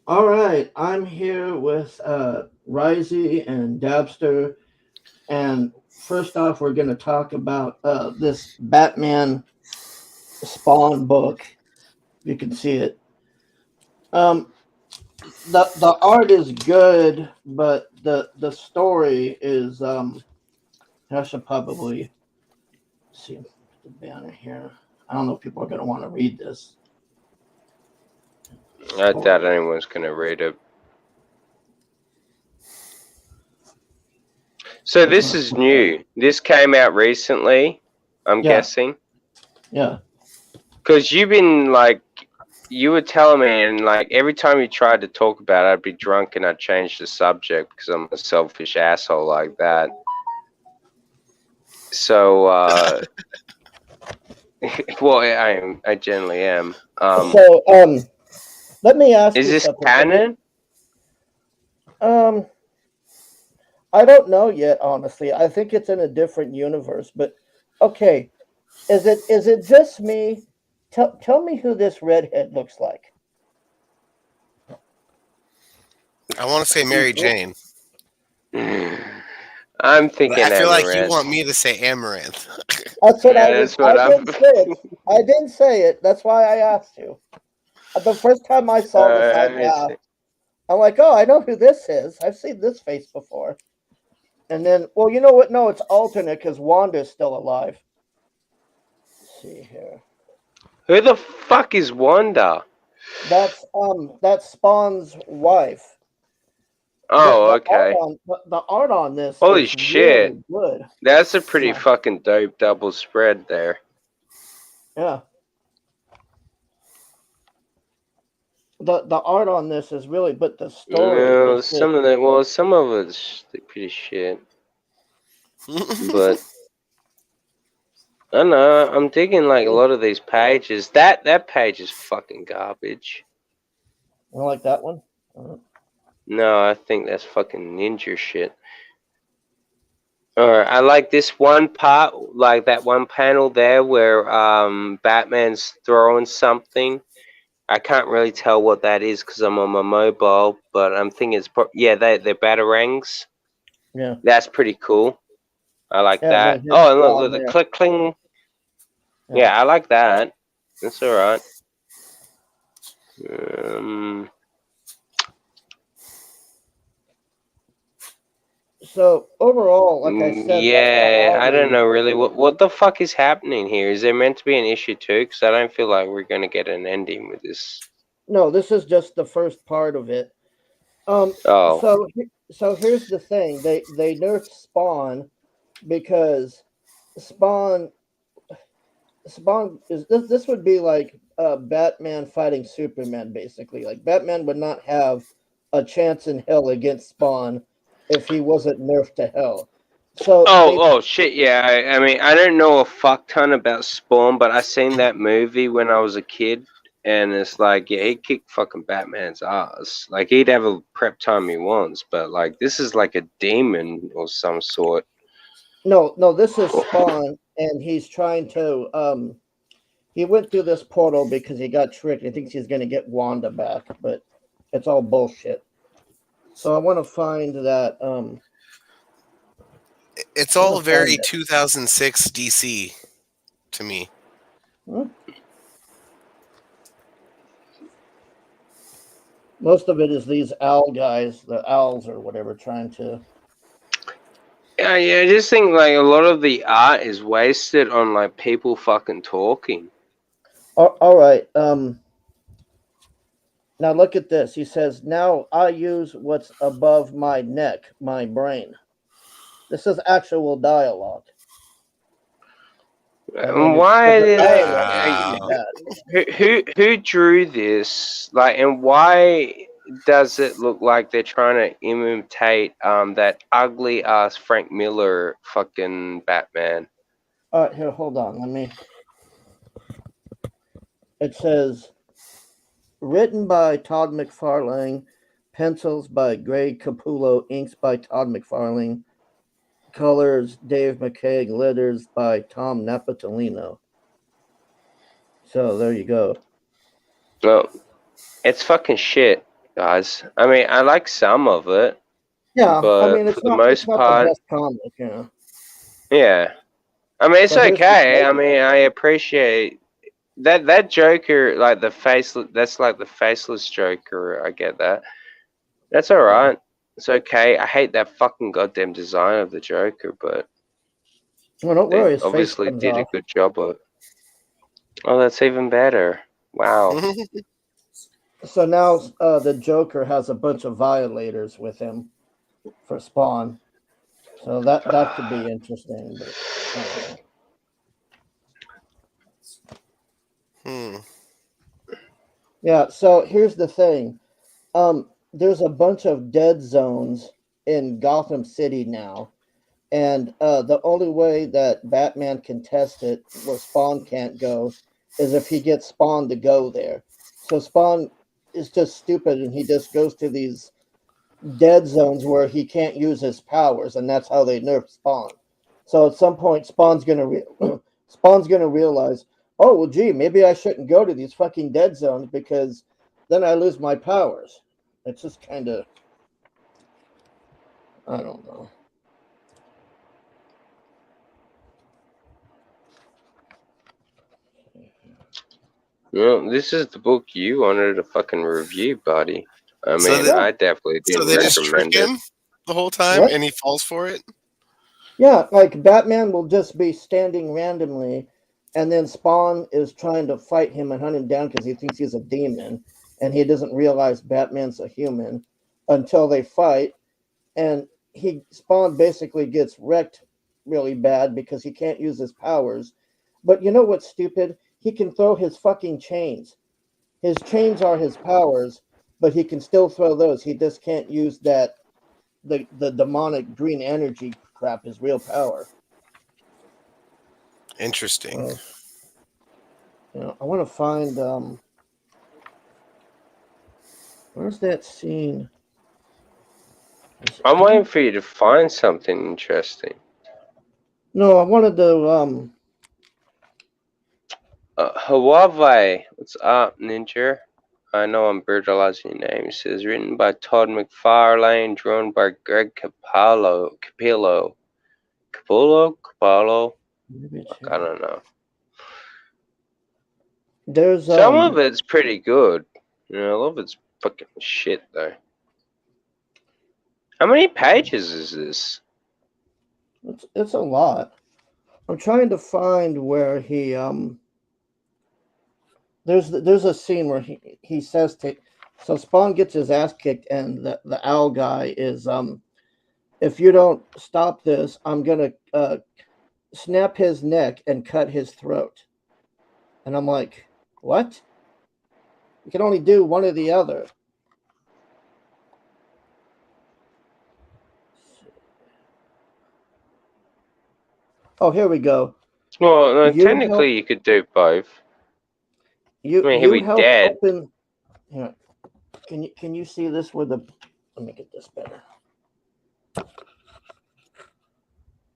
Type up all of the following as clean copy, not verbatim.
All right, I'm here with Ryzie and Dabster, and first off, we're going to talk about this Batman Spawn book. You can see it. Um, the art is good, but the story is I should probably see the banner here. I don't know if people are going to want to read this I doubt story. anyone's gonna read it. So It's this not. is new. This came out recently, I'm Yeah, guessing. yeah. Because you've been like, you were telling me, and like every time you tried to talk about it, I'd be drunk and I'd change the subject because I'm a selfish asshole like that. So, well, I am. I generally am. So let me ask Is you this something. canon? Um, I don't know yet, honestly. I think it's in a different universe, but okay. Is it just me? Tell me who this redhead looks like. I want to say Mary Jane, I'm but I thinking feel like you Amaranth. want me to say Amaranth. That's what I Yeah, was. that's I what I'm. didn't say it. I didn't say it. That's why I asked you. The first time I saw this, I I mean, laughed. I'm like, oh, I know who this is. I've seen this face before. And then, well, you know what? No, it's alternate because Wanda's still alive. Let's see here. who the fuck is Wanda? That's Spawn's wife. the Oh, the art okay. on the art on this Holy is shit. really good. That's a pretty Yeah, fucking dope double spread there. yeah. The art on this is really, but the story No, is just some of that. Well, some of it's pretty shit. But I don't know. I'm digging like a lot of these pages. That page is fucking garbage. I like that one. Uh, No, I think that's fucking ninja shit. Alright, I like this one part, like that one panel there where Batman's throwing something. I can't really tell what that is because I'm on my mobile, but I'm thinking yeah, they're batarangs. yeah, That's pretty cool. I like yeah. And that. then his Oh, and look, spawn look, the there. click cling. Yeah. Yeah, I like that. That's all right. Um, So overall, like I said, the yeah, art I don't is know really what the fuck is happening here. Is there meant to be an issue too? Because I don't feel like we're gonna get an ending with this. no. This is just the first part of it. Um. Oh, So here's the thing. They nerfed Spawn because Spawn Spawn is this would be like Batman fighting Superman basically. Like Batman would not have a chance in hell against Spawn if he wasn't nerfed to hell. So oh, shit! Yeah, I mean, I don't know a fuck ton about Spawn, but I seen that movie when I was a kid, and it's like, yeah, he kicked fucking Batman's ass. Like he'd have a prep time he wants, but like this is like a demon or some sort. no, this is Spawn and he's trying to he went through this portal because he got tricked. He thinks he's gonna get Wanda back, but it's all bullshit. So I want to find that It's I all want to find very that. 2006 DC to me. Hmm? Most of it is these owl guys, the owls or whatever, trying to. Yeah, I just think like a lot of the art is wasted on like people fucking talking. All right. Now look at this. He says, "Now I use what's above my neck, my brain." This is actual dialogue. I mean, Why the did dialogue is pretty Wow. bad. who drew this? Like, and why does it look like they're trying to imitate that ugly ass Frank Miller fucking Batman? All right, here, hold on. Let me. It says, written by Todd McFarlane, pencils by Greg Capullo, inks by Todd McFarlane, colors Dave McCaig, letters by Tom Napolitano. So there you go. Well, it's fucking shit. guys. I mean, I like some of it, Yeah, I but mean for the most it's not the part, best comic, you know. yeah. I mean, it's So here's the okay. I Joker. mean, I appreciate that Joker, like the faceless. That's like the faceless Joker. I get that. That's all Yeah. right. It's okay. I hate that fucking goddamn design of the Joker, but Well, don't they worry, his face obviously comes did a off. good job of it. Oh, that's even better. Wow. So now the Joker has a bunch of violators with him for Spawn. So that could be interesting, but I don't know. Hmm. Yeah, so here's the thing. There's a bunch of dead zones in Gotham City now, and the only way that Batman can test it, where Spawn can't go, is if he gets Spawn to go there. So Spawn is just stupid, and he just goes to these dead zones where he can't use his powers, and that's how they nerf Spawn. So at some point, Spawn's gonna realize, oh well, gee, maybe I shouldn't go to these fucking dead zones because then I lose my powers. It's just kind of, I don't know. Well, this is the book you wanted to fucking review, buddy. I So, mean, they, Yeah, I definitely so didn't they just trick recommend it. him the whole time, what? and he falls for it. Yeah, like Batman will just be standing randomly, and then Spawn is trying to fight him and hunt him down because he thinks he's a demon, and he doesn't realize Batman's a human until they fight, and he Spawn basically gets wrecked really bad because he can't use his powers. But you know what's stupid? He can throw his fucking chains. His chains are his powers, but he can still throw those. He just can't use that the demonic green energy crap, his real power. Interesting. So, I want to find where's that scene? I'm waiting for you to find something interesting. No, I wanted to Hawaii, what's up, Ninja? I know I'm brutalizing your name. It says written by Todd McFarlane, drawn by Greg Capullo. maybe it's Fuck, I here. don't know. There's Some of it's pretty good. You know, a lot of it's fucking shit though. How many pages is this? it's a lot. I'm trying to find where he there's a scene where he says to so Spawn gets his ass kicked and the owl guy is if you don't stop this, I'm gonna snap his neck and cut his throat. And I'm like, what? You can only do one or the other. Oh, here we go. Well, no, You help. technically you could do both. I mean, he'll You be help dead. open. Here, can you see this with the? Let me get this better.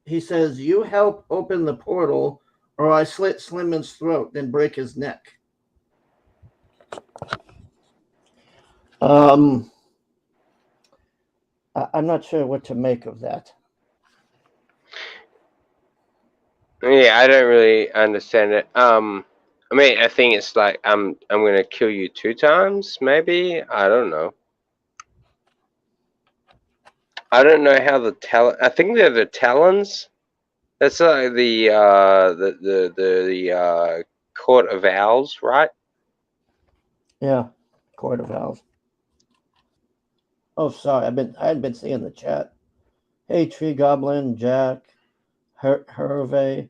He says, "You help open the portal, or I slit Slimman's throat, then break his neck." Um, I'm not sure what to make of that. Yeah, I don't really understand it. I mean, I think it's like I'm gonna kill you 2 times, maybe. I don't know. I don't know how the Talon. I think they're the Talons. That's like the Court of Owls, right? Yeah, Court of Owls. Oh, sorry, I hadn't been seeing the chat. Hey, Tree Goblin, Jack, Hervé.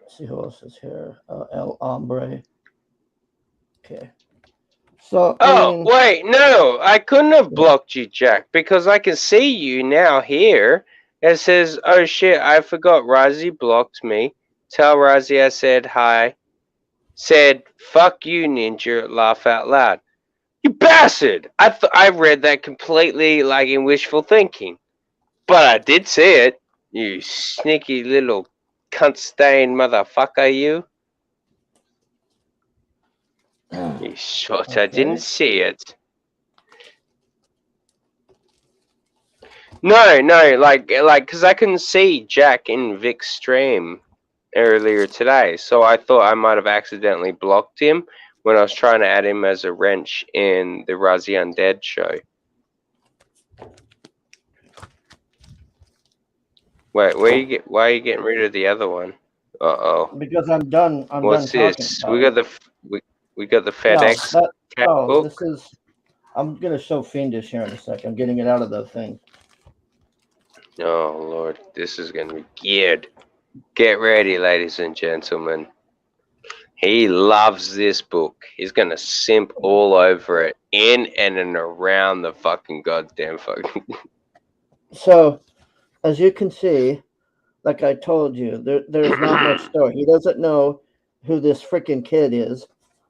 Let's see who else is here. El Hombre. Okay. So, I Oh, mean, wait, no, I couldn't have blocked you, Jack, because I can see you now here. It says, oh shit, I forgot Ryzie blocked me. Tell Ryzie I said hi. Said, fuck you, Ninja, laugh out loud. You bastard! I read that completely like in wishful thinking. But I did see it. You sneaky little cunt-stained motherfucker, you. You shot, I didn't okay. see it. No, like, because I couldn't see Jack in Vic's stream earlier today, so I thought I might have accidentally blocked him when I was trying to add him as a wrench in the Ryzie Undead show. Wait, why are you getting rid of the other one? Uh-oh. Because I'm done. I'm done What's talking this? about it. We got the No, FedEx cat book. this is. I'm gonna show Fiendish here in a sec. I'm getting it out of the thing. Oh Lord, this is gonna be geared. Get ready, ladies and gentlemen. He loves this book. He's gonna simp all over it, in and around the fucking goddamn fucking. So, as you can see, like I told you, there's not much story. He doesn't know who this freaking kid is,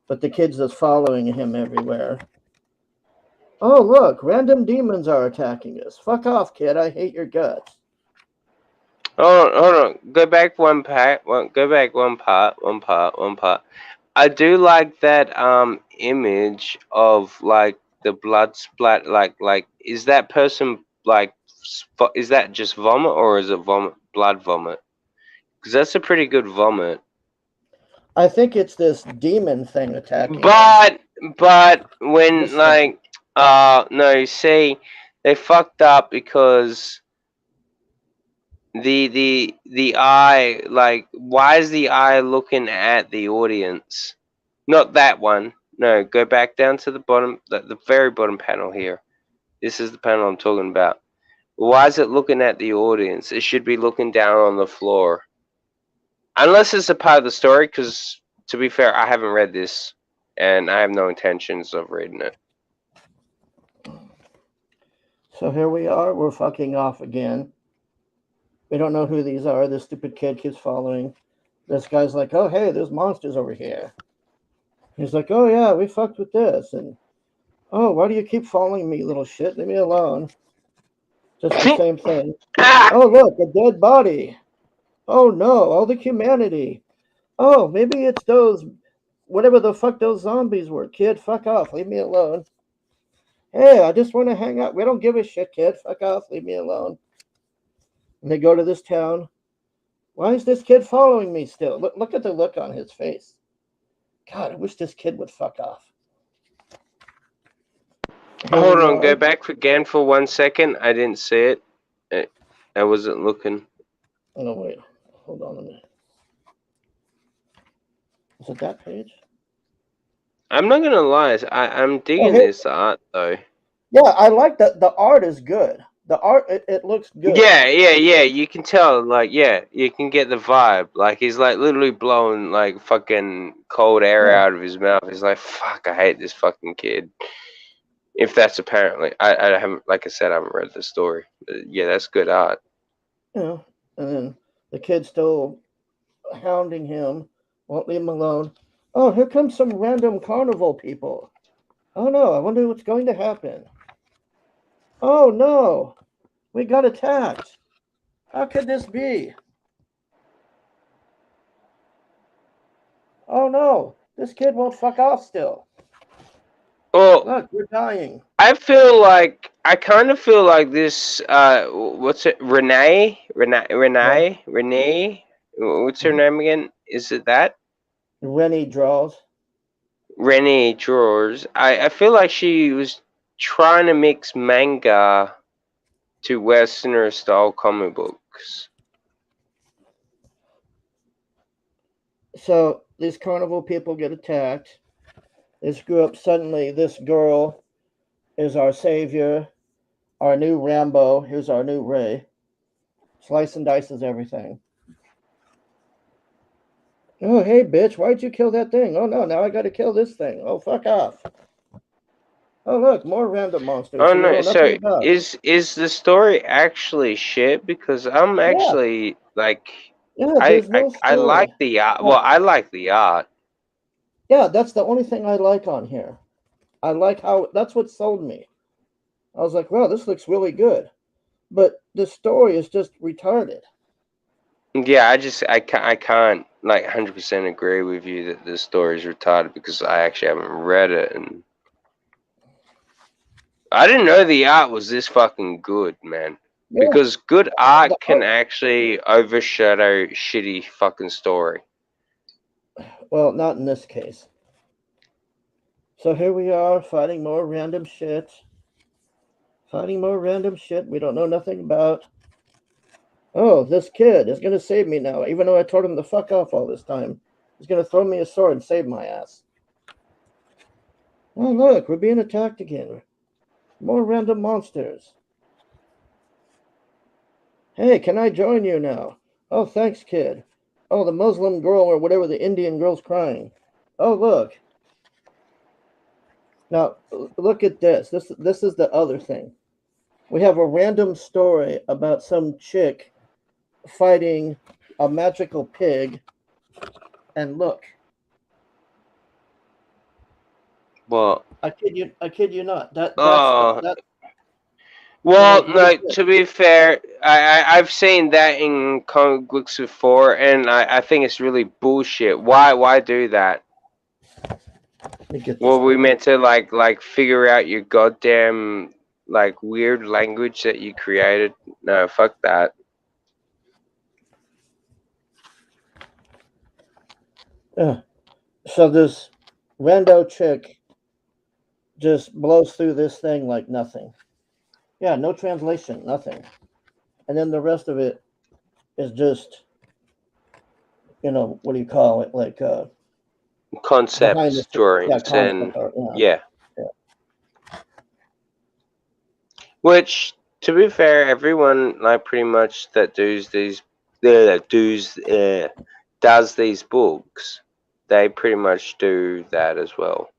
but the kid's just following him everywhere. Oh, look, random demons are attacking us. Fuck off, kid. I hate your guts. Hold on. Go back one part. Go back one part. I do like that image of like the blood splat. Like is that person like is that just vomit or is it blood vomit? Because that's a pretty good vomit. I think it's this demon thing attacking us. But when This thing. no, see, they fucked up because the eye, like, why is the eye looking at the audience? Not that one. No, go back down to the bottom, the very bottom panel here. This is the panel I'm talking about. Why is it looking at the audience? It should be looking down on the floor. Unless it's a part of the story, because to be fair, I haven't read this, and I have no intentions of reading it. So here we are. We're fucking off again. We don't know who these are. This stupid kid keeps following. This guy's like, oh, hey, there's monsters over here. He's like, oh, yeah, we fucked with this. And, oh, why do you keep following me, little shit? Leave me alone. Just the same thing. Oh, look, a dead body. Oh, no, all the humanity. Oh, maybe it's those, whatever the fuck those zombies were. Kid, fuck off. Leave me alone. Hey, I just want to hang out. We don't give a shit, kid. Fuck off. Leave me alone. And they go to this town. Why is this kid following me still? Look at the look on his face. God, I wish this kid would fuck off. Hold on, go back again for 1 second. I didn't see it. I wasn't looking. Oh, wait. Hold on a minute. Is it that page? I'm not gonna lie, I'm digging this art though. Yeah, I like that. The art is good. The art, it looks good. Yeah. You can tell, like, yeah, you can get the vibe. Like, he's like literally blowing like fucking cold air out of his mouth. He's like, fuck, I hate this fucking kid. If that's apparently, I haven't, like I said, I haven't read the story. But yeah, that's good art. Yeah, and then the kid's still hounding him, won't leave him alone. Oh, here comes some random carnival people. Oh no, I wonder what's going to happen. Oh no, we got attacked. How could this be? Oh no, this kid won't fuck off still. Well, look, we're dying. I kind of feel like this. What's it? Renee. What's her name again? Is it that? Rennie draws. Rennie draws. I feel like she was trying to mix manga to Westerner style comic books. So these carnival people get attacked. They screw up. Suddenly, this girl is our savior, our new Rambo. Here's our new Ray. Slice and dices everything. Oh, hey, bitch, why'd you kill that thing? Oh, no, now I got to kill this thing. Oh, fuck off. Oh, look, more random monsters. Oh, no, so is the story actually shit? Because I'm actually, like, I like the art. Well, I like the art. Yeah, that's the only thing I like on here. I like how, that's what sold me. I was like, wow, this looks really good. But the story is just retarded. Yeah, I can't like 100% agree with you that the story is retarded because I actually haven't read it, and I didn't know the art was this fucking good, man. Yeah, Because good art the can art- actually overshadow shitty fucking story. well, not in this case. So here we are fighting more random shit. Fighting more random shit we don't know nothing about. Oh, this kid is gonna save me now, even though I told him to fuck off all this time. He's gonna throw me a sword and save my ass. Oh look, we're being attacked again. More random monsters. Hey, can I join you now? Oh, thanks, kid. Oh, the Muslim girl or whatever the Indian girl's crying. Oh, look. Now, look at this. This is the other thing. We have a random story about some chick fighting a magical pig. And look, Well, I kid you not. oh, That well, what is no. this? To be fair, I've seen that in comic books before, and I think it's really bullshit. Why do that? Let me get this. Well, we meant to like figure out your goddamn like weird language that you created. No, fuck that. Yeah. So this rando chick just blows through this thing like nothing. Yeah, no translation, nothing. And then the rest of it is just, what do you call it? Like behind the Concepts, yeah, drawings, and concept art. yeah. Yeah. Which, to be fair, everyone like pretty much that does these books, they pretty much do that as well.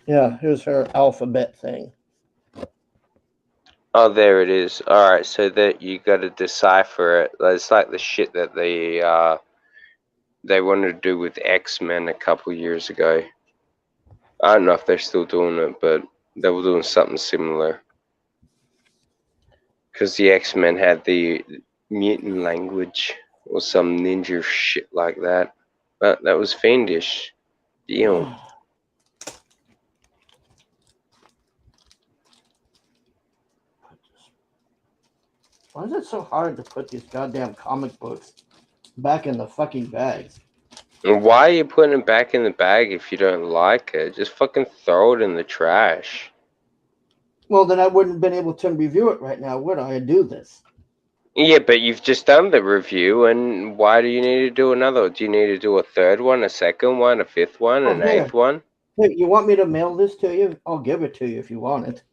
Yeah, here's her alphabet thing. Oh, there it is. All right, so that you got to decipher it. It's like the shit that they wanted to do with X-Men a couple years ago. I don't know if they're still doing it, but they were doing something similar. Because the X-Men had the mutant language or some ninja shit like that. But that was fiendish. Damn. Why is it so hard to put these goddamn comic books back in the fucking bags? And why are you putting it back in the bag if you don't like it? Just fucking throw it in the trash. Well, then I wouldn't have been able to review it right now, would I? Do this. Yeah, but you've just done the review, and why do you need to do another? Do you need to do a third one, a second one, a fifth one, Oh, an here. eighth one? Hey, you want me to mail this to you? I'll give it to you if you want it.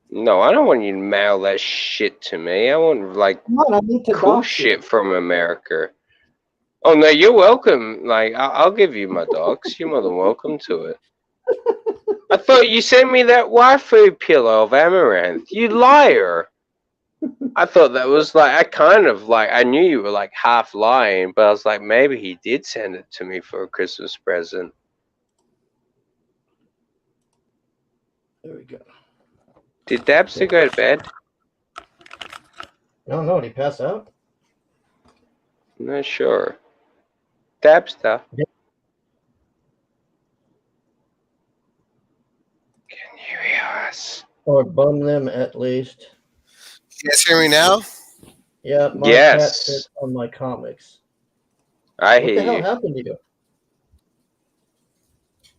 No, I don't want you to mail that shit to me. I want, like, Come on, I need to cool dox shit you. from America. Oh, no, you're welcome. Like, I'll give you my docs. You're more than welcome to it. I thought you sent me that waifu pillow of Amaranth. You liar. I thought that was like, I knew you were like half lying, but I was like, maybe he did send it to me for a Christmas present. There we go. Did Dabster go to bed? No, did he pass out? I'm not sure. Dabster. Yeah. Can you hear us? Or bum them at least. You guys hear me now? Yeah, my cat Yes. sits on my comics. I What the hear hell you. happened to you?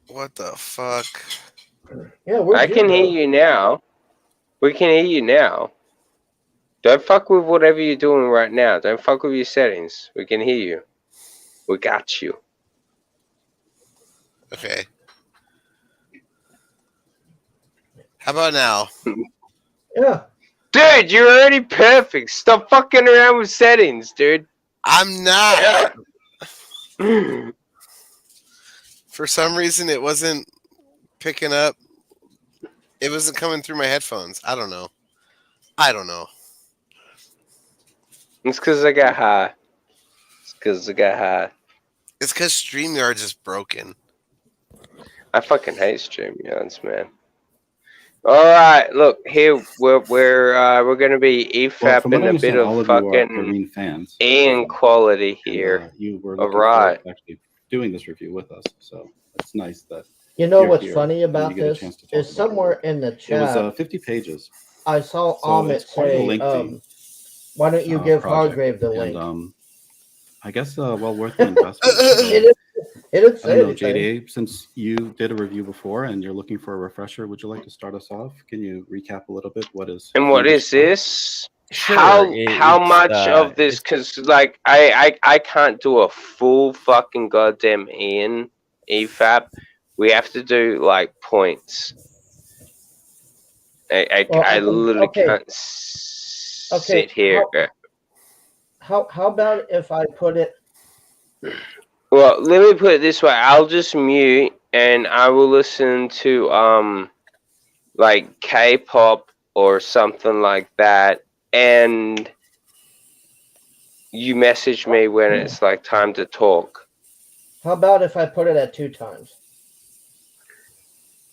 What the fuck? Yeah, where'd I you can go? hear you now. We can hear you now. Don't fuck with whatever you're doing right now. Don't fuck with your settings. We can hear you. We got you. Okay. How about now? Yeah. Dude, you're already perfect. Stop fucking around with settings, dude. I'm not. For some reason, it wasn't picking up. It wasn't coming through my headphones. I don't know. It's because I got high. It's because I got high. It's because StreamYard's just broken. I fucking hate StreamYards, man. All right, look here. We're gonna be Well, from what EFAPing I a bit understand, all of of you are fucking Marine fans. Ian quality here. And, you were All looking right. forward to actually doing this review with us. So it's nice that You know Here, what's here, funny and then about you get a this chance to talk is about your somewhere work. in the It was chat 50 pages, I saw so Amit it's quite a say, lengthy "Why don't you give project, Hargrave the and link?" I guess well worth an investment. It didn't I say don't know, anything. JDA, since you did a review before and you're looking for a refresher, would you like to start us off? Can you recap a little bit? What is And what Fiendish is about? this? Sure. How much of this? Because like I can't do a full fucking goddamn Ian EFAP. We have to do like points. I literally can't sit here. How about if I put it? Well, let me put it this way. I'll just mute and I will listen to like K-pop or something like that, and you message me when it's like time to talk. How about if I put it at 2 times?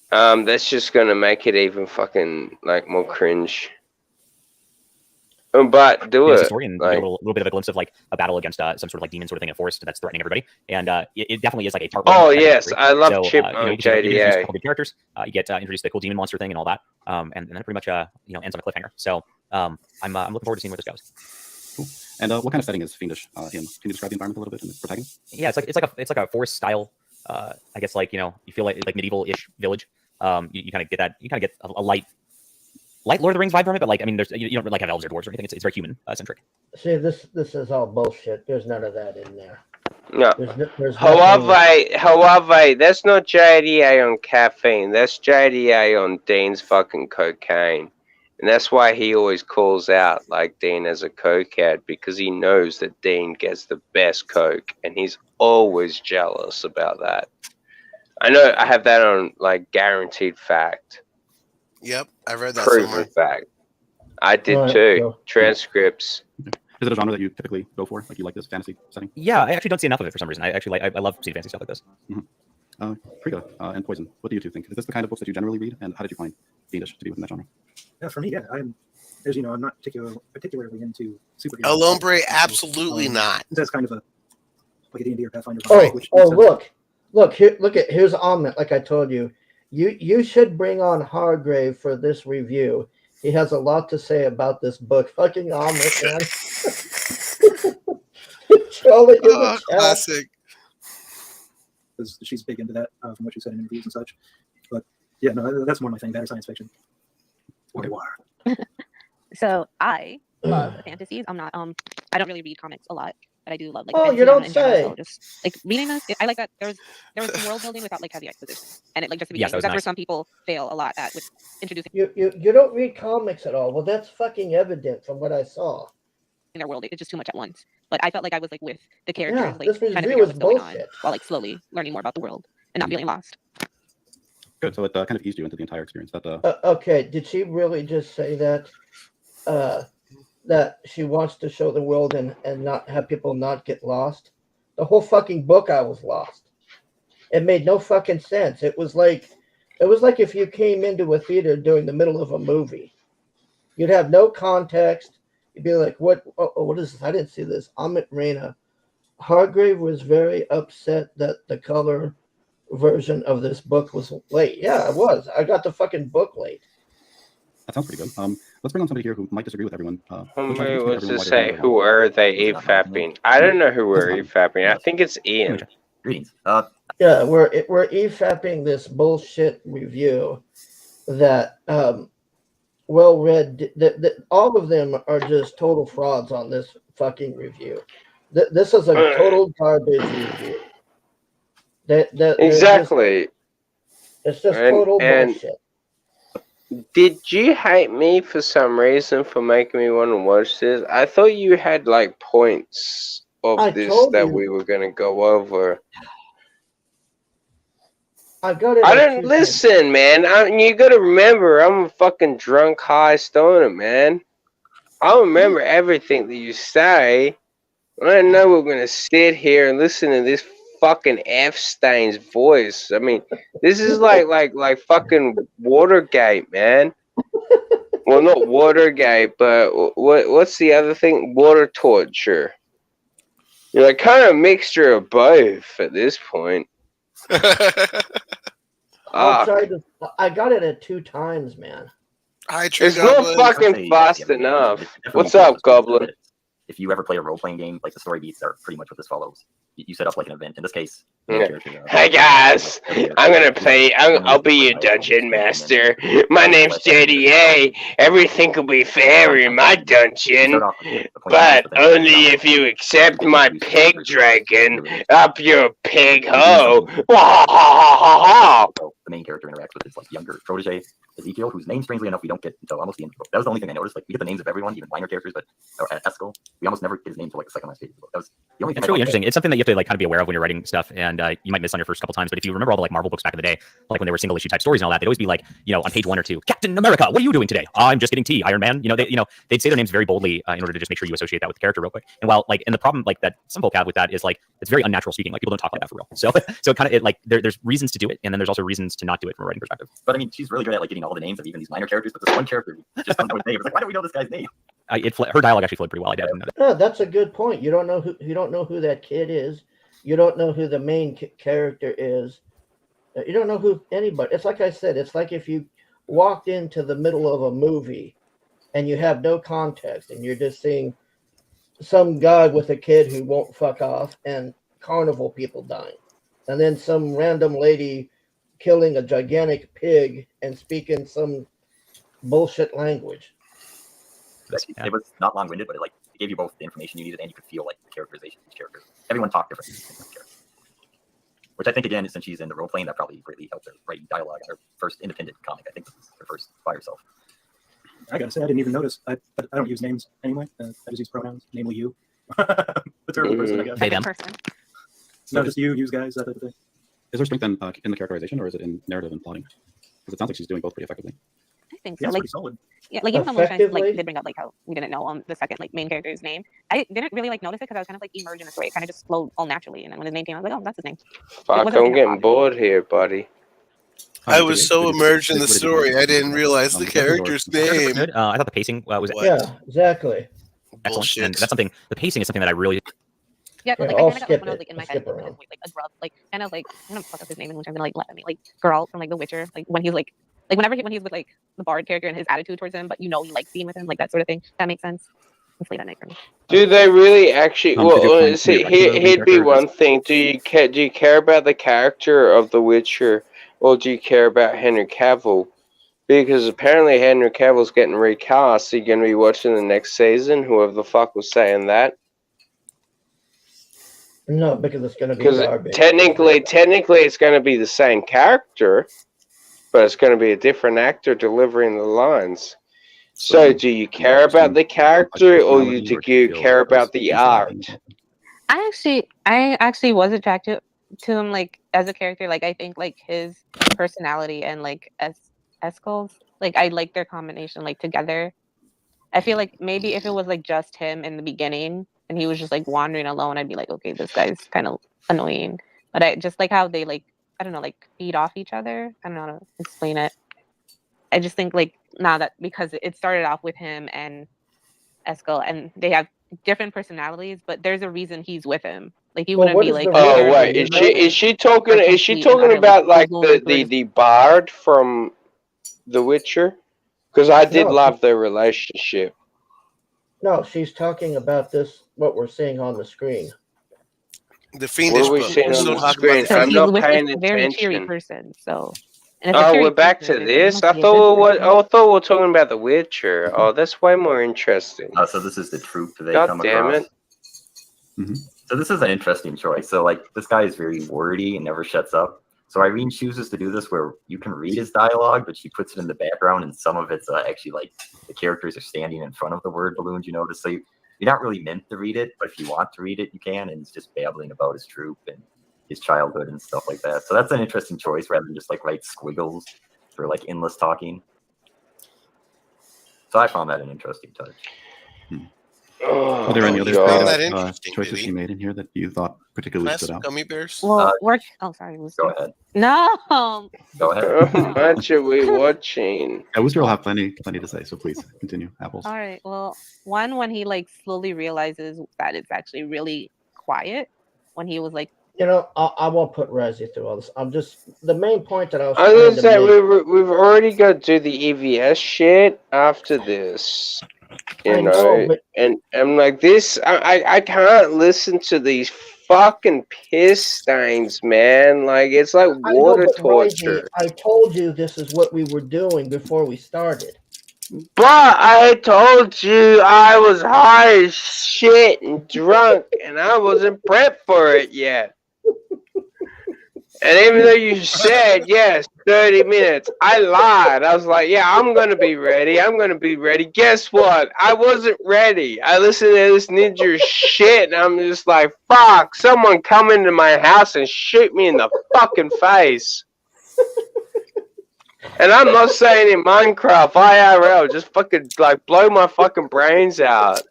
That's just gonna make it even fucking like more cringe. But do it. Story and like, a little bit of a glimpse of like a battle against some sort of like demon sort of thing in a forest that's threatening everybody, and it definitely is like a part. Oh yes, I love Chipmunk you introduce a JDA. couple good characters, you get introduced to the cool demon monster thing and all that, and then it pretty much ends on a cliffhanger. So I'm looking forward to seeing where this goes. Cool. And what kind of setting is Fiendish in? Can you describe the environment a little bit and its protagonist? Yeah, it's like a forest style. I guess like you feel like medieval-ish village. You kind of get that. You kind of get a light Lord of the Rings vibe from it, but like I mean, you don't like have elves or dwarves or anything. It's very human centric. See, this is all bullshit. There's none of that in there. No. There's however, that's not JDA on caffeine. That's JDA on Dean's fucking cocaine. And that's why he always calls out like Dean as a cokehead, because he knows that Dean gets the best coke and he's always jealous about that. I know I have that on like guaranteed fact. Yep, I read that Proven somewhere. fact. I did too. Transcripts. Is it a genre that you typically go for? Like you like this fantasy setting? Yeah, I actually don't see enough of it for some reason. I actually I love seeing fancy stuff like this. Mm-hmm. Priga and Poison, what do you two think? Is this the kind of books that you generally read? And how did you find Fiendish to be within that genre? Yeah, for me, yeah, I'm not particularly into superheroes. Alombre, absolutely not. That's kind of a like a D&D or Pathfinder. Here's Amit. Like I told you, you should bring on Hargrave for this review. He has a lot to say about this book. Fucking Amit, man. Classic. Because she's big into that from what she said in interviews and such. But yeah, no, that's more my thing. That or science fiction. Or war. So I love fantasies. I'm not I don't really read comics a lot, but I do love like oh, you don't say. So just like reading this, I like that there was some world building without like heavy exposition, and it like just to be Yes, that's nice. where some people fail a lot at with introducing You don't read comics at all. Well, that's fucking evident from what I saw. their world. It's just too much at once. But I felt like I was like with the characters, Yeah, like this trying to review figure out is what's going on bullshit. while like slowly learning more about the world and not feeling lost. Good. So it kind of eased you into the entire experience. That Okay, did she really just say that? That she wants to show the world and not have people not get lost? The whole fucking book, I was lost. It made no fucking sense. It was like if you came into a theater during the middle of a movie. You'd have no context. You'd be like, what is this? I didn't see this. Amit Reina. Hargrave was very upset that the color version of this book was late. Yeah, it was. I got the fucking book late. that sounds pretty good. Let's bring on somebody here who might disagree with everyone. Homeboy wants to say, who are they EFAPing? I don't know who we're EFAPing. I think it's Ian. Greetings. Yeah, we're EFAPing this bullshit review that well read. That all of them are just total frauds on this fucking review. This is a total garbage review. Exactly. It's just total bullshit. Did you hate me for some reason for making me want to watch this? I thought you had like points of this that we were gonna go over. I got it. I didn't listen, man. You gotta remember, I'm a fucking drunk, high stoner, man. I remember everything that you say. I didn't know we were gonna sit here and listen to this fucking F-Stain's voice. I mean, this is like fucking Watergate, man. Well, not Watergate, but what's the other thing? Water torture. Kind of a mixture of both at this point. I'll Fuck. try to. I got it at 2 times, man. Hi, Tree It's not Goblin. fucking Say, fast yeah, enough. it's definitely What's up, influenced by Goblin? it. If you ever play a role-playing game, like the story beats are pretty much what this follows. You set up like an event. In this case, the main Yeah. character, Hey guys, I'm gonna play. I'll be your dungeon master. My name's JDA. Everything will be fair in my dungeon, but only if you accept my pig dragon up your pig hole. So the main character interacts with his like younger protege, Ezekiel, whose name, strangely enough, we don't get until almost the end of the book. That was the only thing I noticed. Like we get the names of everyone, even minor characters, but Eskel, we almost never get his name until like the second last page of the book. That was the only thing. It's really interesting. It's something that you have to like kind of be aware of when you're writing stuff, and you might miss on your first couple times. But if you remember all the like Marvel books back in the day, like when they were single issue type stories and all that, they'd always be like, you know, on page 1 or 2, Captain America, what are you doing today? I'm just getting tea, Iron Man. You know, they'd say their names very boldly in order to just make sure you associate that with the character real quick. And while like, and the problem like that some folk have with that is like it's very unnatural speaking. Like people don't talk like that for real. So kind of like there's reasons to do it, and then there's also reasons to not do it from a writing perspective. But I mean, she's really good at like getting all the names of even these minor characters. But this one character, we just don't know his name. It's like, why don't we know this guy's name? Her dialogue actually flowed pretty well. I didn't know that. No, that's a good point. You don't know who that kid is. You don't know who the main character is. You don't know who anybody. It's like I said. It's like if you walked into the middle of a movie and you have no context and you're just seeing some guy with a kid who won't fuck off and carnival people dying, and then some random lady killing a gigantic pig and speaking some bullshit language. Yeah. It was not long-winded, but it gave you both the information you needed, and you could feel like the characterization of each character. Everyone talked differently. Which I think, again, since she's in the role-playing, that probably greatly helped her writing dialogue on her first independent comic. I think this is her first by herself. I gotta say, I didn't even notice. I don't use names anyway. I just use pronouns, namely you. The terrible person, I guess. They, them. Person. No, just you, use guys, that type of thing. Is there strength in the characterization, or is it in narrative and plotting? Because it sounds like she's doing both pretty effectively. I think Yeah, so. it's Like, pretty solid. yeah, like even though Effectively? like did bring up like how we didn't know the second like main character's name. I didn't really like notice it because I was kind of like immersed in the story. It kind of just flowed all naturally, and then when his name came, I was like, oh, that's his name. Fuck, wasn't I'm like a getting problem. bored here, buddy. I was so immersed in the story, I didn't realize the character's name. Good. I thought the pacing was What? Yeah, exactly. excellent, Bullshit. and that's something. The pacing is something that I really Yeah, Yeah, like I'll I kind of got like, when I was skip like in it. my I'll head, skip around. like a grub, like kind of like I'm gonna fuck up his name, which I'm gonna like let me like Geralt from like The Witcher, like when he's like whenever when he's with like the bard character and his attitude towards him, but you know you like being with him, like that sort of thing. That makes sense. Let's leave that night for me. Do they really actually? Could you Well, explain see, to me, like, the here'd be character one thing. Do you care about the character of The Witcher, or do you care about Henry Cavill? Because apparently Henry Cavill's getting recast. Are you gonna be watching the next season? Whoever the fuck was saying that? No, because it's going to be Because garbage. technically, it's going to be the same character, but it's going to be a different actor delivering the lines. So, do you care about the character, or do you care about the art? I actually was attracted to him like as a character. Like I think like his personality and like Eskel's, like I like their combination like together. I feel like maybe if it was like just him in the beginning and he was just like wandering alone, I'd be like, okay, this guy's kind of annoying. But I just like how they like, I don't know, like feed off each other. I don't know how to explain it. I just think like now that because it started off with him and Eskel and they have different personalities, but there's a reason he's with him. Like he Well, wouldn't what be is like, the Oh reason? wait, is she talking about like the bard from The Witcher? Because I did No. love their relationship. No, she's talking about this, what we're seeing on the screen. The Fiendish What are we book. seeing We're on still the talking screen? about the I'm Fiendish not book. with paying a very cheery attention. person. So, and if a Oh, cheery we're back to person, it this. must I be a thought good person. I thought we were talking about The Witcher. Oh, that's way more interesting. So this is the troop they God come damn across. it! So this is an interesting choice. So like this guy is very wordy and never shuts up. So Irene chooses to do this where you can read his dialogue, but she puts it in the background, and some of it's actually like the characters are standing in front of the word balloons. You notice, so you're not really meant to read it, but if you want to read it, you can. And it's just babbling about his troop and his childhood and stuff like that. So that's an interesting choice rather than just like write squiggles for like endless talking. So I found that an interesting touch. Oh, Are there any other God. creative That interesting, choices really. you made in here that you thought particularly Can I have stood some out? gummy bears? Well, oh, sorry. Go ahead. No. Go ahead. How much are we watching? Wooster will have plenty to say, so please continue, Apples. All right. Well, when he like slowly realizes that it's actually really quiet, when he was like You know, I won't put Ryzie through all this. I'm just the main point that I was I was trying gonna to say make. we've already got to do the EVS shit after this, you I know. know, but And I'm like this. I can't listen to these fucking piss stains, man. Like it's like I know, water but Ryzie, torture. I told you this is what we were doing before we started. But I told you I was high as shit and drunk, and I wasn't prepped for it yet. And even though you said, yes, 30 minutes, I lied. I was like, yeah, I'm going to be ready. I'm going to be ready. Guess what? I wasn't ready. I listened to this ninja shit, and I'm just like, fuck, someone come into my house and shoot me in the fucking face. And I'm not saying in Minecraft, IRL, just fucking, like, blow my fucking brains out.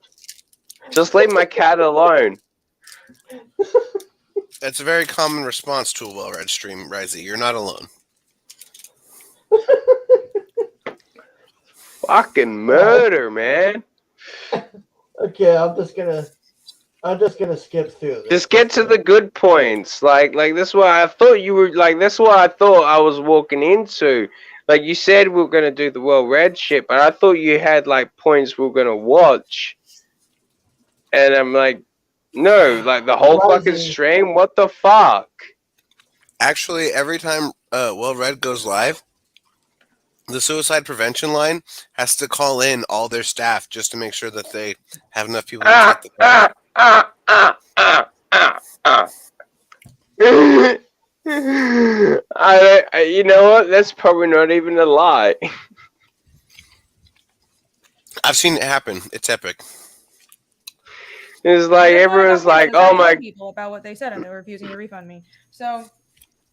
Just leave my cat alone. That's a very common response to a well-read stream, Ryzie. You're not alone. Fucking murder, man. Okay, I'm just gonna skip through this. Just get to the good points. Like that's what I thought you were like. That's what I thought I was walking into. Like you said, we were gonna do the well-read shit, but I thought you had like points we were gonna watch. And I'm like, no, like the whole fucking stream. What the fuck? Actually, every time well-read goes live, the suicide prevention line has to call in all their staff just to make sure that they have enough people to take the call. You know what? That's probably not even a lie. I've seen it happen. It's epic. It's like everyone's like, "Oh my!" People about what they said, and they were refusing to refund me. So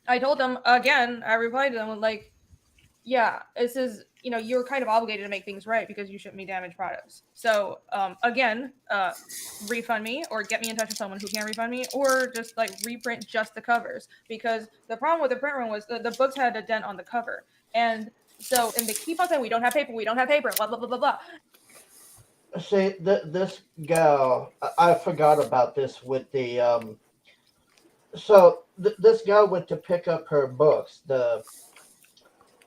I told them again. I replied to them with like, "Yeah, this is you're kind of obligated to make things right because you ship me damaged products. So again, refund me or get me in touch with someone who can refund me, or just like reprint just the covers because the problem with the print run was the books had a dent on the cover, and so they keep on saying we don't have paper, blah blah blah blah blah." See, this gal, I forgot about this with the so this gal went to pick up her books, the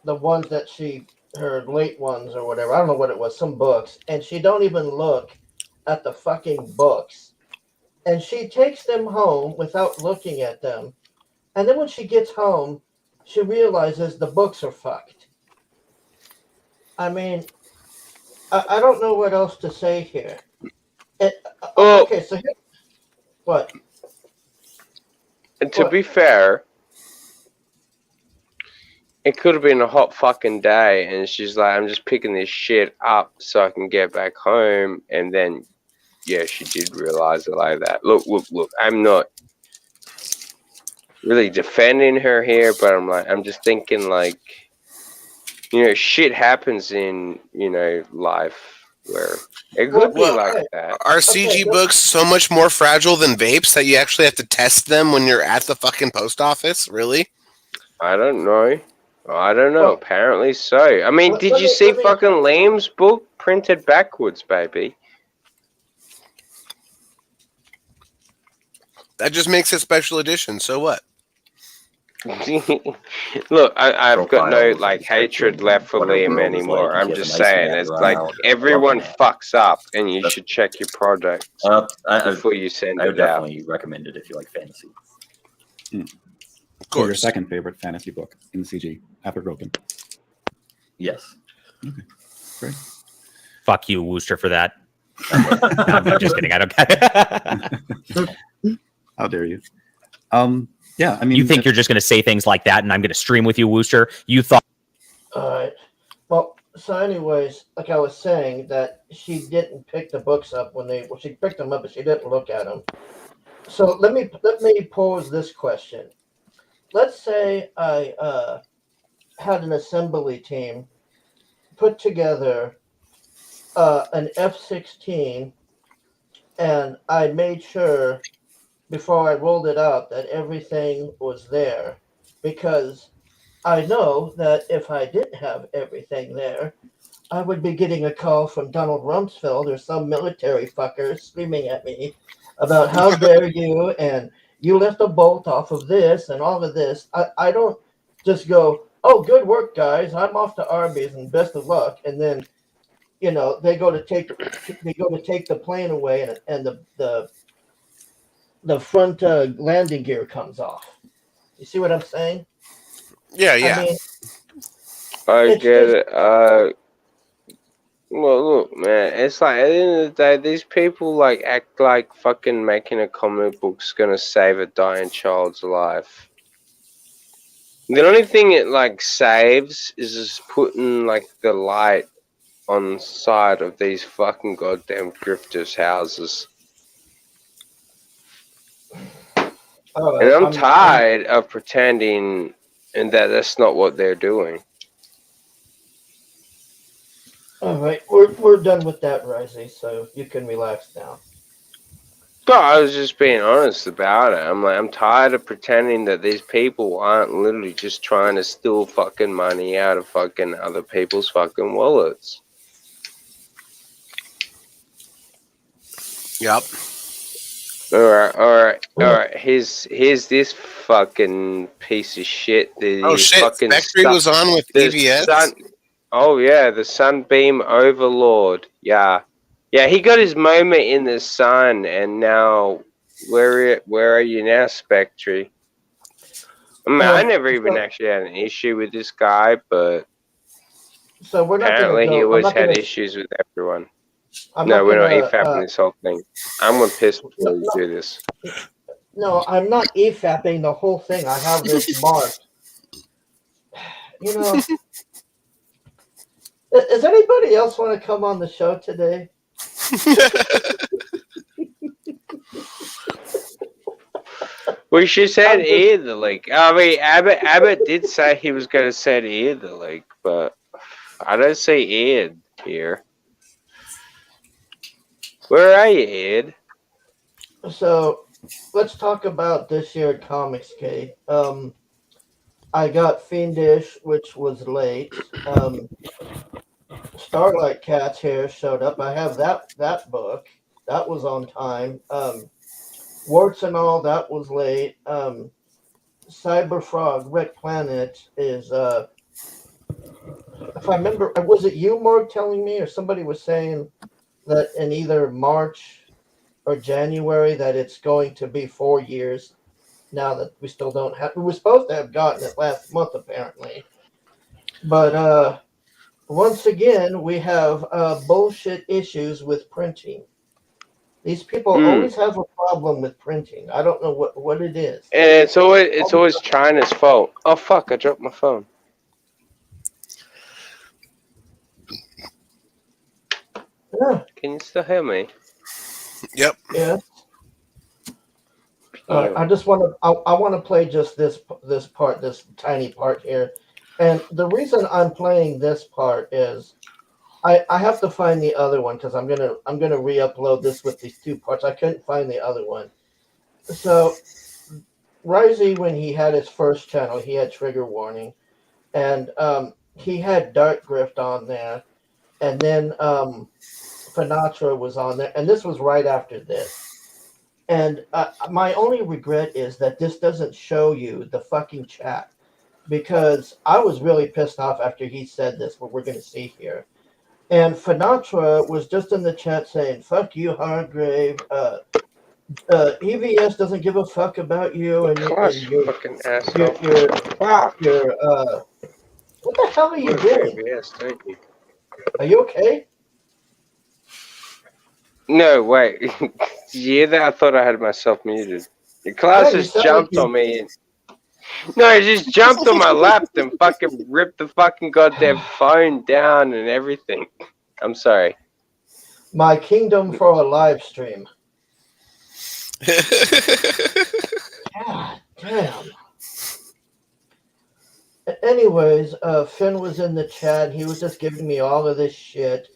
ones that her late ones or whatever. I don't know what it was, some books, and she don't even look at the fucking books, and she takes them home without looking at them, and then when she gets home, she realizes the books are fucked. I mean, I don't know what else to say here. Okay, so here, what? And to be fair, it could have been a hot fucking day, and she's like, I'm just picking this shit up so I can get back home. And then, yeah, she did realize it like that. Look, I'm not really defending her here, but I'm just thinking, like, shit happens in, life where it could be like that. Are CG books so much more fragile than vapes that you actually have to test them when you're at the fucking post office? Really? I don't know. Apparently so. I mean, did you see fucking Liam's book printed backwards, baby? That just makes it special edition. So what? Look, I've got no hatred left for Liam anymore. I'm just saying, it's like everyone fucks up, and you should check your product before you send I would it out. definitely recommend it if you like fantasy. Of course. Your second favorite fantasy book in CG after Broken? Yes. Okay, great. Fuck you, Wooster, for that. No, I'm just kidding. I don't. How dare you? Yeah, I mean, you think you're just going to say things like that, and I'm going to stream with you, Wooster? You thought? All right. Well, so anyways, like I was saying, that she didn't pick the books up she picked them up, but she didn't look at them. So let me pose this question. Let's say I had an assembly team put together an F-16, and I made sure before I rolled it out that everything was there, because I know that if I didn't have everything there, I would be getting a call from Donald Rumsfeld or some military fucker screaming at me about how dare you, and you left a bolt off of this and all of this. I don't just go, oh, good work, guys. I'm off to Arby's and best of luck. And then, they go to take the plane away, and the front landing gear comes off. You see what I'm saying? Yeah, I yeah. mean, I it's get just, it. Well, look, man, it's like at the end of the day, these people like act like fucking making a comic book's gonna save a dying child's life. The only thing it like saves is just putting like the light on the side of these fucking goddamn grifters' houses. all And right, I'm tired of pretending and that's not what they're doing. all right. We're done with that, Ryzie, so you can relax now. No, I was just being honest about it. I'm tired of pretending that these people aren't literally just trying to steal fucking money out of fucking other people's fucking wallets. Yep. Alright. Here's this fucking piece of shit. Oh shit! Spectre was on with EVS. Oh yeah, the Sunbeam Overlord. Yeah, he got his moment in the sun, and now where are you now, Spectre? I mean, I never even actually had an issue with this guy, but so we're not apparently gonna he go. always had issues with everyone. I'm No, not we're not gonna, EFAPing this whole thing. I'm gonna piss before you do this. No, I'm not EFAPing the whole thing. I have this marked. Does anybody else want to come on the show today? Well, she said either. Like, I mean, Abbott did say he was going to say either. Like, but I don't see Ed here. Where are you, Ed? So let's talk about this year at Comics K. I got Fiendish, which was late. Starlight Cat's Hair showed up. I have that book. That was on time. Warts and All, that was late. Cyber Frog, Wreck Planet is, if I remember, was it you, Morg, telling me, or somebody was saying that in either March or January that it's going to be 4 years now that we still don't have, we were supposed to have gotten it last month apparently. But once again, we have bullshit issues with printing. These people always have a problem with printing. I don't know what it is. And it's always China's fault. Oh fuck! I dropped my phone. Yeah. Can you still hear me? Yep. Yeah. I just want to. I want to play just this part, this tiny part here, and the reason I'm playing this part is I have to find the other one because I'm gonna re-upload this with these two parts. I couldn't find the other one. So Ryzie, when he had his first channel, he had Trigger Warning, and he had Dark Grift on there, and then Finatra was on there, and this was right after this. And my only regret is that this doesn't show you the fucking chat, because I was really pissed off after he said this, what we're going to see here. And Finatra was just in the chat saying, fuck you, Hargrave. EVS doesn't give a fuck about you. And your fucking asshole. What the hell are you doing? EVS, don't you? Are you okay? No, wait. Did you hear that? I thought I had myself muted. Your class just jumped on me. No, he just jumped on my lap and fucking ripped the fucking goddamn phone down and everything. I'm sorry. My kingdom for a live stream. God damn. Anyways, Finn was in the chat. He was just giving me all of this shit.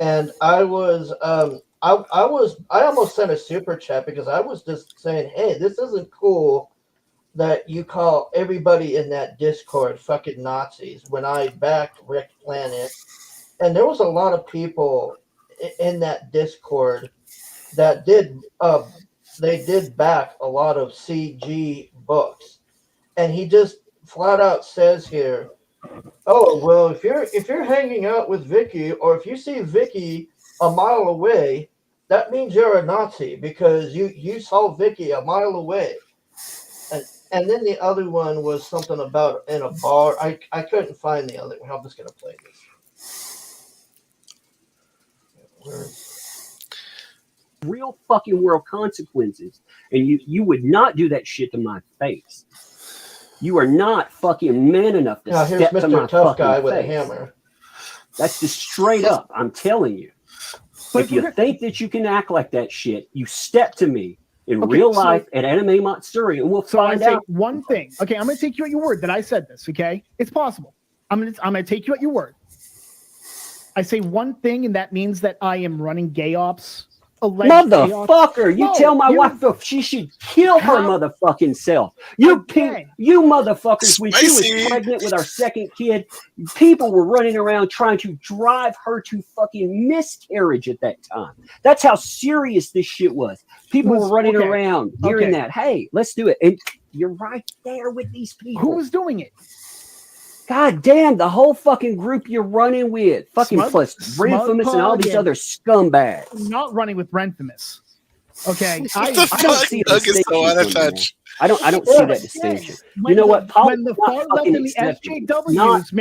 And I was, I almost sent a super chat because I was just saying, hey, this isn't cool that you call everybody in that Discord fucking Nazis when I backed Rick Planet. And there was a lot of people in that Discord that did they did back a lot of CG books, and he just flat out says here, "Oh well, if you're hanging out with Vicky, or if you see Vicky a mile away, that means you're a Nazi because you saw Vicky a mile away." And then the other one was something about in a bar. I couldn't find the other one. I'm just gonna play this. Where is real fucking world consequences, and you would not do that shit to my face. You are not fucking man enough to Now here's step to my Mr. Tough fucking Guy with a face. hammer. That's just straight up. I'm telling you. If you think that you can act like that shit, you step to me in real life at Anime Matsuri, and we'll find out one thing. Okay, I'm gonna take you at your word that I said this. Okay, it's possible. I'm gonna take you at your word. I say one thing, and that means that I am running gay ops. Motherfucker, you No, tell my you- wife she should kill her motherfucking self. You motherfuckers, when she was pregnant with our second kid, people were running around trying to drive her to fucking miscarriage at that time. That's how serious this shit was. People were running around hearing that. Hey, let's do it. And you're right there with these people. Who was doing it? God damn, the whole fucking group you're running with. Fucking plus Renfamous and all these other scumbags. I'm not running with Renfamous. Okay. I don't see a distinction. I don't see that distinction. You know what? When the far left and the SJWs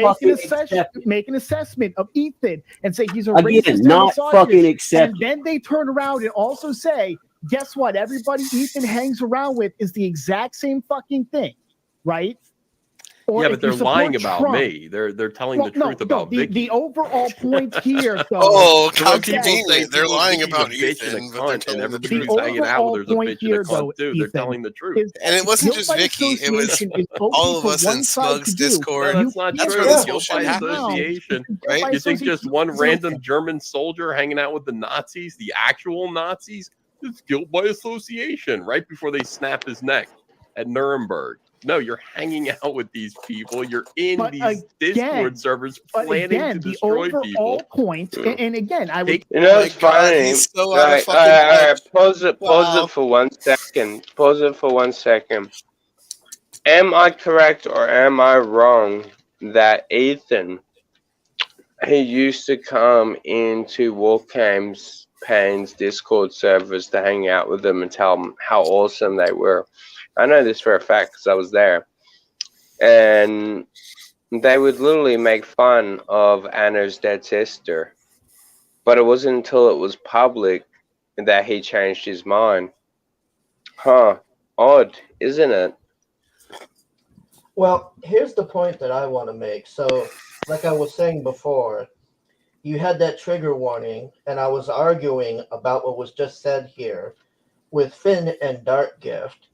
make an assessment of Ethan and say he's a racist and not misogynist, fucking accept. and then they turn around and also say, guess what? Everybody Ethan hangs around with is the exact same fucking thing, right? Or yeah, but if you they're lying support about Trump. me. They're telling the truth about Vicky. The overall point here, though. Oh, So how when people say convenient. They're people lying think about he's a bitch Ethan, and a but they're cunt, telling and the everybody's truth. hanging out with there's a bitch and a cunt too. They're Ethan, telling the truth. And it wasn't just guilt by Vicky. It was association is okay all of for us one in side Smug's to do. Discord. No, that's not That's true. where this Guilt bullshit by happened. association. Right? You think just one is random okay. German soldier hanging out with the Nazis, the actual Nazis, it's guilt by association right before they snap his neck at Nuremberg. No, you're hanging out with these people. You're in But these Discord servers planning to the destroy overall people. point, and again, I would. You know, it's funny. he's so All out of right, fucking all right, touch. pause it Wow. for 1 second. Pause it for 1 second. Am I correct or am I wrong that Ethan, he used to come into Wargames Pain's Discord servers to hang out with them and tell them how awesome they were? I know this for a fact because I was there. And they would literally make fun of Anna's dead sister. But it wasn't until it was public that he changed his mind. Huh. Odd, isn't it? Well, here's the point that I want to make. So, like I was saying before, you had that trigger warning, and I was arguing about what was just said here with Finn and Dark Gift.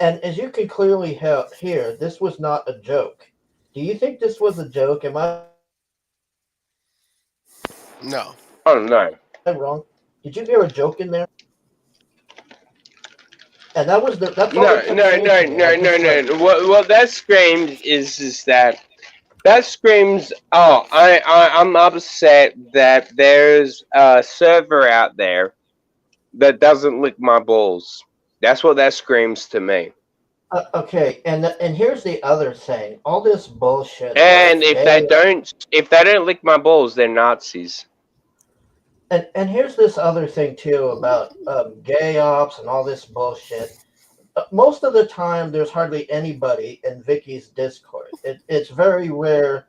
And as you can clearly hear, this was not a joke. Do you think this was a joke? Am I No. Oh, no. wrong? Did you hear a joke in there? And that was that's all No, they kept no, saying no, to me. no, I no, just no. What that screams is that screams. Oh, I'm upset that there's a server out there that doesn't lick my balls. That's what that screams to me. Okay, and here's the other thing. All this bullshit. And if they don't lick my balls, they're Nazis. And here's this other thing too about gay ops and all this bullshit. Most of the time, there's hardly anybody in Vicky's Discord. It's very rare.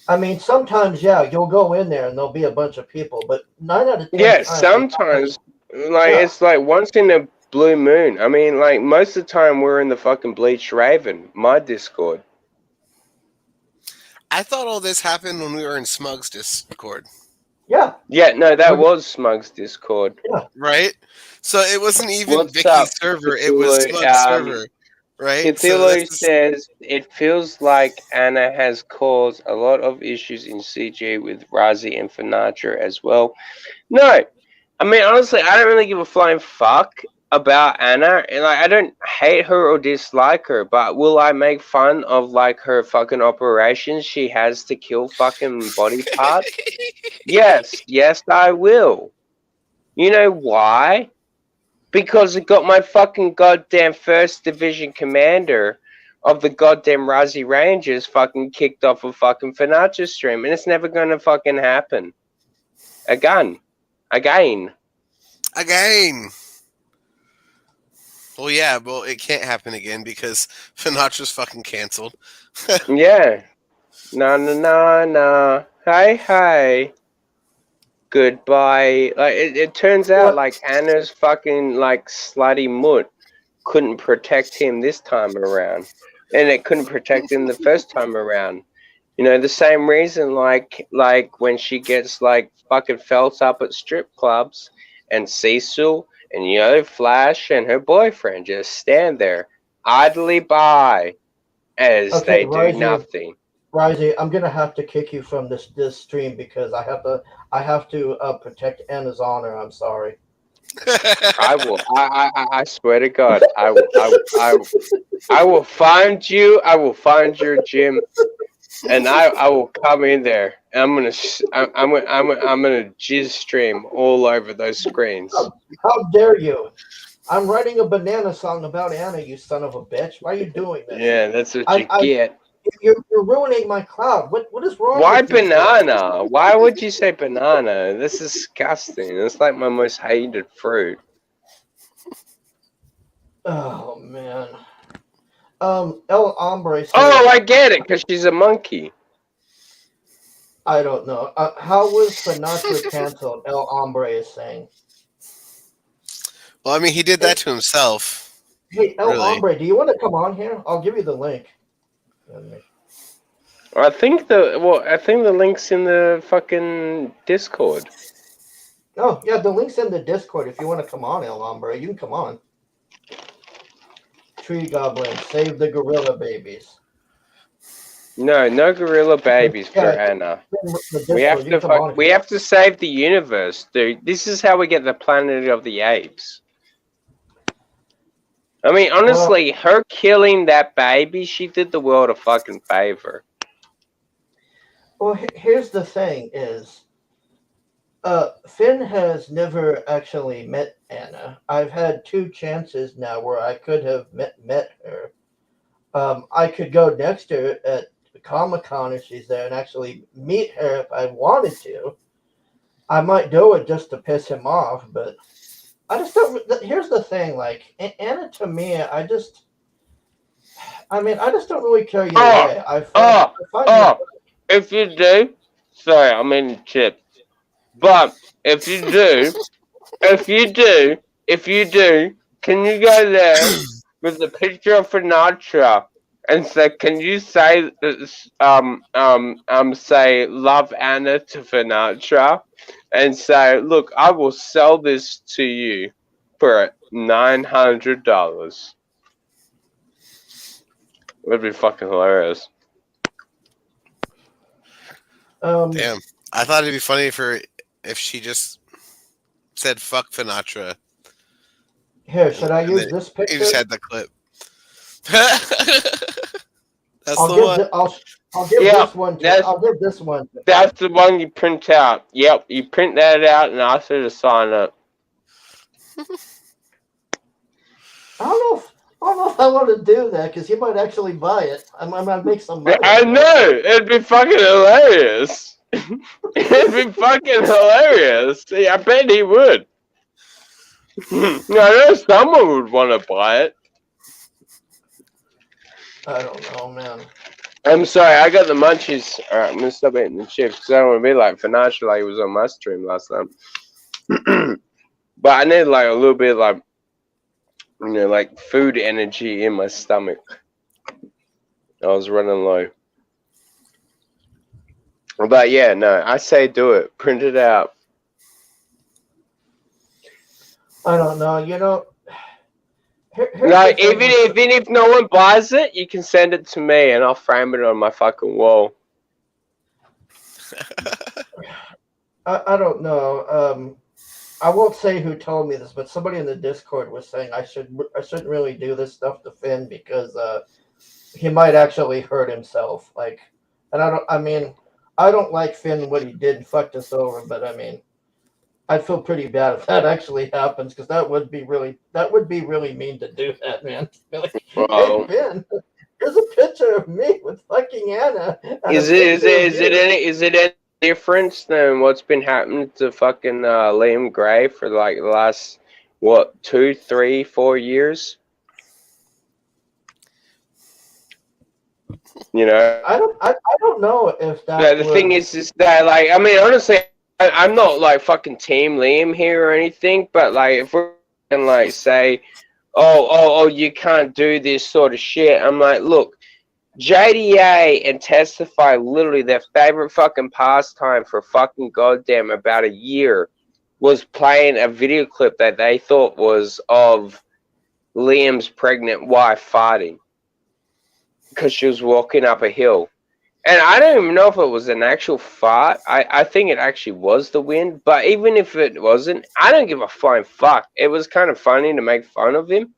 I mean, sometimes, yeah, you'll go in there and there'll be a bunch of people, but 9 out of 10 Yeah, times, sometimes, it's like once in a blue moon. I mean, like most of the time, we're in the fucking Bleach Raven, my Discord. I thought all this happened when we were in Smug's Discord. Yeah. Yeah, no, that was Smug's Discord. Yeah. Right? So it wasn't even What's Vicky's up, server, it was Cthulhu? Smug's server. Right? Cthulhu says it feels like Anna has caused a lot of issues in CG with Ryzie and Finatra as well. No, I mean honestly, I don't really give a flying fuck about Anna, and like I don't hate her or dislike her, but will I make fun of like her fucking operations she has to kill fucking body parts? Yes, I will. You know why? because it got my fucking goddamn 1st Division commander of the goddamn Ryzie Rangers fucking kicked off a fucking Fanacha stream, and it's never gonna fucking happen. Again. Well, yeah, well, it can't happen again because Fanacha's fucking canceled. Yeah. No. Hi. Goodbye. Like it turns out like Anna's fucking like slutty mutt couldn't protect him this time around, and it couldn't protect him the first time around. You know, the same reason like when she gets like fucking felt up at strip clubs, and Cecil and Flash and her boyfriend just stand there idly by as they do nothing. Ryzie, I'm gonna have to kick you from this stream because I have to protect Anna's honor. I'm sorry. I will. I swear to God, I will find you. I will find your gym, and I will come in there. And I'm gonna jizz stream all over those screens. How dare you? I'm writing a banana song about Anna. You son of a bitch! Why are you doing this? Yeah, that's what you get. You're ruining my crowd. What is wrong? Why with you? banana? Why would you say banana? This is disgusting. It's like my most hated fruit. Oh man. El Hombre. Oh, I get it, because she's a monkey. I don't know. How was Sinatra canceled? El Hombre is saying. Well, I mean, he did that to himself. Hey, El Hombre, do you want to come on here? I'll give you the link. I think the link's in the fucking Discord. Oh yeah, the link's in the Discord. If you want to come on, El Hombre, you can come on. Tree Goblin, save the gorilla babies. No gorilla babies for Anna. We have to save the universe, dude. This is how we get the Planet of the Apes. I mean, honestly, her killing that baby, she did the world a fucking favor. Well, here's the thing: is Finn has never actually met Anna. I've had 2 chances now where I could have met her. I could go next to her at Comic-Con if she's there and actually meet her if I wanted to. I might do it just to piss him off, but I just don't. Here's the thing: like Anna, to me, I just don't really care either way. If you do, sorry, I'm in chip. But if you do, can you go there with the picture of Sinatra and say, can you say say love Anna to Sinatra and say, look, I will sell this to you for $900. It would be fucking hilarious. Damn, I thought it'd be funny if she just said "fuck Sinatra." Here, should I use this picture? He just had the clip. That's I'll the give one. I'll give this one. I'll give this one. That's the one you print out. Yep, you print that out and ask her to sign up. I don't know if I want to do that because he might actually buy it. I might make some money. I know. It'd be fucking hilarious. It'd be fucking hilarious. Yeah, I bet he would. I know someone would want to buy it. I don't know, man. I'm sorry, I got the munchies. Alright, I'm gonna stop eating the chips because I don't want to be like Financial like he was on my stream last time. But I need like a little bit of like, like food energy in my stomach. I was running low. But yeah, no, I say do it. Print it out. I don't know. Like even if no one buys it, you can send it to me and I'll frame it on my fucking wall. I don't know. I won't say who told me this, but somebody in the Discord was saying I shouldn't really do this stuff to Finn because he might actually hurt himself. Like, and I don't like Finn what he did and fucked us over, but I mean, I'd feel pretty bad if that actually happens, because that would be really mean to do that, man. Be like, hey Well, Ben, here's a picture of me with fucking Anna. And is a it picture of you." is it any difference than what's been happening to fucking Liam Gray for like the last what 2, 3, 4 years? You know, I don't know if that the thing is that like I mean honestly, I'm not like fucking Team Liam here or anything, but like if we're gonna like say, oh, you can't do this sort of shit, I'm like, look, JDA and Testify, literally their favorite fucking pastime for fucking goddamn about a year was playing a video clip that they thought was of Liam's pregnant wife farting because she was walking up a hill. And I don't even know if it was an actual fart. I think it actually was the wind. But even if it wasn't, I don't give a flying fuck. It was kind of funny to make fun of him.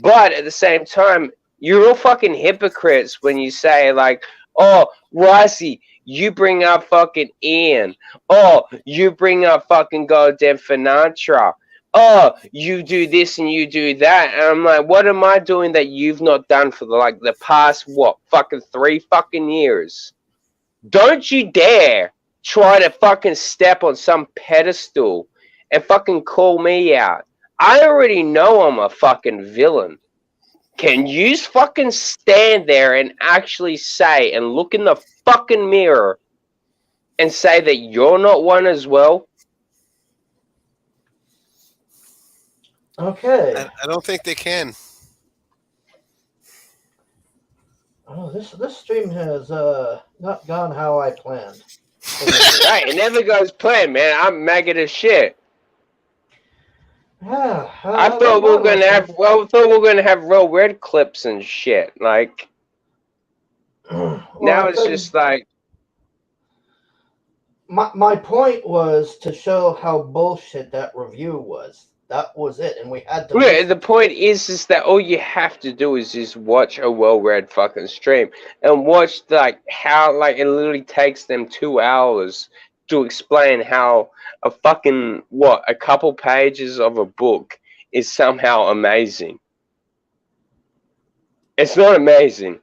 But at the same time, you're all fucking hypocrites when you say, like, oh, Ryzie, you bring up fucking Ian. Oh, you bring up fucking goddamn Finatra. Oh, you do this and you do that. And I'm like, what am I doing that you've not done for the past, what, fucking 3 fucking years? Don't you dare try to fucking step on some pedestal and fucking call me out. I already know I'm a fucking villain. Can you fucking stand there and actually say and look in the fucking mirror and say that you're not one as well? Okay. I don't think they can. Oh, this stream has not gone how I planned. Hey, it never goes planned, man. I'm maggot as shit. Yeah, I thought we were gonna have real red clips and shit. Like now it's just like my point was to show how bullshit that review was. That was it, and we had to. yeah, the point is that all you have to do is just watch a well-read fucking stream and watch like how like it literally takes them 2 hours to explain how a fucking a couple pages of a book is somehow amazing. It's not amazing.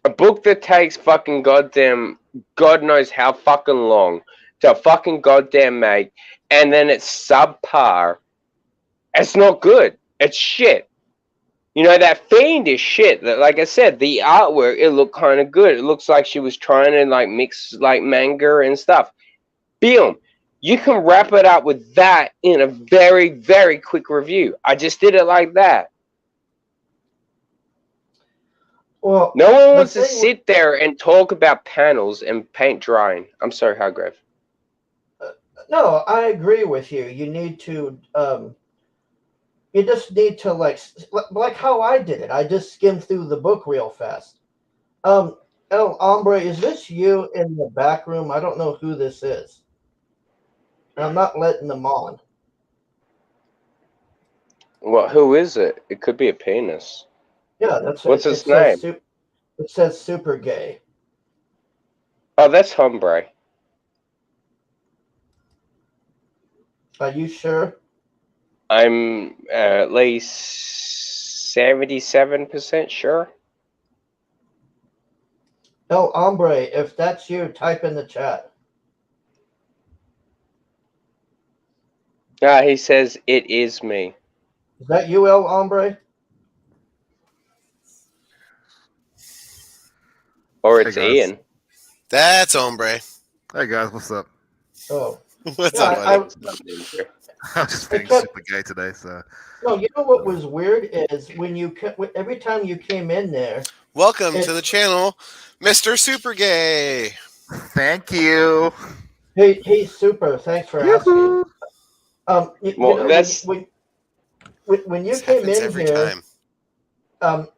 A book that takes fucking goddamn God knows how fucking long to fucking goddamn make, and then it's subpar. It's not good. It's shit. You know, that Fiend is shit. Like I said, the artwork, it looked kind of good. It looks like she was trying to like mix like manga and stuff. Boom. You can wrap it up with that in a very, very quick review. I just did it like that. Well, no one wants to sit there and talk about panels and paint drying. I'm sorry, Hargrave. No, I agree with you. You need to, you just need to like how I did it. I just skimmed through the book real fast. El Hombre, is this you in the back room? I don't know who this is. And I'm not letting them on. Well, who is it? It could be a penis. Yeah, that's what's his name? It says super gay. Oh, that's Hombre. Are you sure? I'm at least 77% sure. El Hombre, if that's you, type in the chat. He says it is me. Is that you, El Hombre? Or it's Ian. That's Hombre. Hey guys, what's up? Oh. What's up, buddy? I'm just being super gay today, so. No, you know what was weird is when every time you came in there. Welcome to the channel, Mr. Super Gay. Thank you. Hey, Super. Thanks for asking. When you came in here,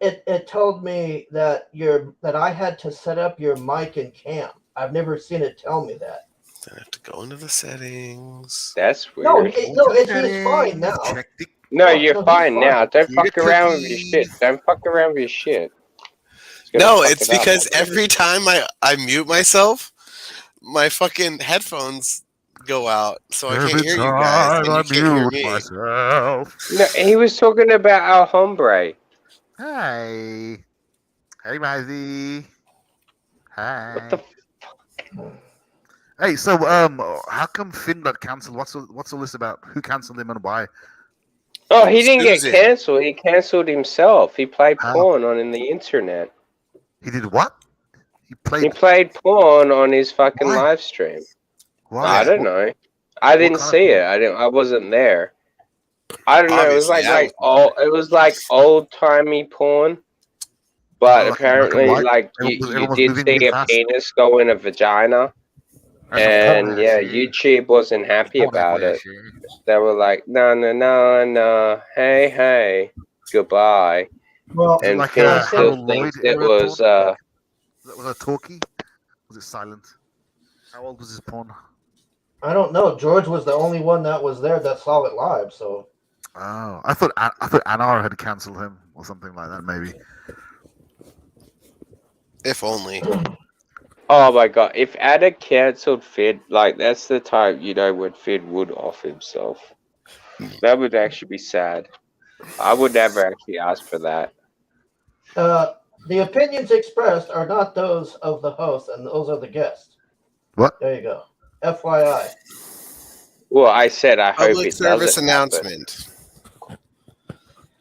it told me that I had to set up your mic and cam. I've never seen it tell me that. I have to go into the settings. That's weird. No, it's fine now. No, you're fine now. Don't fuck around with your shit. Don't fuck around with your shit. No, it's because every time I mute myself, my fucking headphones go out, so I Every can't hear you guys, and time I you can't hear mute me. myself. No, he was talking about our hombre. Hi. Hey, Ryzie. Hi. What the? Hey, so how come Finn got cancelled? What's all this about? Who cancelled him and why? Oh, he didn't get Susan. cancelled. He cancelled himself. He played How? porn on the internet. He did what? He He played porn on his fucking Why? live stream. Why? I don't know. I didn't kind of see porn? it. I wasn't there. I don't know. It was Obviously, like it was like old timey porn. But Oh, like in black and apparently, white? like Everyone you was did moving see really a fast. penis go in a vagina, That's a porn, and yeah, see? YouTube wasn't happy Porn about everywhere, it. see? They were like, no, hey, goodbye. Well, And Like Finn still Harold thinks Lloyd it era was porn? Was it talkie? Was it silent? How old was his porn? I don't know. George was the only one that was there that saw it live. So Oh, I thought Anar had cancelled him or something like that. Maybe. if only. Oh my god, if Ada cancelled Fid, like that's the time when Fid would off himself. That would actually be sad. I would never actually ask for that. the opinions expressed are not those of the host, and those are the guests. What? There you go. FYI. Well, I said I hope Public it service doesn't happen. announcement.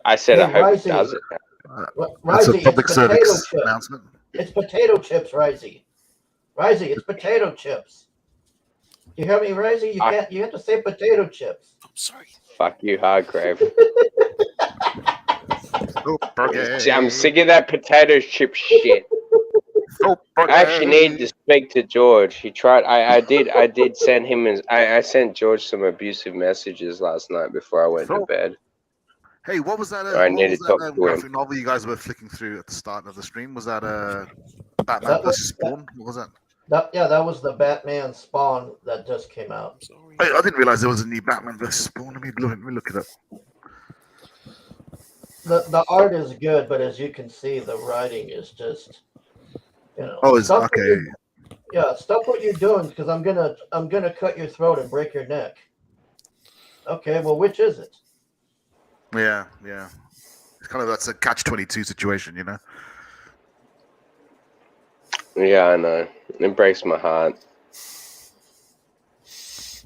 I said I Hey, hope it Ryzie. doesn't happen. That's a Ryzie, public it's potato service chips. announcement. It's potato chips, Ryzie. Ryzie, it's potato chips. You hear me, Ryzie? You have to say potato chips. I'm sorry. Fuck you, Hargrave. Super See, I'm sick of that potato chip shit. I actually need to speak to George. He tried. I did send him. I sent George some abusive messages last night before I went to bed. Hey, what was that? I What need was to talk that to graphic him. novel you guys were flicking through at the start of the stream? Was that Batman vs Spawn? What was that? That was the Batman Spawn that just came out. I didn't realize there was a new Batman vs Spawn. Let me look it up. The art is good, but as you can see, the writing is just, Oh, it's stop okay. stop what you're doing because I'm gonna cut your throat and break your neck. Okay, well, which is it? Yeah. It's kind of that's a catch-22 situation, you know. Yeah, I know. It breaks my heart.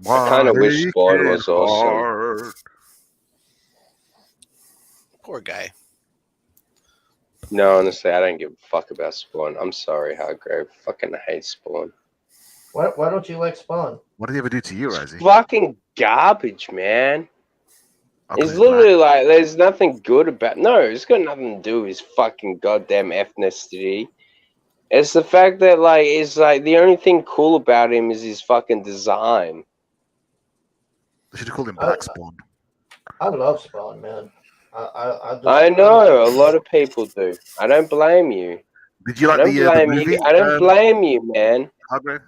I kind of wish Spawn was awesome. Poor guy. No, honestly, I don't give a fuck about Spawn. I'm sorry, Hargrave. Fucking hate Spawn. Why don't you like Spawn? What did he ever do to you, Ryzie? Fucking garbage, man. It's literally like there's nothing good about. No, it's got nothing to do with his fucking goddamn ethnicity. It's the fact that it's like the only thing cool about him is his fucking design. They should have called him Black Spawn. I love Spawn, man. I know a lot of people do. I don't blame you. Did you like the movie? I don't blame you, man. Hargrave?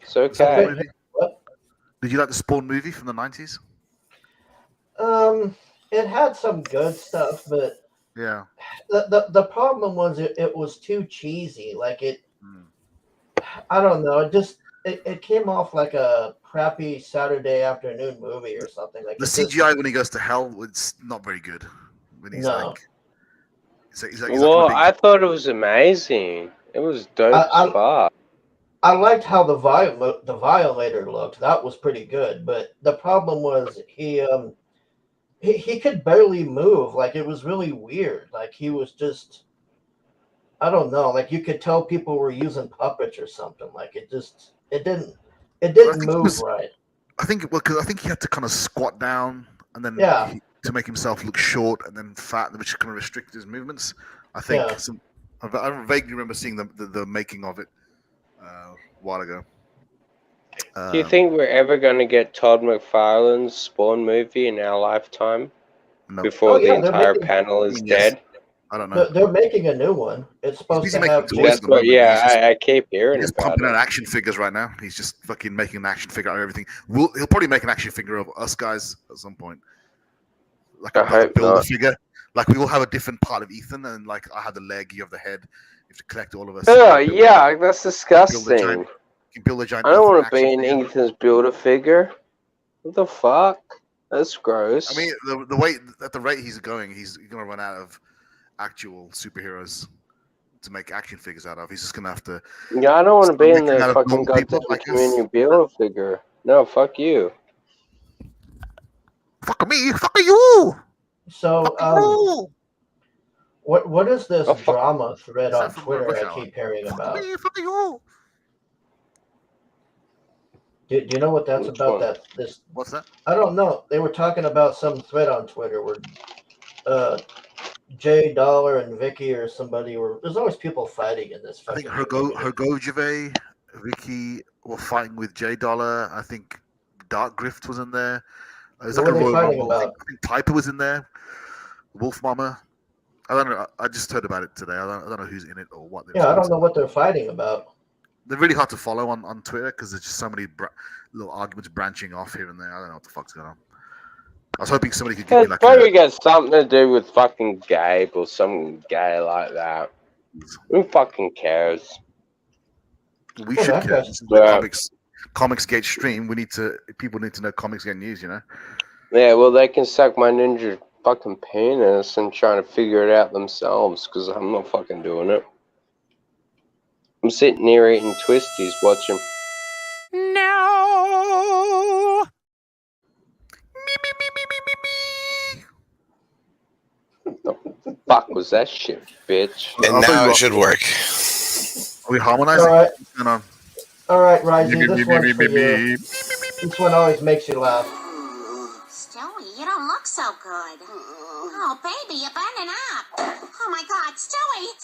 It's okay. Did you like the Spawn movie from the 90s? It had some good stuff, but yeah, the problem was it was too cheesy. I don't know. It came off like a crappy Saturday afternoon movie or something. Like the CGI when he goes to hell, it's not very good. When he's I thought it was amazing. It was dope as fuck. I liked how the Violator looked. That was pretty good. But the problem was he could barely move. Like it was really weird. Like he was just, I don't know. Like you could tell people were using puppets or something. Like it didn't move right. I think because I think he had to kind of squat down and then to make himself look short and then fat, which kind of restricted his movements. I think I vaguely remember seeing the making of it a while ago. Do you think we're ever going to get Todd McFarlane's Spawn movie in our lifetime? No. Before the entire panel is dead? I don't know. They're making a new one. It's supposed to have. I keep hearing he's about pumping it. out action figures right now. He's just fucking making an action figure out of everything. He'll probably make an action figure of us guys at some point. Like a build a figure. Like we all have a different part of Ethan, and like I have the leg, you have the head. You have to collect all of us. Oh yeah, that's disgusting. can build a giant. I don't Ethan want to be action in figure. Ethan's Build-A-Figure. What the fuck? That's gross. I mean, the way at the rate he's going, he's gonna run out of actual superheroes to make action figures out of. He's just gonna have to. Yeah, I don't want to be in making the out of fucking normal people, goddamn I guess. community Build-A-Figure. No, fuck you. Fuck me, fuck you. So, what is this Oh, fuck. drama thread Is that on from Twitter Rush I Hour? keep hearing about? Me, fuck you. Do you know what that's Which about? one? This What's that? I don't know. They were talking about some thread on Twitter where Jay Dollar and Vicky or somebody were. There's always people fighting in this. I think fucking community. Hergojeve, Vicky were fighting with Jay Dollar. I think Dark Grift was in there. It was What like a were they Royal fighting Rumble. I about? think Piper was in there. Wolf Mama. I don't know. I just heard about it today. I don't know who's in it or what. Yeah, I don't know what they're fighting about. They're really hard to follow on Twitter because there's just so many little arguments branching off here and there. I don't know what the fuck's going on. I was hoping somebody could give me It's like probably got something to do with fucking Gabe or some guy like that. Who fucking cares? We Well, should that care. guy's- This is the Comics Gate stream. People need to know Comics Gate news. You know. Yeah, well, they can suck my ninja fucking penis and try to figure it out themselves because I'm not fucking doing it. I'm sitting here eating twisties watching. No. Fuck was that shit, bitch? And now it should work. Are we harmonizing? All right. What's going on? All right, Ryzie, this one's for you. This one always makes you laugh. Stewie, you don't look so good. Oh, baby, you're burning up. Oh, my God. Stewie,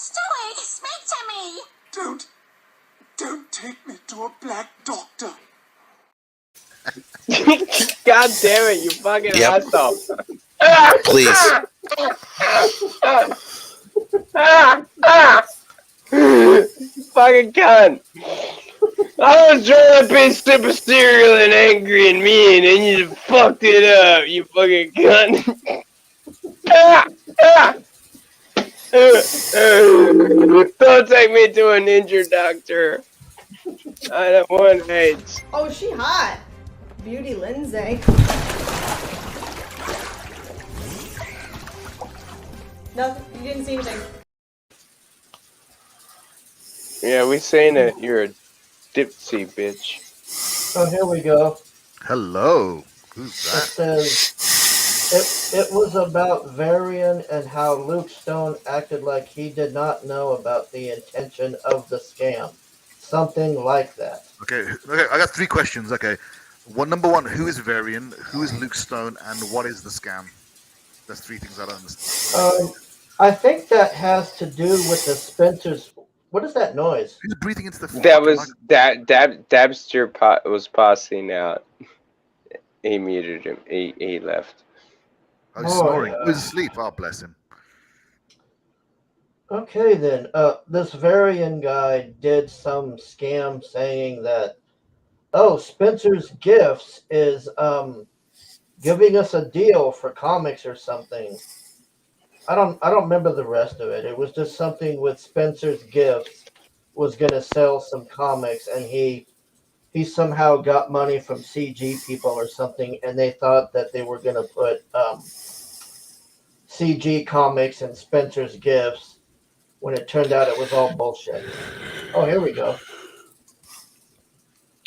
speak to me. Don't take me to a black doctor. God damn it, you fucking Yep. asshole. Please. Fucking cunt. I was trying to be super serial and angry and mean, and you fucked it up, you fucking cunt. Don't take me to a ninja doctor. I don't want AIDS. Oh, she hot. Beauty Lindsay. Nothing. You didn't see anything. Yeah, we seen it. You're a dipsy bitch. Oh, here we go. Hello. Who's It that? says it was about Varian and how Luke Stone acted like he did not know about the intention of the scam. Something like that. Okay. I got 3 questions. Okay. Number one, who is Varian? Who is Luke Stone? And what is the scam? That's 3 things I don't understand. I think that has to do with the Spencer's. What is that noise? Who's breathing into the? That was Dabster was passing out. He muted him. He left. Oh, he's snoring. He was asleep. Oh, bless him. Okay, then. This Varian guy did some scam saying that, oh, Spencer's Gifts is giving us a deal for comics or something. I don't remember the rest of it. It was just something with Spencer's Gifts was going to sell some comics, and he somehow got money from CG people or something, and they thought that they were going to put CG comics in Spencer's Gifts, when it turned out it was all bullshit. Oh, here we go.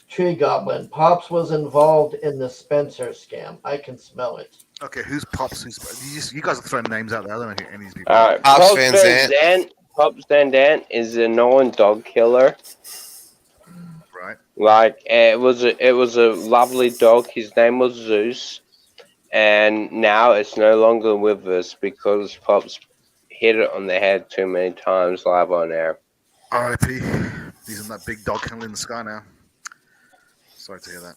Tree Goblin. Pops was involved in the Spencer scam. I can smell it. Okay, who's Pops? You guys are throwing names out there. I don't know who any of these people Alright, Pops Van Dant is a Nolan dog killer. Right. Like it was a lovely dog. His name was Zeus, and now it's no longer with us because Pops hit it on the head too many times live on air. R.I.P. He's in that big dog kennel in the sky now. Sorry to hear that.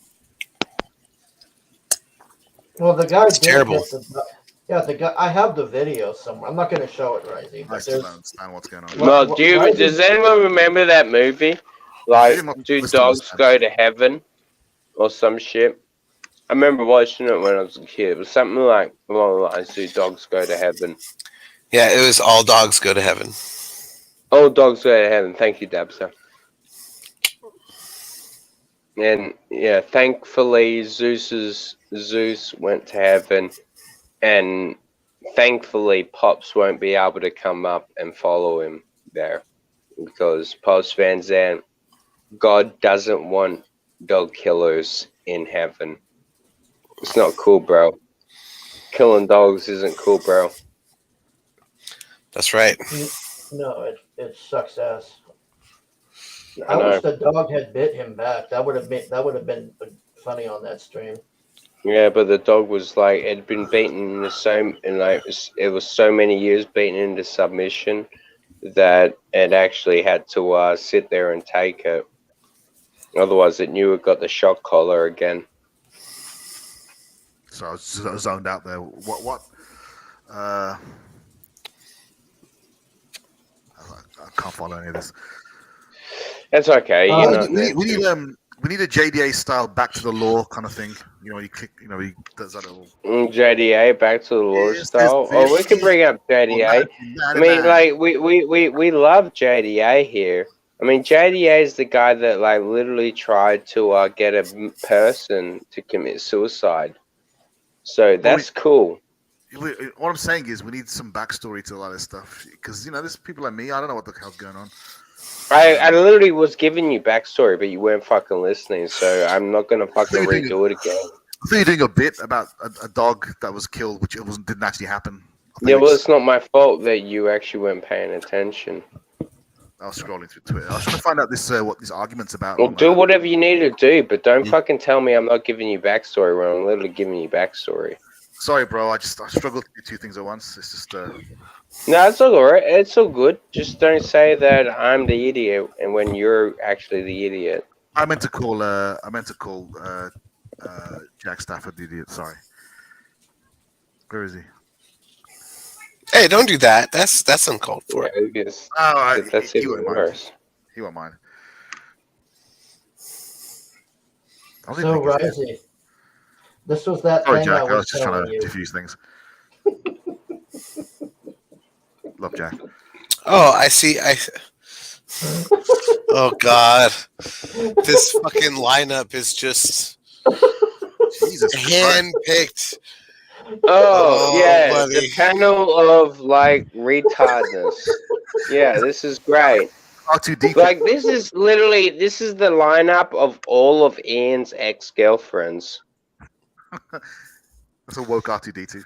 Well, the guy did terrible. get the guy. I have the video somewhere. I'm not going to show it, Ryzie. I But still there's don't understand what's going on. Well, does anyone remember that movie? Like, do dogs go to heaven or some shit? I remember watching it when I was a kid. It was something like, well, I do dogs go to heaven. Yeah, it was All Dogs Go to Heaven. All dogs go to heaven. Thank you, Dabster. And yeah, thankfully Zeus went to heaven, and thankfully Pops won't be able to come up and follow him there, because Pops Van Zandt, God doesn't want dog killers in heaven. It's not cool, bro. Killing dogs isn't cool, bro. That's right. No, it sucks ass. I I know. wish the dog had bit him back. That would have been funny on that stream. Yeah, but the dog was like, it had been beaten into it was so many years beaten into submission that it actually had to sit there and take it. Otherwise, it knew it got the shock collar again. So I was zoned out there. What? I can't follow any of this. That's okay. We need a JDA style back to the law kind of thing. You know, you click. You know, he does that little JDA back to the law style. Oh, we can bring up JDA. I mean, like we love JDA here. I mean, JDA is the guy that like literally tried to get a person to commit suicide. So that's cool. What I'm saying is, we need some backstory to a lot of stuff because there's people like me. I don't know what the hell's going on. I literally was giving you backstory, but you weren't fucking listening. So I'm not gonna fucking redo it again. I thought you were doing a bit about a dog that was killed, which didn't actually happen. Yeah, well, it's not my fault that you actually weren't paying attention. I was scrolling through Twitter. I was trying to find out what this argument's about. Well, do whatever you need to do, but don't fucking tell me I'm not giving you backstory when I'm literally giving you backstory. Sorry, bro. I struggled to do two things at once. It's just. No, it's all alright. It's all good. Just don't say that I'm the idiot, and when you're actually the idiot. I meant to call Jack Stafford the idiot. Sorry. Where is he? Hey, don't do that. That's uncalled for. Yeah, that's he even won't mind. worse. He won't mind. So, Ryzie, this was that Sorry, thing Jack. I I was was just trying telling to you. diffuse things. Love Jack. Oh, I see. Oh God, this fucking lineup is just Jesus handpicked. Oh yeah, buddy. the panel of like retardness. Yeah, this is great. Like this is the lineup of all of Ian's ex-girlfriends. That's a woke R2D2.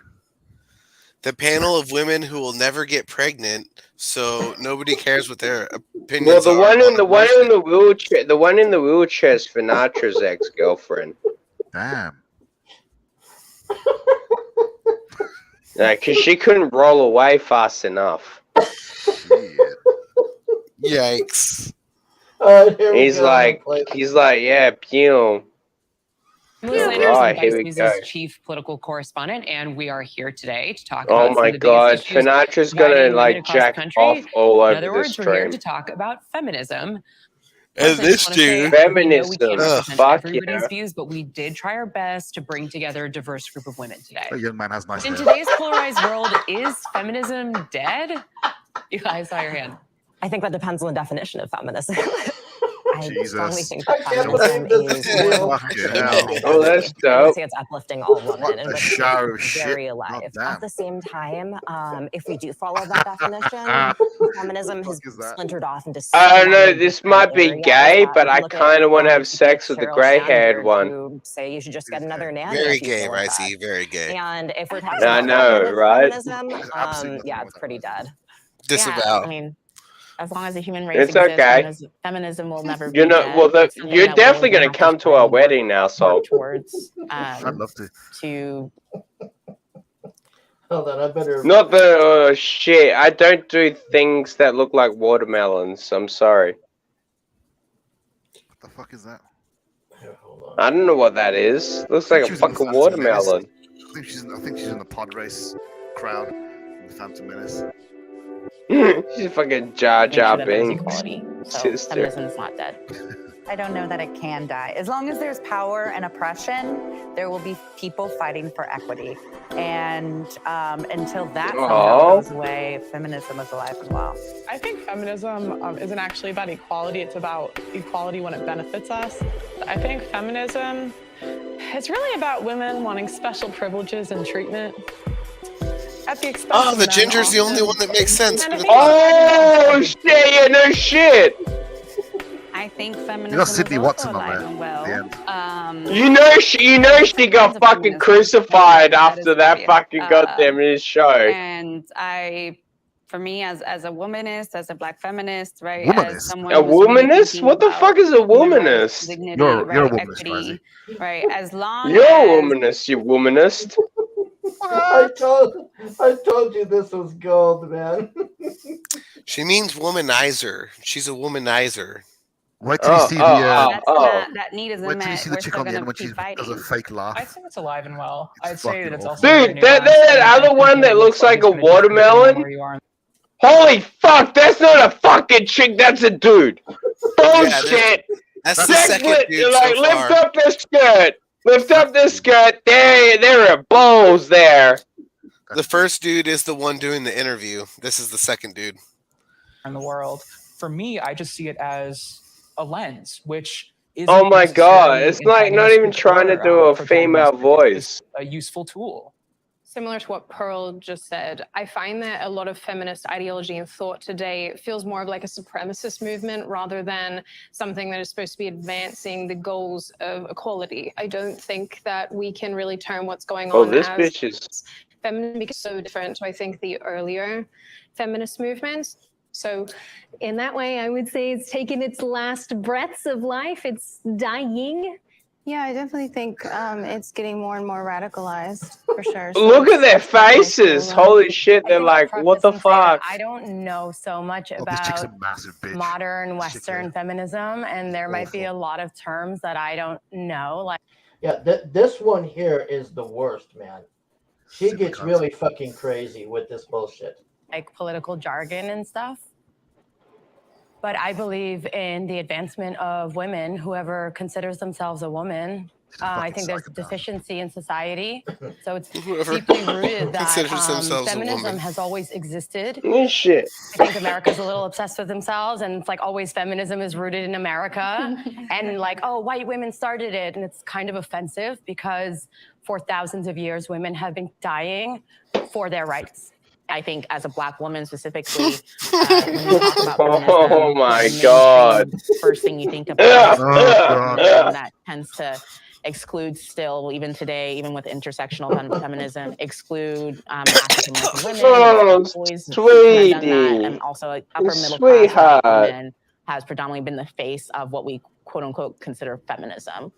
The panel of women who will never get pregnant, so nobody cares what their Well, opinions the are. one in the wheelchair is Finatra's ex-girlfriend. Damn. Because she couldn't roll away fast enough. Yikes. He's like, yeah, pew. Right, here we go. Chief political correspondent, and we are here today to talk Oh about some my of the God, biggest issues Finatra's gonna dividing women like across jack the country. off all In over other the words, we're here stream. to talk about feminism. And First, I this just wanna say, dude, we know we Feminism. can't represent Fuck everybody's yeah. views, but we did try our best to bring together a diverse group of women today. That young man has nice In hair. today's polarized world, is feminism dead? I saw your hand. I think that depends on the definition of feminism. I Jesus. strongly think that I can't feminism believe this is is real. Fucking hell. Oh, that's I would dope. say it's uplifting all women What and a makes shower of it shit. very alive. Goddamn. At the same time, if we do follow that definition, feminism has is that? splintered off into I don't know, many this different might be areas gay, that but I look at kind of want to have people sex like with the Sheryl gray-haired Sandberg one. who say you should just get another nanny very if you gay, feel like that. Ryzie, very gay. And if we're talking I about know, that kind of right? feminism, Absolutely yeah, nothing it's wrong pretty with that. dead. Disavow. I mean, as long as the human race It's exists, okay. Feminism will never You be know, dead. well, It's something you're that definitely women going will to have come to our wedding now, so. work towards I'd love to. to Hold on, I better. Not the shit. I don't do things that look like watermelons. I'm sorry. What the fuck is that? Here, hold on. I don't know what that is. Looks like a She was in the fucking Phantom Menace. watermelon. I think she's in the pod race crowd in the Phantom Menace. She's fucking Jar make sure Jar that there's Binks. equality. So Sister. feminism is not dead. I don't know that it can die. As long as there's power and oppression, there will be people fighting for equity. And until that somehow goes away, feminism is alive and well. I think feminism isn't actually about equality. It's about equality when it benefits us. I think feminism is really about women wanting special privileges and treatment at the expense of the men ginger's the only often. one that makes sense. And I think Oh shit! Yeah, no shit. I think feminism You got is Sydney also Watson on alive there and well. at the end. You know she got fucking crucified after that fucking goddamn show. And for me, as a womanist, as a black feminist, right? As Womanist? someone A who's really womanist? thinking What the about fuck is a human rights, womanist? dignity, You're a right, womanist, equity, right? As long You're a as womanist, you womanist. I told you this was gold, man. She means womanizer. She's a womanizer. Wait till you see the. that need isn't Wait till you met, see the we're chick still on the gonna end when she keep fighting. does a fake laugh. I think it's alive and well. I'd say fucking that it's awful. also Dude, that other one that looks like a watermelon. Holy fuck, that's not a fucking chick, that's a dude. Bullshit. That's the second dude Like, so lift far. up the skirt. Lift up the skirt. There are balls there. The first dude is the one doing the interview. This is the second dude. In the world, for me, I just see it as a lens, which is Oh my god, it's like not even trying to do a female voice. a useful tool. Similar to what Pearl just said, I find that a lot of feminist ideology and thought today feels more of like a supremacist movement rather than something that is supposed to be advancing the goals of equality. I don't think that we can really term what's going Oh, on this as bitch is. feminism because it's so different to, I think, the earlier feminist movements. So in that way, I would say it's taken its last breaths of life. It's dying. Yeah, I definitely think it's getting more and more radicalized, for sure. So Look at their it's nice to, faces. Holy shit, they're like, what the fuck? I don't know so much Oh, this chick's a about massive bitch. modern Western feminism, and there might be a lot of terms that I don't know. Like, Yeah, this one here is the worst, man. She gets really fucking crazy with this bullshit. political jargon and stuff. But I believe in the advancement of women, whoever considers themselves a woman. I think there's deficiency in society. So it's Whoever deeply rooted that considers themselves a feminism woman. has always existed. Shit. I think America's a little obsessed with themselves, and it's like always feminism is rooted in America. And like, oh, white women started it. And it's kind of offensive because for thousands of years, women have been dying for their rights. I think as a Black woman specifically, when you talk about Oh feminism, my the god. mainstream first thing you think about that tends to exclude still, even today, even with intersectional feminism, exclude African American women. Oh, always sweetie. done that, and also like, upper middle class Sweetheart. white women has predominantly been the face of what we quote unquote consider feminism.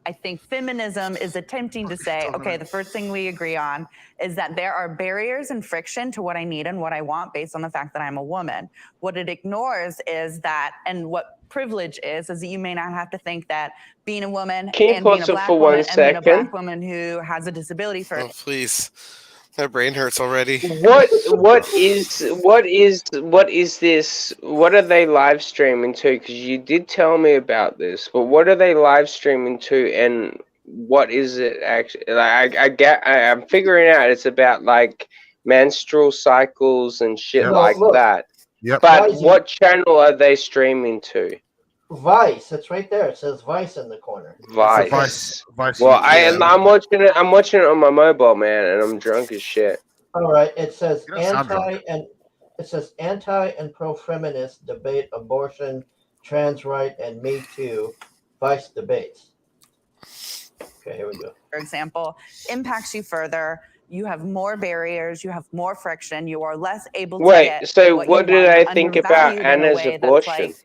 I think feminism is attempting to say, okay, the first thing we agree on is that there are barriers and friction to what I need and what I want based on the fact that I'm a woman. What it ignores is that, and what privilege is that you may not have to think that being a woman Can you and being a pause it Black for woman 1 and being a second? Black woman who has a disability for Oh, please. My brain hurts already. What is this? What are they live streaming to? Because you did tell me about this, but what are they live streaming to, and what is it actually? Like, I'm figuring out it's about like menstrual cycles and shit like that. Yep. But Ryzie. what channel are they streaming to? Vice, it's right there. It says Vice in the corner. Vice. Vice. Well, I'm watching it. I'm watching it on my mobile, man, and I'm drunk as shit. All right, it says You don't sound anti and pro-feminist debate abortion, trans right, and Me Too. Vice debates. Okay, here we go. for example, impacts you further. You have more barriers, you have more friction, you are less able to Wait, get so what what you did want, I think about undervalued in a Anna's way that's abortion? like,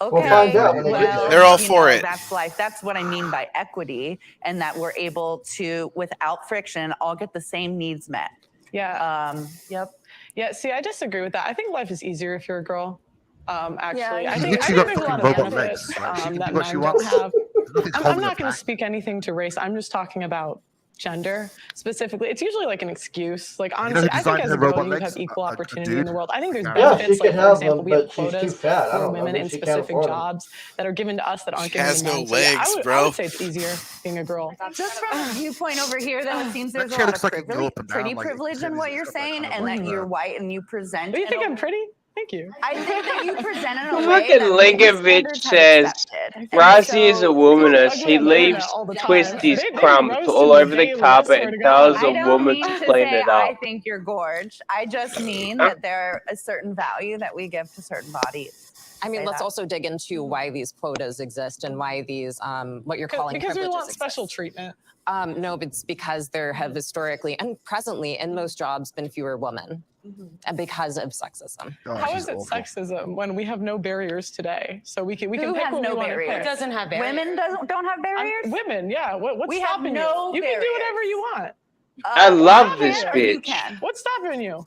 okay, We'll find out when they get well, there. They're all you for know, it. That's life. That's what I mean by equity, and that we're able to, without friction, all get the same needs met. Yeah. Yep. Yeah. See, I disagree with that. I think life is easier if you're a girl. Actually, Yeah, I you think literally there's a lot got of fucking robot benefits legs, right? She can that do what men she don't wants. have. Nothing's I'm holding not her going to back. speak anything to race. I'm just talking about gender specifically. It's usually like an excuse. Like You know who honestly, I think designed as her a girl, robot you would legs? have equal A opportunity in dude. the world. I think there's Yeah, benefits. she could Like for have example, them, we have but she's too quotas fat. I for don't know. women Maybe in she can't specific afford 'em. jobs that are given to us that aren't She given has to no men. So yeah, legs, I bro. would say it's easier being a girl. Just from a viewpoint over here, though, it seems there's a chair lot looks of like it can go up and down, pretty like, privilege in it's what you're got that saying, kind of and like, that you're white and you present. Do you in think a- I'm pretty? Thank you. I think that you present in a way Fucking that beauty Linkovich standards have says accepted. And Ryzie is a so- womanist. He Again, the internet leaves all the time. twisties They crumbs roast all me over the daily, I carpet swear and to tells God. a I don't woman mean to to clean say it I up. think you're gorge. I just mean that there is a certain value that we give to certain bodies. I mean, Say let's that. also dig into why these quotas exist and why these, what you're calling Because we privileges want exist. special treatment. No, but it's because there have historically and presently in most jobs been fewer women, and because of sexism. How is it sexism when we have no barriers today? So we can Who pick has what no we want to barriers? pick. It doesn't have barriers. Women don't have barriers? Women, yeah. What's We have stopping no you? You can do barriers. whatever you want. I love this You bitch. can. What's stopping you?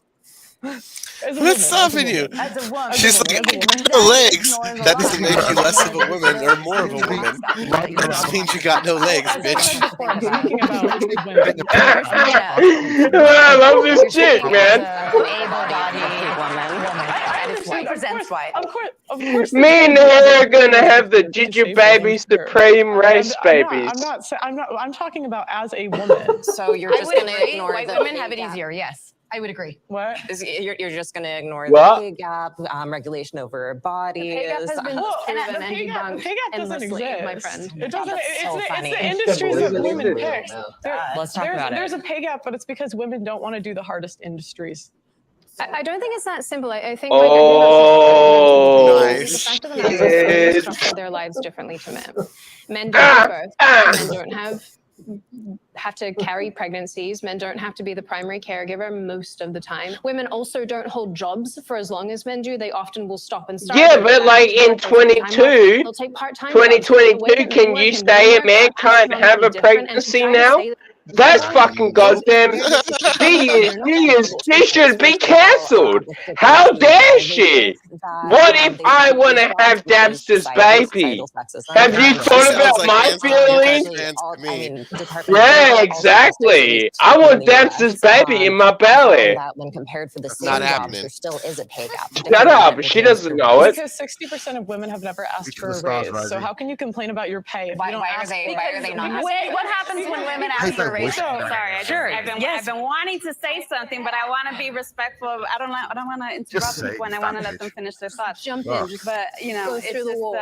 What's stopping you? As a woman. She's like, I got no legs. That doesn't make you less of a woman or more of a woman. That just means you got no legs, bitch. I love this chick, man. Of course. Me and her are gonna have the ginger baby supreme race babies. I'm talking about as a woman. So you're I just would going to agree. ignore White the women pay have it gap. easier. Yes, I would agree. What? You're just going to ignore What? the pay gap, regulation over bodies. The pay gap has been proven and debunked pay gap doesn't endlessly, exist. my friend. It doesn't. That's so funny. It's the industries that women Unbelievable. pick. Let's talk about it. There's a pay gap, but it's because women don't want to do the hardest industries. I don't think it's that simple. I think Oh, the fact of the matter is women shit. structure their lives differently to men. Men don't do both. Men don't have to carry pregnancies. Men don't have to be the primary caregiver most of the time. Women also don't hold jobs for as long as men do. They often will stop and start. Yeah, but like in 22, they'll take part-time 2022, can you say a man can't have a pregnancy now? That's fucking goddamn. She should be cancelled. How dare she? What if I want to have Dabster's baby? Have you thought about my feelings? Yeah, exactly. I want Dabster's baby in my belly. That when compared for the same Not jobs, happening. there still is a pay gap. Shut up. She doesn't know it. Because 60% of women have never asked for a stars, raise. So Ryzie. how can you complain about your pay if Why you don't are ask they? for Why it? are they not? What happens when women ask for a raise? Sorry, I've been wanting to say something, but I want to be respectful. I don't want to interrupt say people, and I want to let them finish their thoughts. Jump in. But you know, Go it's through the just, wall.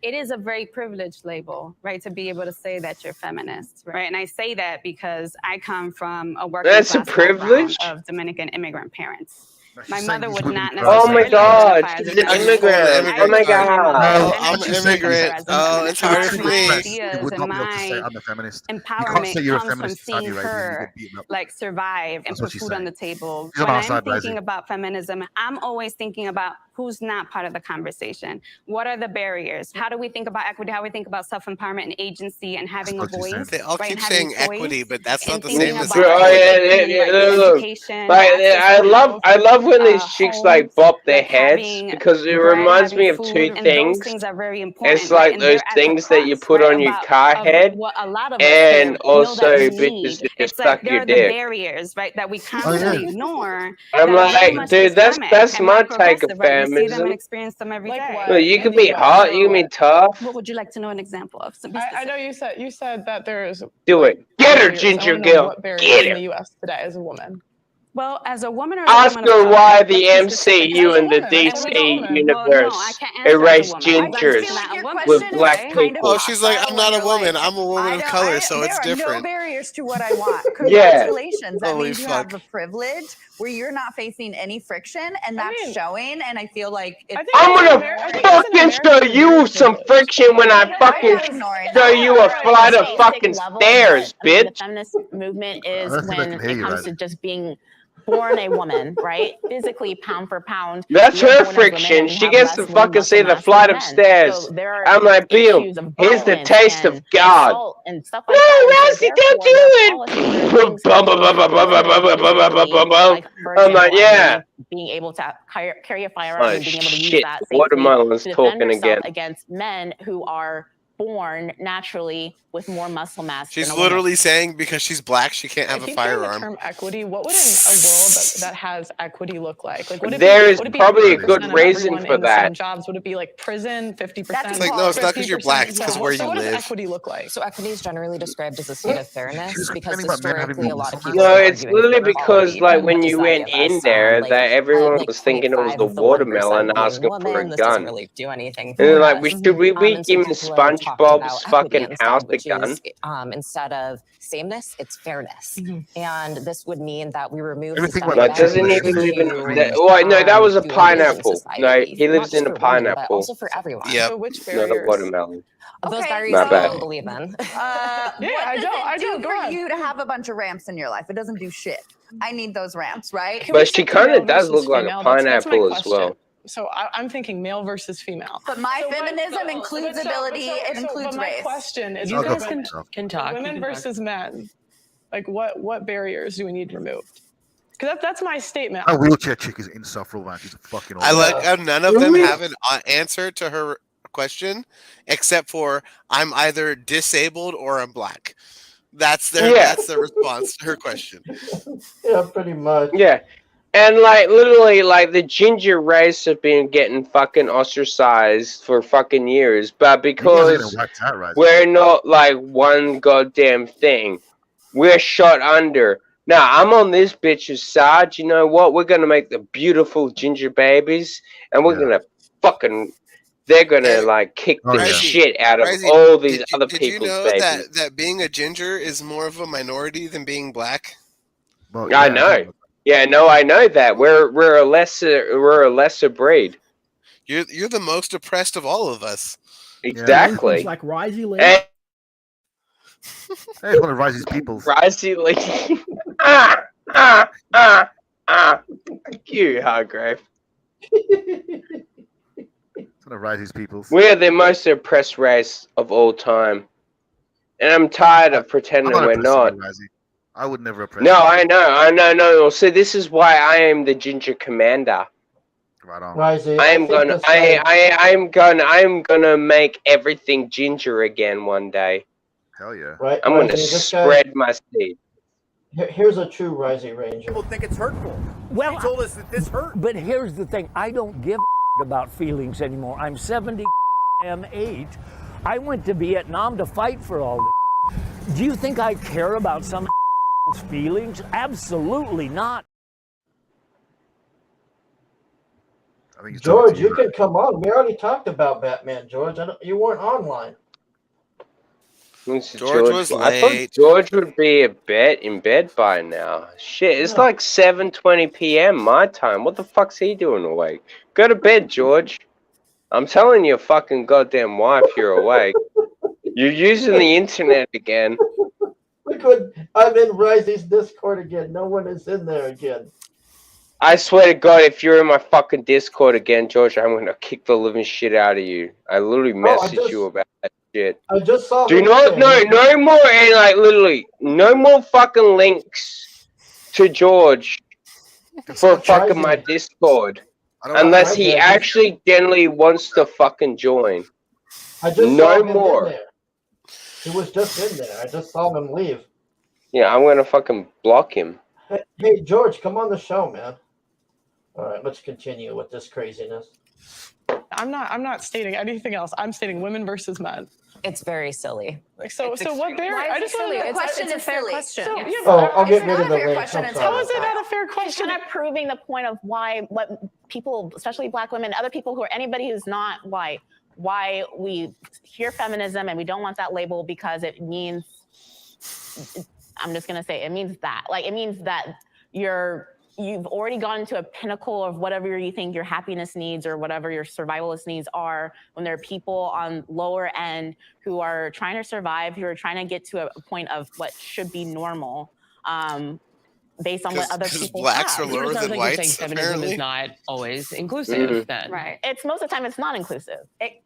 it is a very privileged label, right? To be able to say that you're feminist, right? And I say that because I come from a working That's a class background privilege? of Dominican immigrant parents. My saying mother these would women not are Oh my necessarily God, identify as she's a an feminist. immigrant. Oh my God. No, I I'm know an she's immigrant. as a Oh, feminist. it's harder So for my me. ideas You would and not be able to say my I'm a feminist. You can't empowerment say you're a comes from feminist in Saudi seeing Arabia. You her get beaten up. like survive and That's what put she's food on saying. the table. She's on When our I'm side, thinking Ryzie. about feminism, I'm always thinking about who's not part of the conversation. What are the barriers? How do we think about equity? How do we think about self-empowerment and agency and having a what she's saying. voice? They all right, keep and having saying equity, choice but that's not and the thinking same as about Oh, yeah, human rights, look. education, Like, access I to love health, when these chicks like homes, bop their like heads having because it bread, reminds having me of food, two and things. those things are very important. It's right? like And those they're at the things that you crux, put right, on your about- car of head, what a lot of us and here also know that we bitches need. that It's just like suck there your are the dick. barriers, right, that we constantly ignore. I'm that like, we must dude, just that's stomach. And my we're take of progressive, right? We see them feminism. and experience them every day. Well, you can be hot, you can be tough. What would you like to know an example of? So be I know you said that there's Do it. Get her, barriers. I ginger wanna know girl. Oh, what barriers Get in her. the U.S. today as a woman. Well, as a woman or as a Ask woman of her color? why the Let's be specific. MCU and the And we DC don't- universe Well, no, I can't answer as a erase woman. I just gingers feel like your with question black is kind people. Oh, she's like, I'm not a woman. I'm a woman of color, so it's there are no different. barriers to what I want. Yeah. Congratulations. That Holy means you fuck. have a privilege where you're not facing any friction, and that's showing. And I feel like it's I'm gonna fucking show you some friction when I fucking show you a flight of fucking stairs, The bitch. feminist movement is I don't think I when can hear it you, comes Ryzie. to just being born a woman, right? Physically, pound for pound. That's we are her born as women friction. and we She have gets less to lean fucking muscle say the mass flight than of men. stairs. So there are I'm like, boom, issues of here's the violence taste and of God. assault and stuff like No, that. And so Ryzie, don't therefore, there are do policies or it. things Bum, bum, bum, bum, bum, bum, bum, bum, bum, bum, bum, bum. like, for I'm like, example, I yeah. believe being able to carry a firearm Oh and being able to use shit, that safely watermelon's to defend talking yourself again. against men who are born naturally with more muscle mass. She's than a woman. literally saying because she's black, she can't have If a you say the firearm. term equity, what would a world that has equity look like? Like, would it There be, is would it be probably a 50% good of reason everyone for in the same that. jobs? Would it be like prison, 50%? That's Like, no, it's not 'cause you're black, it's 'cause where you So what does live. equity look like? So equity is generally described as a state of fairness because complaining about men having historically a more lot of muscle people No, have been it's arguing literally for because equality like when to you society went of us, in there, like, that everyone like was thinking it was 0.5 the of the 1% watermelon being asking for a woman. This doesn't gun. really do anything And for they're like, us. should we be And so giving people have talked SpongeBob's about equity fucking house instead, a which gun? is instead of sameness, it's fairness. And this would mean that we remove the Everything fact Like, that doesn't we even live in do, that? Oh, no, that was a do engage in pineapple. No, society, he not lives just in a for women, but pineapple. also for everyone. Yep. So which Not a barriers? watermelon. Those Okay, barriers My that bad. we don't believe in. Yeah, what I does don't. it I do don't. Go for ahead. you to have a bunch of ramps in your life? It doesn't do shit. I need those ramps, right? Can we But she stick to kind male of does versus look like a female? That's my pineapple as question. well. So I'm thinking male versus female. But my So feminism includes ability, it includes but my race. question is, You guys women, can talk. women versus men, like what barriers do we need removed? Because that's my statement. That wheelchair chick is insufferable, man. She's a fucking. I like Yeah. how none of them Really? have an answer to her question, except for I'm either disabled or I'm black. That's their Yeah. that's their response to her question. Yeah, pretty much. Yeah. And like literally like the ginger race have been getting fucking ostracized for fucking years, but You guys are because getting whacked out, right? we're not like one goddamn thing, we're shot under. Now I'm on this bitch's side. You know what? We're gonna make the beautiful ginger babies, and we're gonna fucking. They're gonna like kick the Ryzie, shit out of Ryzie, all these did other you people's know babies. that being a ginger is more of a minority than being black? Well, I know. Yeah, no, I know that. We're a lesser breed. You're the most oppressed of all of us. Exactly. Like Ryzie Lee. And Hey, one of Ryzie's people. Ryzie Lee. Thank you, Hargrave. It's one of Ryzie's people. We are the most oppressed race of all time. And I'm tired of pretending we're not. I would never oppress. No, you. I know. No. See, this is why I am the ginger commander. Right on. Ryzie, I am think gonna, this guy- I am gonna make everything ginger again one day. Hell yeah. Right, I'm gonna Ryzie, this guy- spread my seed. Here's a true Ryzie Ranger. People think it's hurtful. Well, He told us that this hurt. But here's the thing, I don't give a about feelings anymore. I'm 70 8. I went to Vietnam to fight for all this. Do you think I care about some feelings? Absolutely not. George, you can come on. We already talked about Batman, George. You weren't online. George was I thought late. George would be in bed by now. Shit, it's like 7:20 p.m. my time. What the fuck's he doing awake? Go to bed, George. I'm telling your fucking goddamn wife you're awake. You're using the internet again. Look, I'm in Ryzie's Discord again. No one is in there again. I swear to God, if you're in my fucking Discord again, George, I'm gonna kick the living shit out of you. I literally messaged you about that shit. I just saw. Do him not, there. no more, and like literally, no more fucking links to George for fucking my Discord, unless he actually genuinely wants to fucking join. I just saw No him in more. there. He was just in there. I just saw him leave. Yeah, I'm gonna fucking block him. Hey, George, come on the show, man. All right, let's continue with this craziness. I'm not stating anything else. I'm stating women versus men. It's very silly. Like so It's what barrier? Why is I it just silly? want to. The question is fair question. So, yeah, Oh, I'll get It's rid not of a the fair link. question, I'm it's sorry. How is it not a fair question? Kind of proving the point of what people, especially Black women, other people who are anybody who's not white, why we hear feminism and we don't want that label because it means. I'm just gonna say it means that. Like it means that you've already gotten to a pinnacle of whatever you think your happiness needs or whatever your survivalist needs are when there are people on lower end who are trying to survive, who are trying to get to a point of what should be normal based on what other people blacks have. are lower than whites, feminism apparently. is not always inclusive then. Right. It's most of the time it's not inclusive.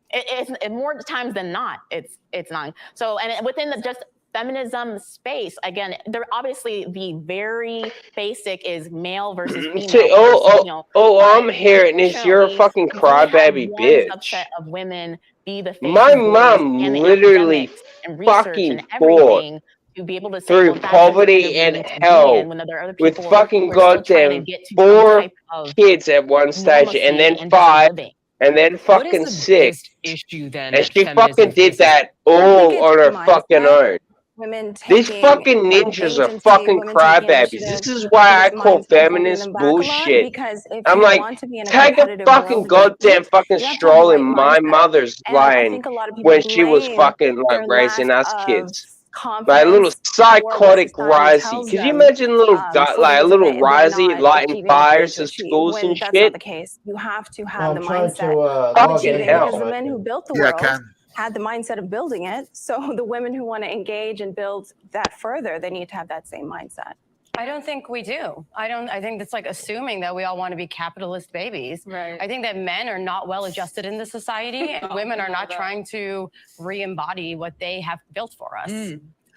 It's more times than not, it's not. So, and within the just feminism space, again, there obviously the very basic is male versus female. See, I'm hearing this. You're a fucking crybaby one bitch. subset of women be the face My and voice mom and literally academics and research fucking and fought everything to be able to say, through well, that's what women poverty are and willing to be hell in when there are other with people fucking who are still trying to goddamn get to some 4 type of kids at one stage, and then normalcy and decent 5, living. and then What is fucking the 6. biggest issue then And that she feminism fucking did faces? that I think all it's on the her fucking mindset. own. Women These taking fucking like ninjas are agency, fucking women taking crybabies. initiative. This is I why think I it's the call mindset holding feminist them back a lot bullshit. because if I'm you like, want to be in a take a competitive fucking world with goddamn youth, fucking you have to have the stroll in right my mindset. mother's And I lane think a lot of people when she was blame fucking like their raising lack us of kids. Like a confidence little for what psychotic society Ryzie. tells Could you them imagine a little for like the a reason little that they're Ryzie not lighting achieving what they need fires to in achieve schools when and that's not the shit? case. You have to have the I'm trying mindset to of log Fucking achieving in because hell. the so I men who can. built the Yeah, I world can. had the mindset of building it. So the women who want to engage and build that further, they need to have that same mindset. I don't think we do. I think that's like assuming that we all want to be capitalist babies. Right. I think that men are not well adjusted in the society and women are not trying to re-embody what they have built for us.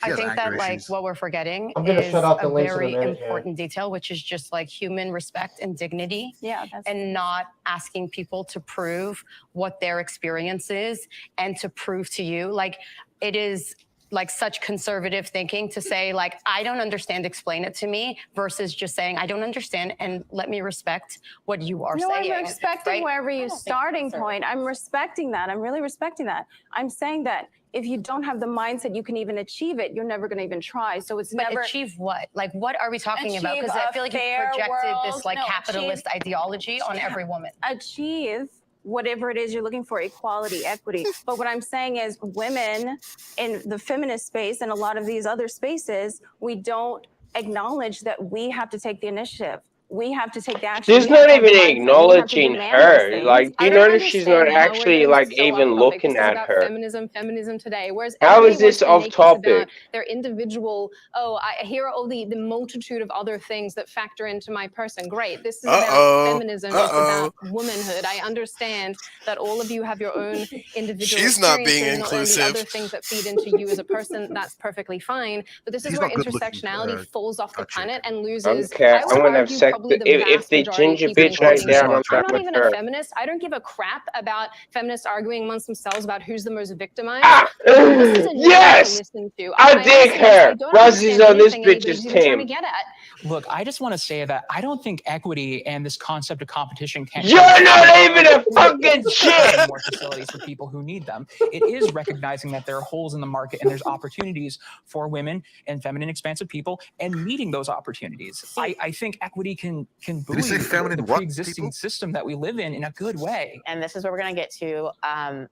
I has think that anger like issues. what we're forgetting I'm gonna is shut off the a links in a very minute here. important detail, which is just like human respect and dignity. Yeah, that's And not asking people to prove what their experience is and to prove to you. Like it is like such conservative thinking to say like, I don't understand, explain it to me versus just saying, I don't understand and let me respect what you are No, saying. I'm respecting right? wherever your starting point. I'm respecting that. I'm really respecting that. I'm saying that if you don't have the mindset you can even achieve it, you're never going to even try. So it's But never achieve what? Like, what are we talking about? Achieve Because I a feel like you fair projected this world. like No, capitalist ideology on every woman. achieve whatever it is you're looking for, equality, equity. But what I'm saying is women in the feminist space and a lot of these other spaces, we don't acknowledge that we have to take the initiative. We have to take the action. She's We have not to have the even mindset. We have to acknowledging demand those her. things. Like, do I you don't notice she's not understand how we're actually getting like so even off topic. looking This is at about her? feminism today. Whereas How everybody is this wants to off make topic? this about their individual. Oh, here are all the multitude of other things that factor into my person. Great. This is about feminism. It's about womanhood. I understand that all of you have your own individual She's not being experiences and all the inclusive. other things that feed into you as a person. That's perfectly fine. But this is He's where not good looking, intersectionality falls off the planet and I loses. don't care. I would I'm gonna have argue sex. probably the If vast the majority of ginger people bitch right including there, me. I'm I'm down not with even her. a feminist. I don't give a crap about feminists arguing amongst themselves about who's the most victimized. This is annoying Yes! to listen to. I dig honestly, her. I don't Ryzie's understand on this anything anybody's bitch's even trying to team. get at. Look, I just want to say that I don't think equity and this concept of competition can. You're not even a fucking chick! More facilities for people who need them. It is recognizing that there are holes in the market and there's opportunities for women and feminine, expansive people, and meeting those opportunities. I think equity can buoy say feminine the what, pre-existing people? system that we live in a good way. And this is where we're going to get to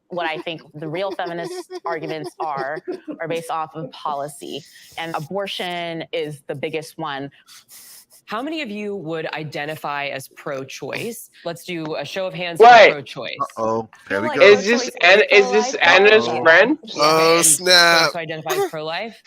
what I think the real feminist arguments are based off of policy. And abortion is the biggest one. How many of you would identify as pro-choice? Let's do a show of hands Wait. for pro-choice. Oh, there we go. Is this Anna's friend? Oh, snap. Also identify as pro-life.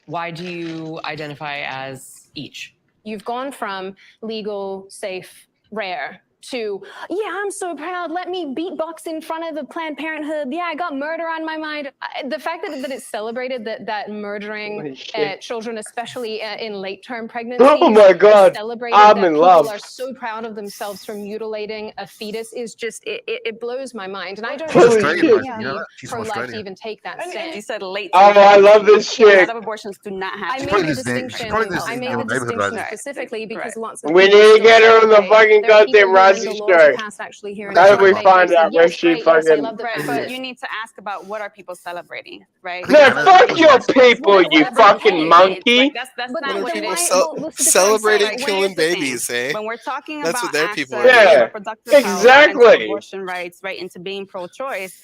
Why do you identify as each? You've gone from legal, safe, rare to, yeah, I'm so proud. Let me beatbox in front of the Planned Parenthood. Yeah, I got murder on my mind. The fact that it's celebrated that murdering children, especially in late-term pregnancy, Oh my God, celebrated I'm that in people love. are so proud of themselves for mutilating a fetus is just, it blows my mind. And I don't She's know Australian, if Ryzie, you know that? She's from pro-life to Australia. even take that stance. You said late. Oh, I love this A lot shit. of abortions do not I happen. made the lives in- she distinction. probably lives I in made your the neighborhood, distinction Ryzie. specifically because lots of We people need to still get her on the celebrate. fucking There are people goddamn who are Ryzie into laws are show. passed actually here in How do we Charlotte. find They say, out where yes, she great, yes, I fucking- love the Right, feminist. but you need to ask about what are people celebrating, right? Man, fuck your people, you Whatever fucking it is, monkey. like, that's But not then what it why- is. well, this is the Celebrating concept. killing Here's the thing. babies, eh? When we're talking That's about what their people are access doing. to Yeah, reproductive health and to exactly. abortion rights, right, into being pro-choice,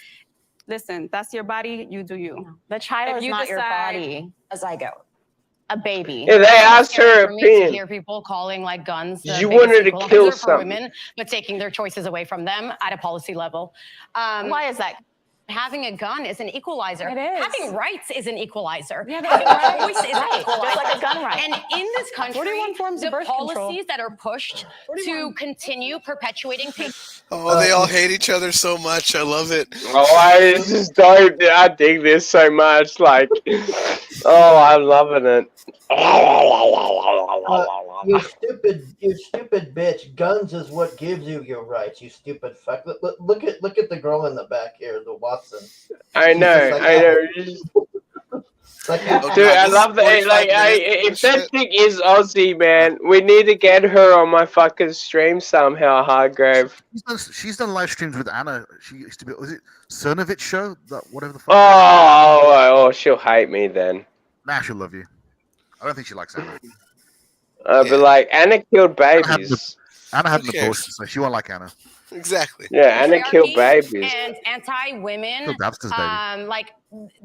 listen, that's your body, you do you. The child If is you not your decide- body. A zygote. A baby. Yeah, they asked Scary her for me to opinion. hear people calling like guns the You biggest wanted to equalizer kill for something. women, but taking their choices away from them at a policy level. Why is that? Having a gun is an equalizer. It is. Having rights is an equalizer. Yeah, Having right. choice is an Right, equalizer. just like a gun right. And in this country, 41 forms of the birth policies control. that are pushed to continue perpetuating pain. Oh, they all hate each other so much. I love it. Oh, this is dope. I dig this so much. Like, Oh, I'm loving it. You stupid bitch. Guns is what gives you your rights. You stupid fuck. Look at the girl in the back here, the Watson. I She's know, just like, I "Ah." know. Like, Oh, Dude, God, I this love is that. 45 Like, minutes if of that shit. chick is Aussie, man, we need to get her on my fucking stream somehow, Hargrave. She's done live streams with Anna. She used to be. Was it Cernovich show? That whatever the fuck. Oh, she'll hate me then. Nah, she'll love you. I don't think she likes Anna. But like, Anna killed babies. Anna had Who an cares? abortion, so she won't like Anna. Exactly. Yeah, Anna killed babies. And anti-women, Killed Dabster's baby. like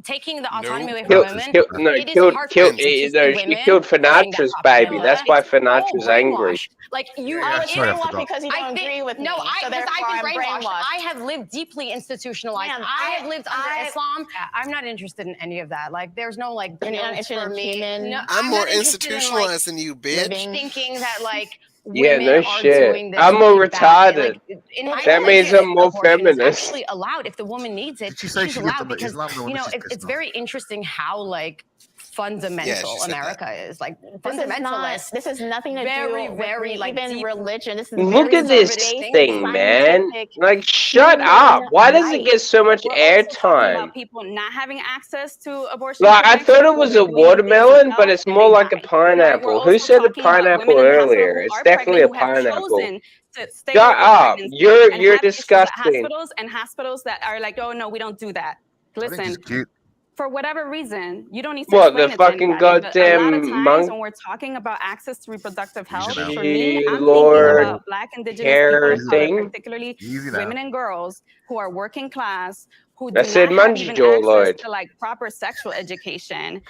taking the autonomy away from Killed, women. killed, no, it is killed, heartbreaking to see no, she women killed having that Finatra's baby. propaganda. That's why It's all Finatra's angry. brainwashed. Like you, Yeah, it sorry, I is forgot. because you don't agree with me. No, so because therefore I've I'm been brainwashed. brainwashed. I have lived deeply institutionalized. Man, I have lived under I- Islam. I'm not interested in any of that. Like, there's no like. You're not guilt interested for in me. human No, I'm not more interested in, like, institutionalized than you, bitch. thinking that like. Yeah, Women no are shit. doing this I'm more really bad. retarded. Like, in my That means religion, I'm more abortion is feminist. actually allowed if the woman needs it. Did she say she's she lived allowed under because Islam? No you know wonder she's it's pissed off. very interesting how like fundamental said America is. Like This is fundamentalist. This is nothing to very, do very with like even deep- religion. This is Look very at this basic thing, man. scientific Like, shut human up. Why does it right. get so much We're also talking airtime? about people not having access to abortion. Like, I prevention, thought it or was they're a doing these things watermelon, but themselves it's and more they like a die. Right? pineapple. We're Who also said a talking about pineapple women in hospital earlier? who It's are definitely a pregnant, who have pineapple. chosen to stay Shut with their up. pregnancy You're and have issues at disgusting. hospitals that are like, oh no, we don't do that. I think Listen, she's cute. for whatever reason, you don't need to What, the explain it to fucking anybody. But a lot of goddamn times monk? when we're talking about access to reproductive health, now. for me, I'm thinking Lord about Black, Indigenous people hair of color, thing? particularly Easy now. women and girls who are working class, who I do said not have munch even jaw, access Lord. to like proper sexual education.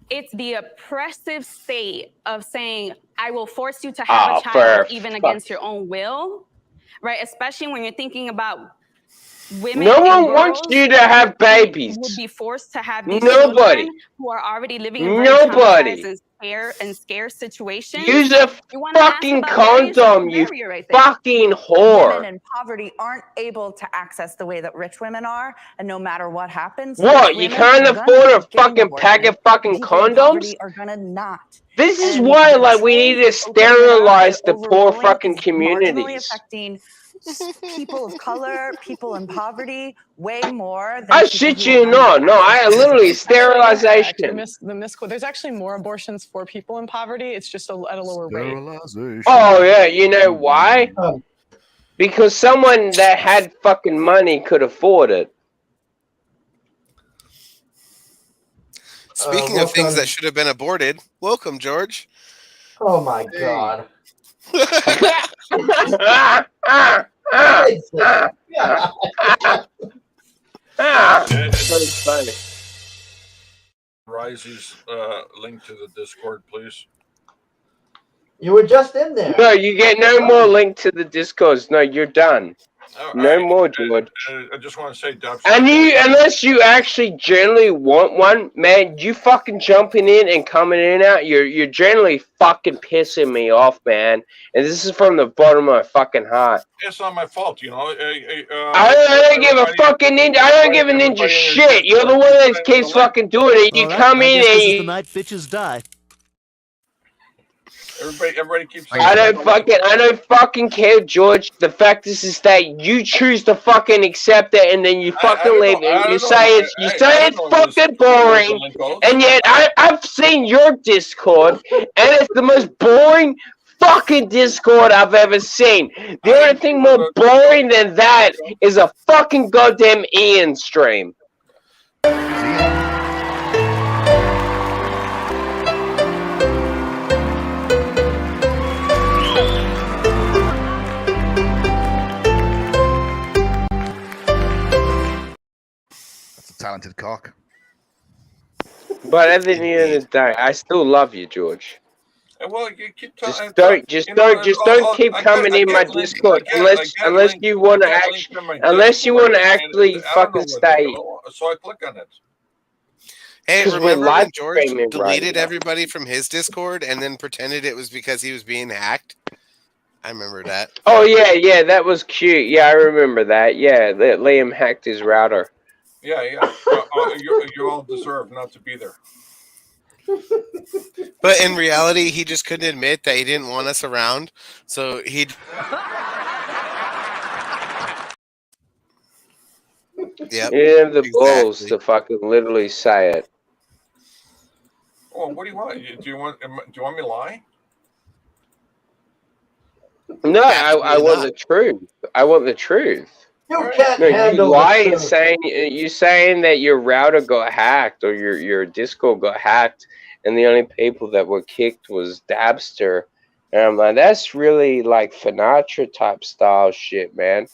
It's the oppressive state of saying, I will force you to have Oh, a child for even fuck. against your own will, right? Especially when you're thinking about women No and one wants girls you to have babies. would be forced to have these Nobody. children who are already living in very Nobody. traumatized and scarce situations. Use a You wanna ask fucking about barriers? condom, you Barrier right there. fucking Women whore. in poverty aren't able to access the way that rich women are, and no matter what happens, What, rich you women can't are gonna afford a end up getting fucking pack of abortions, fucking and people in condoms? poverty are gonna not. This is And why, the like, we need to choice opening it up sterilize and the poor overruling fucking is marginally communities. affecting people of color, people in poverty, way more than I people shit who you have not. No, I access to literally education. sterilization. There's actually more abortions for people in poverty. It's just at a lower rate. Sterilization. Oh yeah, you know why? Because someone that had fucking money could afford it. Speaking of things welcome. that should have been aborted, welcome, George. Oh my god. That's funny. Ryzie's link to the Discord, please. You were just in there. No, you get no more link to the Discords. No, you're done. No more, George. I just want to say, Dubs. And unless you actually generally want one, man, you fucking jumping in and coming in and out, you're generally fucking pissing me off, man. And this is from the bottom of my fucking heart. It's not my fault, you know. I don't give a fucking ninja. I don't give a ninja shit. You're the one that keeps fucking doing it. You come in and you. night bitches die. Everybody keeps. I don't fucking care, George. The fact is that you choose to fucking accept it, and then you fucking leave it. You say it's fucking boring, and yet I've seen your Discord, and it's the most boring fucking Discord I've ever seen. The only thing more boring than that is a fucking goddamn Ian stream. That's a talented cock. But at the end of the day, I still love you, George. Well, you keep Just don't keep coming in my Discord unless you want to actually fucking stay. So I click on it. Hey, 'Cause we're remember live when George streaming right deleted now. everybody from his Discord and then pretended it was because he was being hacked? I remember that. Oh yeah, that was cute. Yeah, I remember that. Yeah, that Liam hacked his router. Yeah. You all deserve not to be there. But in reality, he just couldn't admit that he didn't want us around, so he. Yep. You have the balls to fucking literally say it. Well, what do you want? Do you want me to lie? No, I want the truth. I want the truth. You can't No, you handle the lying, truth. saying that your router got hacked or your Discord got hacked, and the only people that were kicked was Dabster. And I'm like, that's really like Finatra type style shit, man.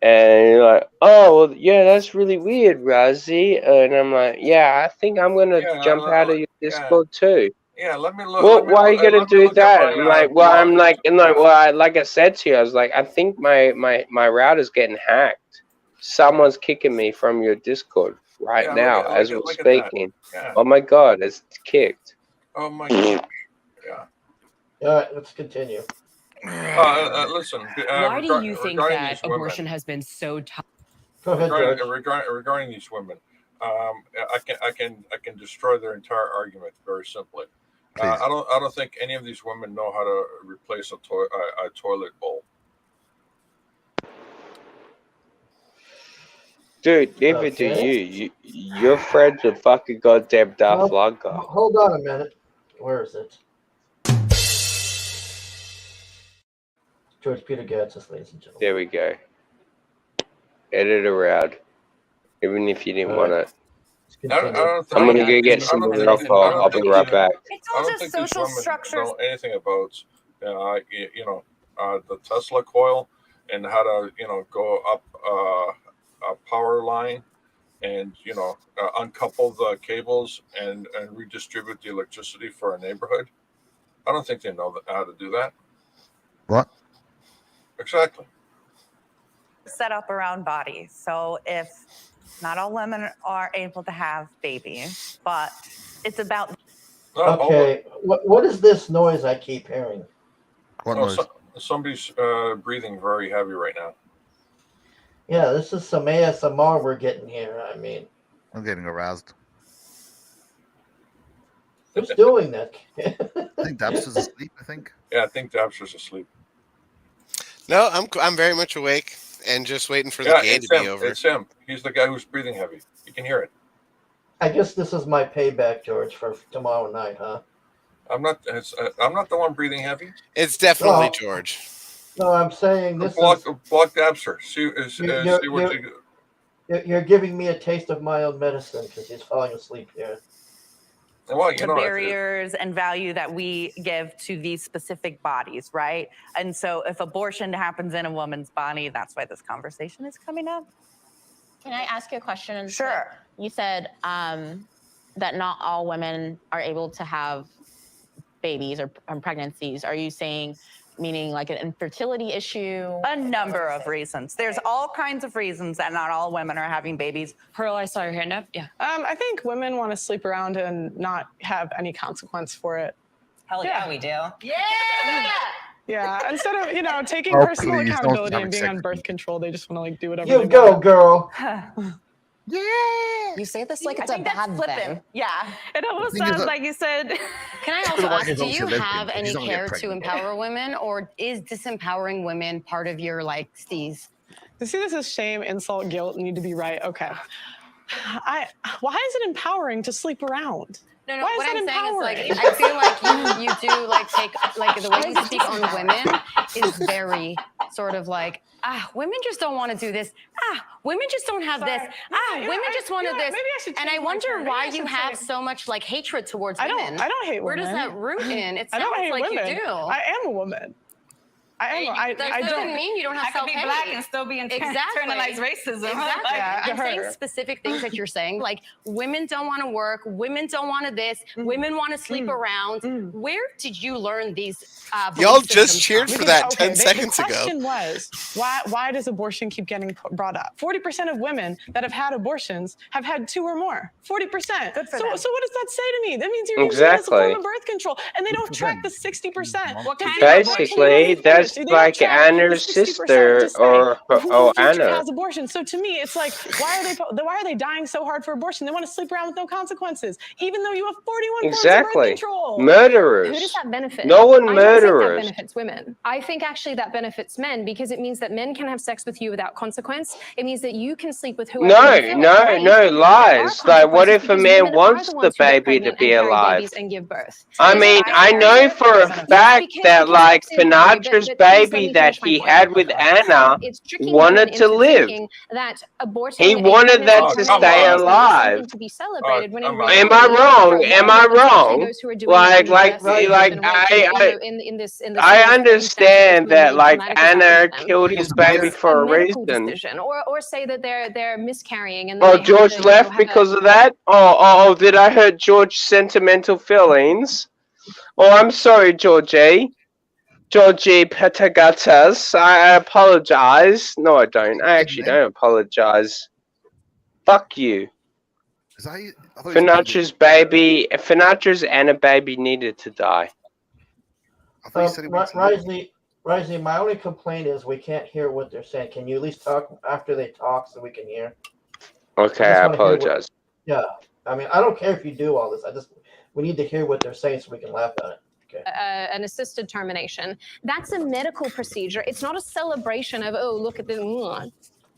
And you're like, oh, well, yeah, that's really weird, Ryzie. And I'm like, yeah, I think I'm gonna jump out of your Discord too. Yeah, let me look. Well, why are you gonna do that? I'm like, well, I'm like, like I said to you, I was like, I think my router's getting hacked. Someone's kicking me from your Discord right now as we're speaking. Oh my god, it's kicked. Oh my god. Yeah. All right, let's continue. Listen. Why do you think regarding that these women- abortion has been so tough? Go ahead, George. Regarding these women, I can destroy their entire argument very simply. I don't think any of these women know how to replace a toilet bowl. Dude, neither do you. You're friends with fucking goddamn Darth Lugger. Hold on a minute. Where is it? George Peter Gadsden, ladies and gentlemen. There we go. Edit around. Even if you didn't want it. I'm gonna go get some more alcohol. I'll be right back. I don't think these women know anything about the Tesla coil and how to go up a power line and uncouple the cables and redistribute the electricity for a neighborhood. I don't think they know how to do that. What? Exactly. Set up around bodies. So if not all women are able to have babies, but it's about. Okay, what is this noise I keep hearing? What noise? Somebody's breathing very heavy right now. Yeah, this is some ASMR we're getting here. I mean, I'm getting aroused. who's doing that? I think Dabster's asleep. I think. Yeah, I think Dabster's asleep. No, I'm very much awake and just waiting for the game to be over. It's him. He's the guy who's breathing heavy. You can hear it. I guess this is my payback, George, for tomorrow night, huh? I'm not the one breathing heavy. It's definitely George. No, I'm saying this block Dabster. See what you do. You're giving me a taste of my own medicine because he's falling asleep here. Well, the barriers and value that we give to these specific bodies, right? And so if abortion happens in a woman's body, that's why this conversation is coming up. Can I ask you a question? Sure. You said that not all women are able to have babies or pregnancies. Are you saying, meaning like an infertility issue? A number of reasons. There's all kinds of reasons that not all women are having babies. Pearl, I saw your hand up. Yeah. I think women want to sleep around and not have any consequence for it. Hell yeah, we do. Yeah. Yeah. Instead of, taking Oh, personal please, don't accountability have and being sex on with birth control, they just want to do whatever You they go, want. girl. Yeah. You say this like it's I a think that's bad flippant. thing. Yeah. It almost thing is sounds that- like you said. Can I Could've also wanted ask, his do own you lesbian, have but any he's not gonna get care to pregnant. empower women, or is disempowering women part of your steez? To see this as shame, insult, guilt, need to be right. Okay. Why is it empowering to sleep around? No, Why is what that I'm empowering? saying is I feel like you do take the way you speak on women is very sort of women just don't want to do this. Women just don't have this. Women just want to this. Maybe I should And I change my wonder term. why Maybe I you should have say- so much hatred towards I women. don't hate Where women. does that root in? It I sounds don't hate like women. you do. I am a woman. I That doesn't mean you don't have I could be self-hate. black and still be internalized racism. Exactly. Yeah, I'm saying her. specific things that you're saying, like women don't want to work, women don't want to this, women want to sleep around. Where did you learn these? Y'all belief just systems cheered from? for that Okay, 10 seconds the ago. question was, why does abortion keep getting brought up? 40% of women that have had abortions have had 2 or more. 40%. Good for so them. what does that say to me? That means you're using it as a form Exactly. of birth control, and they don't track the 60%. What kind of Basically, abortion that's just like Anna's sister or future Anna. has abortion. So to me, it's like, why are they dying so hard for abortion? They want to sleep around with no consequences, even though you have 41 forms of birth Exactly. control. Murderers. Who does that benefit? No one I don't think that murderers. benefits women. I think actually that benefits men because it means that men can have sex with you without consequence. It means that you can sleep with whoever you feel like. No lies. Like, what if a man wants the baby to be alive? And give birth. I mean, I know for a fact that like Finatra's baby that he had with Anna wanted to live. He wanted that to stay alive. To be celebrated when Am I wrong? Am I wrong? I understand that like Anna killed his baby for a reason. Or say that they're miscarrying and Oh, George left because of that? Oh, did I hurt George's sentimental feelings? Oh, I'm sorry, Georgie Patagatas. I apologize. No, I don't. I actually don't apologize. Fuck you. Finatra's Anna baby needed to die. Ryzie, my only complaint is we can't hear what they're saying. Can you at least talk after they talk so we can hear? Okay, I apologize. Yeah, I mean, I don't care if you do all this. We need to hear what they're saying so we can laugh at it. Okay. An assisted termination. That's a medical procedure. It's not a celebration of, oh, look at this.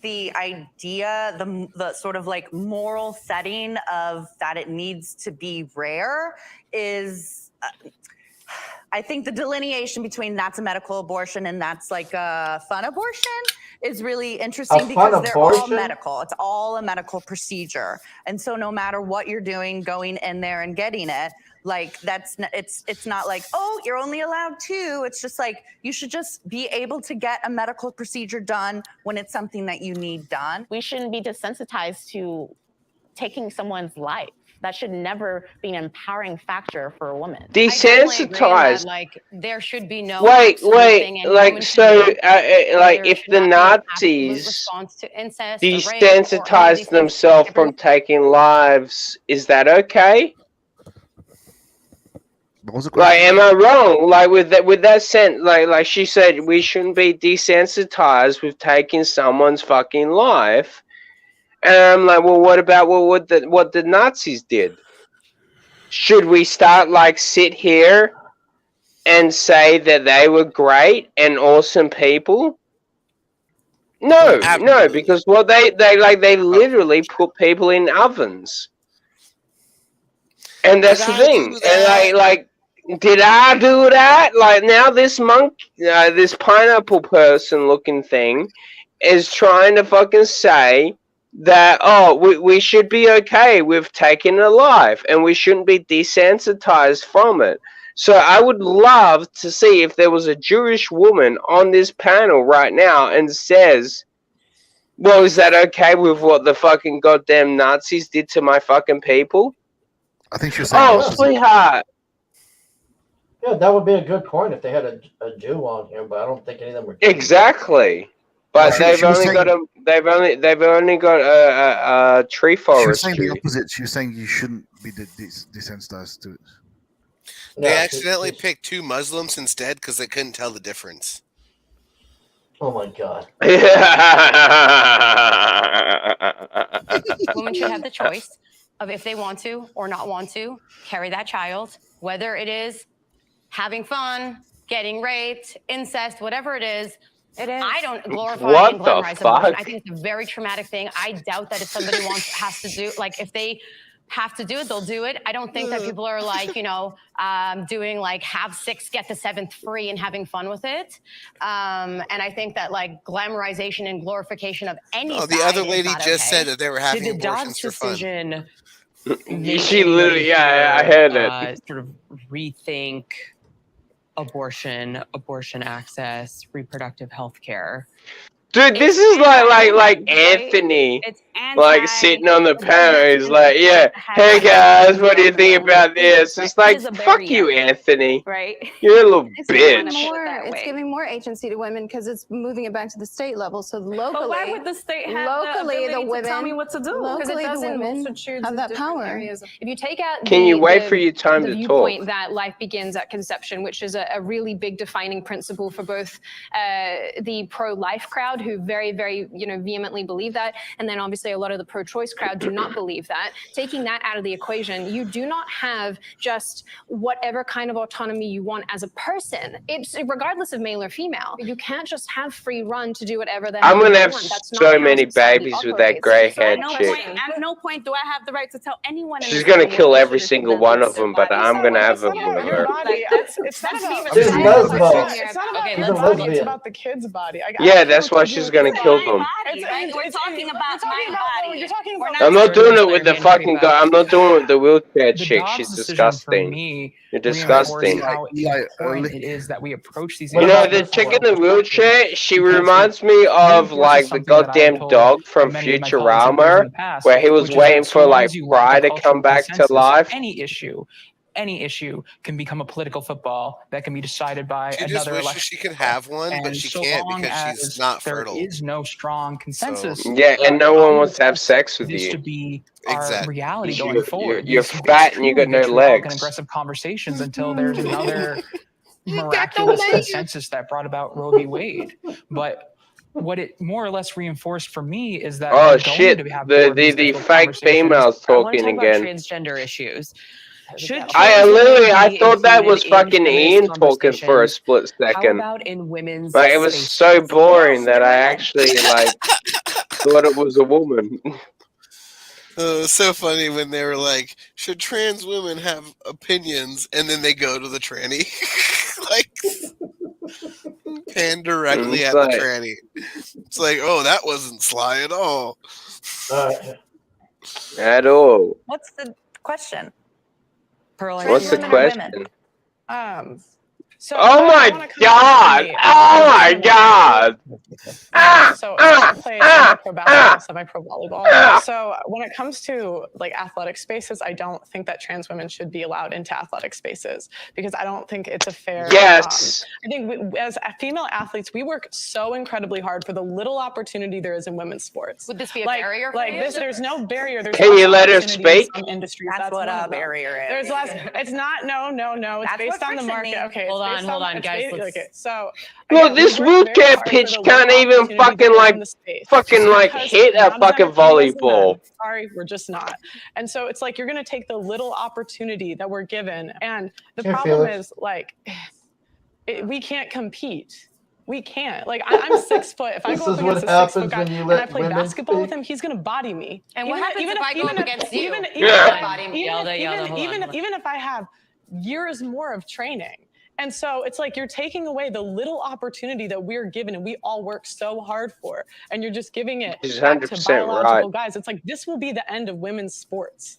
The idea, the sort of like moral setting of that it needs to be rare is, I think the delineation between that's a medical abortion and that's like a fun abortion is really interesting because they're all medical. It's all a medical procedure. And so no matter what you're doing, going in there and getting it, like it's not like, oh, you're only allowed 2. It's just like you should just be able to get a medical procedure done when it's something that you need done. We shouldn't be desensitized to taking someone's life. That should never be an empowering factor for a woman. Desensitized. Like there should be no. Wait. Like so, like if the Nazis desensitized themselves from taking lives, is that okay? Like, am I wrong? Like with that sense, like she said, we shouldn't be desensitized with taking someone's fucking life. And I'm like, well, what about what the Nazis did? Should we start sit here and say that they were great and awesome people? No, because they literally put people in ovens. And that's the thing. And did I do that? Like now this this pineapple person looking thing is trying to fucking say that, we should be okay with taking a life and we shouldn't be desensitized from it. So I would love to see if there was a Jewish woman on this panel right now and says, well, is that okay with what the fucking goddamn Nazis did to my fucking people? I think she was saying, oh, sweetheart. Yeah, that would be a good point if they had a Jew on here, but I don't think any of them were Jews. Exactly. But they've only got a tree forest. She was saying the opposite. She was saying you shouldn't be desensitized to it. They accidentally picked 2 Muslims instead because they couldn't tell the difference. Oh my god. Women should have the choice of if they want to or not want to carry that child, whether it is having fun, getting raped, incest, whatever it is. It is. I don't glorify and glamorize abortion. I think it's a very traumatic thing. I doubt that if somebody has to do, if they have to do it, they'll do it. I don't think that people are doing have 6, get the 7th free and having fun with it. And I think that glamorization and glorification of any the other lady just said that they were having Did the abortions Dobbs for fun. decision She literally, I heard it. Sort of rethink abortion access, reproductive health care. Dude, this is like Anthony, It's like sitting on the panel. He's like, yeah, hey guys, what do you think about this? It's like, fuck you, Anthony. Right. You're a little It's giving bitch. it's giving more agency to women because it's moving it back to the state level. So locally, But why would the state have locally the the ability women to tell me what to do? Locally, the women have that power. If you take out Can you wait for your time the to viewpoint talk? that life begins at conception, which is a really big defining principle for both the pro-life crowd, who very, very, vehemently believe that, and then obviously a lot of the pro-choice crowd do not believe that. Taking that out of the equation, you do not have just whatever kind of autonomy you want as a person. It's regardless of male or female. You can't just have free run to do whatever the hell I'm gonna you have want. That's not so how many society babies with that operates. gray-haired At chick. no point do I have the right to tell anyone. in She's this gonna world kill what they every should single do one with of their them, but bodies. I'm gonna have It's a not about your her. body. It's not about She's lesbo. It's not about She's your a body. It's lesbian. about the kid's body. Yeah, that's why she's gonna kill them. We're talking about my body. You're talking about. I'm not doing it with the fucking guy. I'm not doing it with the wheelchair chick. Dobbs She's decision disgusting. For me, You're reinforced disgusting. how important it is that we approach these. You know, the chick in the wheelchair, she reminds me of like the goddamn dog from Futurama, where he was waiting for like Fry to come back to life. Any issue can become a political football that can be decided by She just another wishes election. she could have one, but And she so can't long because she's as not there fertile. is no strong consensus. Yeah, and no one wants to have sex with this you. to be our reality You're- going forward. you're These fat and you got no vitriolic and legs. aggressive conversations until there's another miraculous consensus that brought about Roe v. Wade. But what it more or less reinforced for me is that Oh we're going shit! to have more of The these the difficult fake conversations. females I want to talking talk about again. transgender issues. Should I trans literally women I be thought that was included in fucking feminist Ian talking for a conversations? split How second. about in women's Like it was spaces? so boring that I actually like thought it was a woman. It was so funny when they were like, "Should trans women have opinions?" And then they go to the tranny, like pan directly It's at like- the tranny. It's like, oh, that wasn't sly at all. At all. What's the question? Pearl, What's the question? So Oh I my wanna come god! to me. Oh my god! So I play semi-pro basketball, semi-pro volleyball. So when it comes to like athletic spaces, I don't think that trans women should be allowed into athletic spaces because I don't think it's a fair. Yes. I think as female athletes, we work so incredibly hard for the little opportunity there is in women's sports. Would this be a like, barrier for Like you? this, there's no barrier. There's Can less you let her opportunity in speak? some industries. That's what one a of them. barrier is. There's less. It's not. No. It's That's based what on the friction market. means. Okay. Hold it's on, based hold on, it's guys, based- let's- Okay. So. Well, again, we this work very wheelchair hard for pitch the can't little even opportunities fucking that are like in the space. fucking like Because hit we're a not as fucking entertaining as the men. volleyball. Sorry, we're just not. And so it's like you're going to take the little opportunity that we're given. And the Here, problem Felix. is like, we can't compete. We can't. Like, I'm 6 foot. If I This go up is what against a 6 happens foot guy when you and let I play women basketball with speak. him, he's going to body me. And what happens if I go up against you? Even if I have years more of training. And so it's like you're taking away the little opportunity that we're given and we all work so hard for. And you're just giving it She's back to 100% biological right. guys. It's like this will be the end of women's sports.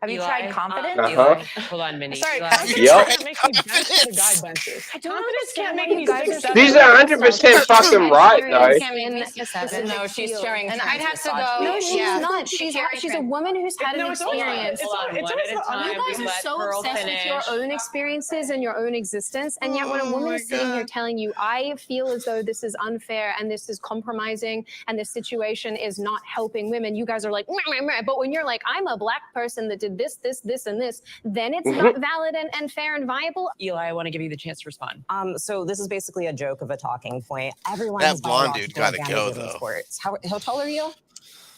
Have you Eli, tried confidence? Uh-huh. Hold on, Minnie. Sorry, Eli. confidence Yep. can't make me bench the guy benches. I don't Confidence can't understand make why me you guys 6'7". are These are 100% fucking right, though. No, she's sharing. And I'd have to misogyny. go. No, she's yeah. not. She's a woman who's had an No, it's always- experience. it's always- One at a time. You guys We are let so Pearl obsessed with your finish. own experiences and your own existence. And yet when a woman is sitting here telling you, I feel as though this is unfair and this is compromising and this situation is not helping women, you guys are like, meh, meh, meh. But when you're like, I'm a black person that did this, and this, then it's not valid and fair and viable. Eli, I want to give you the chance to respond. So this is basically a joke of a talking point. Everyone That has blonde biological dude gotta go, advantages in though. sports. How tall are you?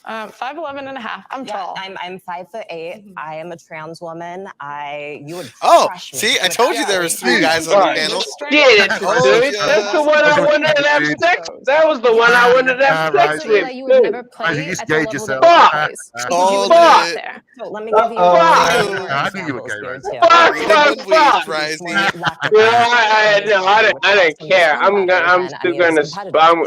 5'11" and a half. I'm tall. I'm 5'8". I am a trans woman. You would Oh, crush me. see, I Would told you there was three guys on the panel. Yeah, Oh, dude, that's the one I wanted to have sex. That was the one I wanted to have sex with. You would never too. play just at the gauge level yourself. that Fuck. you plays. Called Fuck. it. So let me give you I knew you were gay. Fuck, Freedom fuck, of fuck. speech, Ryzie. I don't care.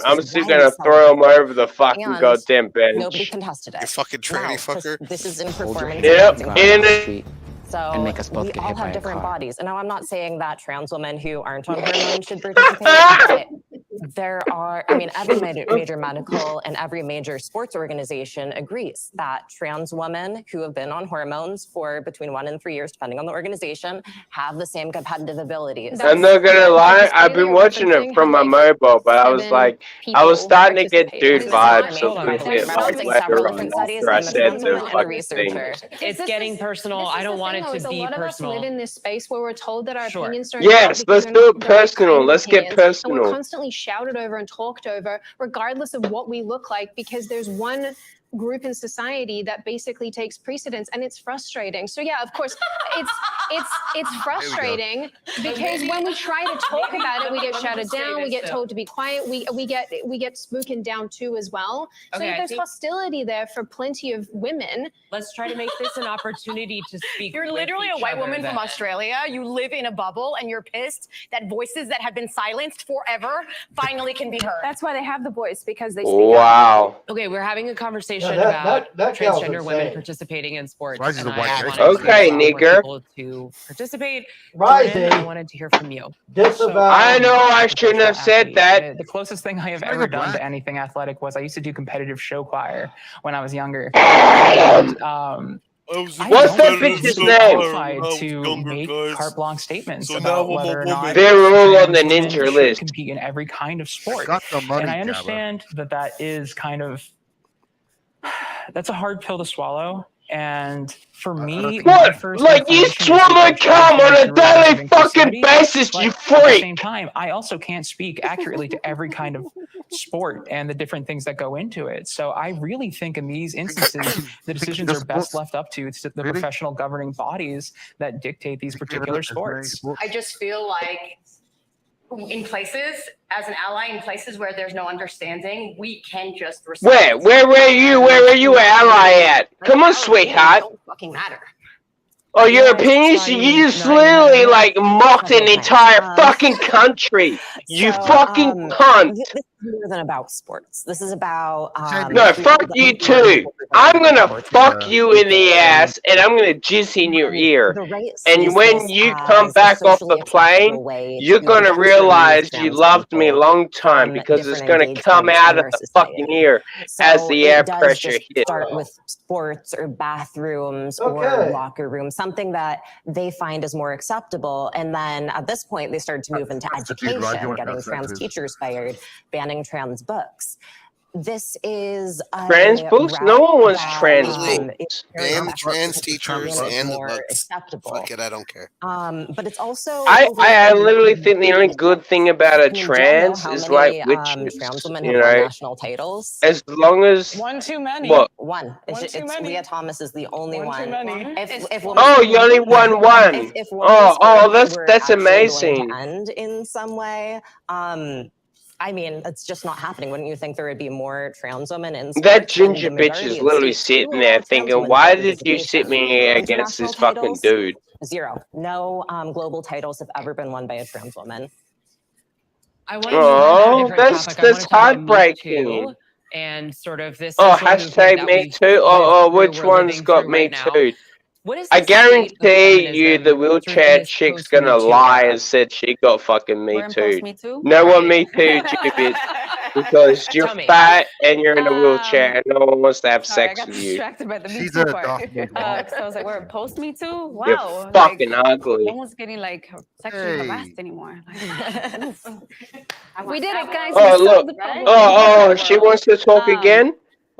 I'm still gonna throw him over the fucking And goddamn Nobody bench. contested it. You fucking tranny No, 'cause fucker. This is in performance. Yep, enhancing and So and make us both we get all hit by have a different car. bodies. And now I'm not saying that trans women who aren't on hormones should participate, but There are, I mean, every major medical and every major sports organization agrees that trans women who have been on hormones for between 1 and 3 years, depending on the organization, have the same competitive abilities. I'm not gonna lie, I've been watching it from my mobile, but I was like, I was starting to get dude vibes a little bit like later on after I said the fucking thing. It's getting personal. I don't want it to be A lot of us personal. live in this space where we're told that our Sure. opinions don't Yes, count because let's they're do not it the right personal. kind of Let's get opinions. And personal. we're constantly shouted over and talked over, regardless of what we look like, because there's one group in society that basically takes precedence, and it's frustrating. So yeah, of course, it's frustrating because when we try to talk about it, we get shouted down, we get told to be quiet, we get spoken down too as well. So Okay, I there's think- hostility there for plenty of women. Let's try to make this an opportunity to speak. You're with literally a each white other woman from then. Australia. You live in a bubble and you're pissed that voices that have been silenced forever finally can be heard. That's why they have the voice, because they Wow. Okay, we're having a conversation Yeah, about that gal's transgender women insane. participating in sports. Ryzie's and a white I guy. wanted to Okay, allow more nigger. people to participate. Jordan, I wanted to hear from you. I know I shouldn't have said that. The closest thing I have ever done to anything athletic was I used to do competitive show choir when I was younger. What's that bitch's name? To make carte blanche statements So about now I'm a whether or not woman. They're all on the trans women ninja should list. compete in every kind of sport. Got the money, And I Gabba. understand that is kind of that's a hard pill to swallow. And for me, my What? first Like you inclination was swallow to cum on a to daily fucking inclusivity, basis, but you At the freak! same time, I also can't speak accurately to every kind of sport and the different things that go into it. So I really think in these instances, the decisions are best left up to the professional governing bodies that dictate these particular sports. I just feel like in places, as an ally, in places where there's no understanding, we can just respond. Where were you? Where were you an ally at? Come on, sweetheart. Don't fucking matter. Oh, your opinions? You just literally like mocked an entire fucking country. You fucking cunt. This is more than about sports. This is about No, fuck you too. I'm gonna fuck you in the ass and I'm gonna jizz in your ear. And when you come back off the plane, you're gonna realize you loved me a long time because it's gonna come out of the fucking ear as the air pressure hits. Start with sports or bathrooms or locker rooms, something that they find is more acceptable. And then at this point, they started to move into education, getting trans teachers fired, banning trans books. This is Trans books? No one wants trans books. Ban the trans teachers and the books. Acceptable. Fuck it, I don't care. But it's also I literally think the only good thing about a trans is like witches. trans women You have won know, national titles. as long as One too many. What? One. It's Leah Thomas is the only one. too many. If Oh, you only won one. If Oh, women's sports that's were actually amazing. going to end in some way. I mean, it's just not happening. Wouldn't you think there would be more trans women in sports? That And ginger the bitch majority is of literally states do sitting allow there trans thinking, women why to did you sit me against this fucking dude? Zero. No global titles have ever been won by a trans woman. I want to move on to a different that's topic. I wanna talk about Me heartbreaking. Too and sort of this. Oh, social movement hashtag that me we've too. lived Oh, through, which we're one's living got through me right now. too? What is I the state of guarantee you the feminism wheelchair sort of this chick's post-Me gonna Too lie era? and said she got fucking me We're in too. post-Me Too? No one me too, you bitch. Because you're Tell me. fat and you're in a wheelchair and no one wants to have Sorry, I sex got with you. distracted by the Me She's Too a part. Darth Maul. So I was like, we're post Me Too? Wow. You're fucking ugly. No one's getting like sexually harassed anymore. Like, oof. We did it, guys. Oh We look! solved the problem. Oh, she wants to talk again.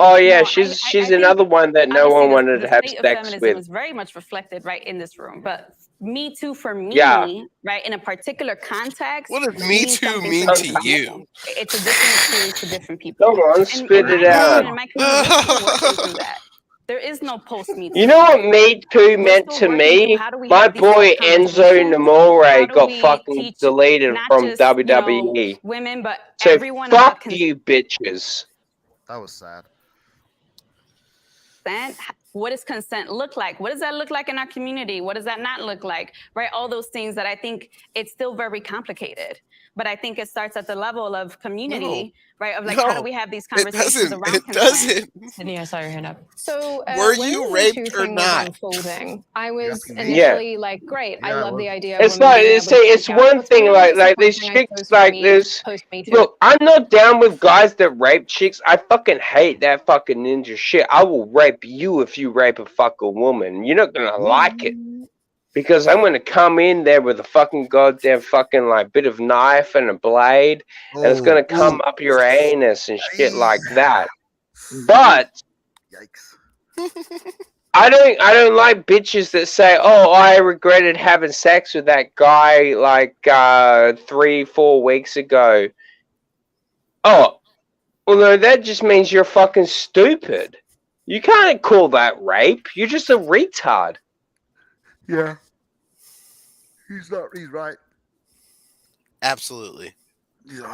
Oh yeah, she's another one that no one wanted to have state of sex feminism with. is very much reflected right in this room. But Me Too for me, Yeah. right, in a particular context. What does Me means Too something mean for to different you? people. It's a different experience for different people. Come on, And spit in it my out. opinion, in my community, we're still working through that. There is no post Me Too. You know what Me Too meant to me? My boy Enzo Namore got fucking deleted from WWE. Women, but So everyone about fuck you, bitches. That was sad. consent. What does consent look like? What does that look like in our community? What does that not look like? Right? All those things that I think it's still very complicated. But I think it starts at the level of community, right? Of like, No, how do we have these it conversations doesn't. around It consent? doesn't. Sydney, I saw your hand up. So Were when you the Me raped Too or thing was not? unfolding, I was asking me? initially like, great, I love the idea of It's women like being it's able to it's speak out. one What's thing been really like these disappointing, I chicks suppose, for like me this. post Me Too. Look, I'm not down with guys that rape chicks. I fucking hate that fucking ninja shit. I will rape you if you rape a fucking woman. You're not gonna like it. Because I'm gonna come in there with a fucking goddamn fucking like bit of knife and a blade, and it's gonna come up your anus and shit like that. But I don't like bitches that say, "Oh, I regretted having sex with that guy like 3-4 weeks ago." Oh, well, no, that just means you're fucking stupid. You can't call that rape. You're just a retard. Yeah. He's right. Absolutely.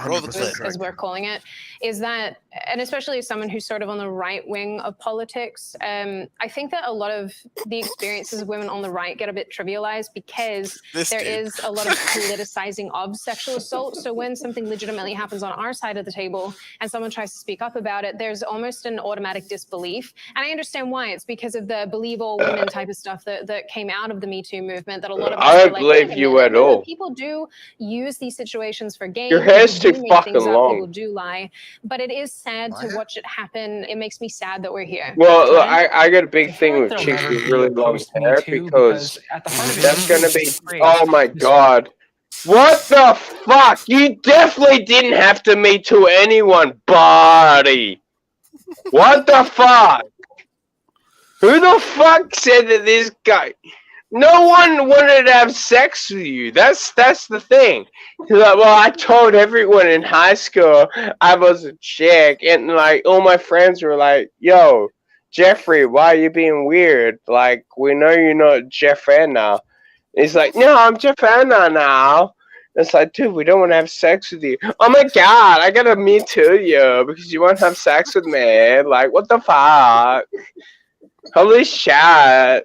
Roll the as clip. we're calling it, is that, and especially as someone who's sort of on the right wing of politics, I think that a lot of the experiences of women on the right get a bit trivialized because there is a lot of politicizing of sexual assault. So when something legitimately happens on our side of the table and someone tries to speak up about it, there's almost an automatic disbelief. And I understand why. It's because of the believe all women type of stuff that came out of the Me Too movement, that a lot of us I are don't like, believe wait a you minute, at no, all. people do use these situations for gain. Your hair's People too do make fucking things up, long. people do lie, but it is sad to watch it happen. It makes me sad that we're here. Well, Ken? I got a big thing like with there'll chicks never with be really a long post-Me hair Too because at the heart of it, that's Me gonna Too be. is great. Oh my god! What the fuck? You definitely didn't have to Me Too anyone, buddy. What the fuck? Who the fuck said that this guy? No one wanted to have sex with you. That's the thing. He's like, well, I told everyone in high school I was a chick, and like all my friends were like, "Yo, Jeffrey, why are you being weird? Like, we know you're not Jeff Anna." He's like, "No, I'm Jeff Anna now." It's like, dude, we don't want to have sex with you. Oh my god, I gotta Me Too you because you want to have sex with me. Like, what the fuck? Holy shit.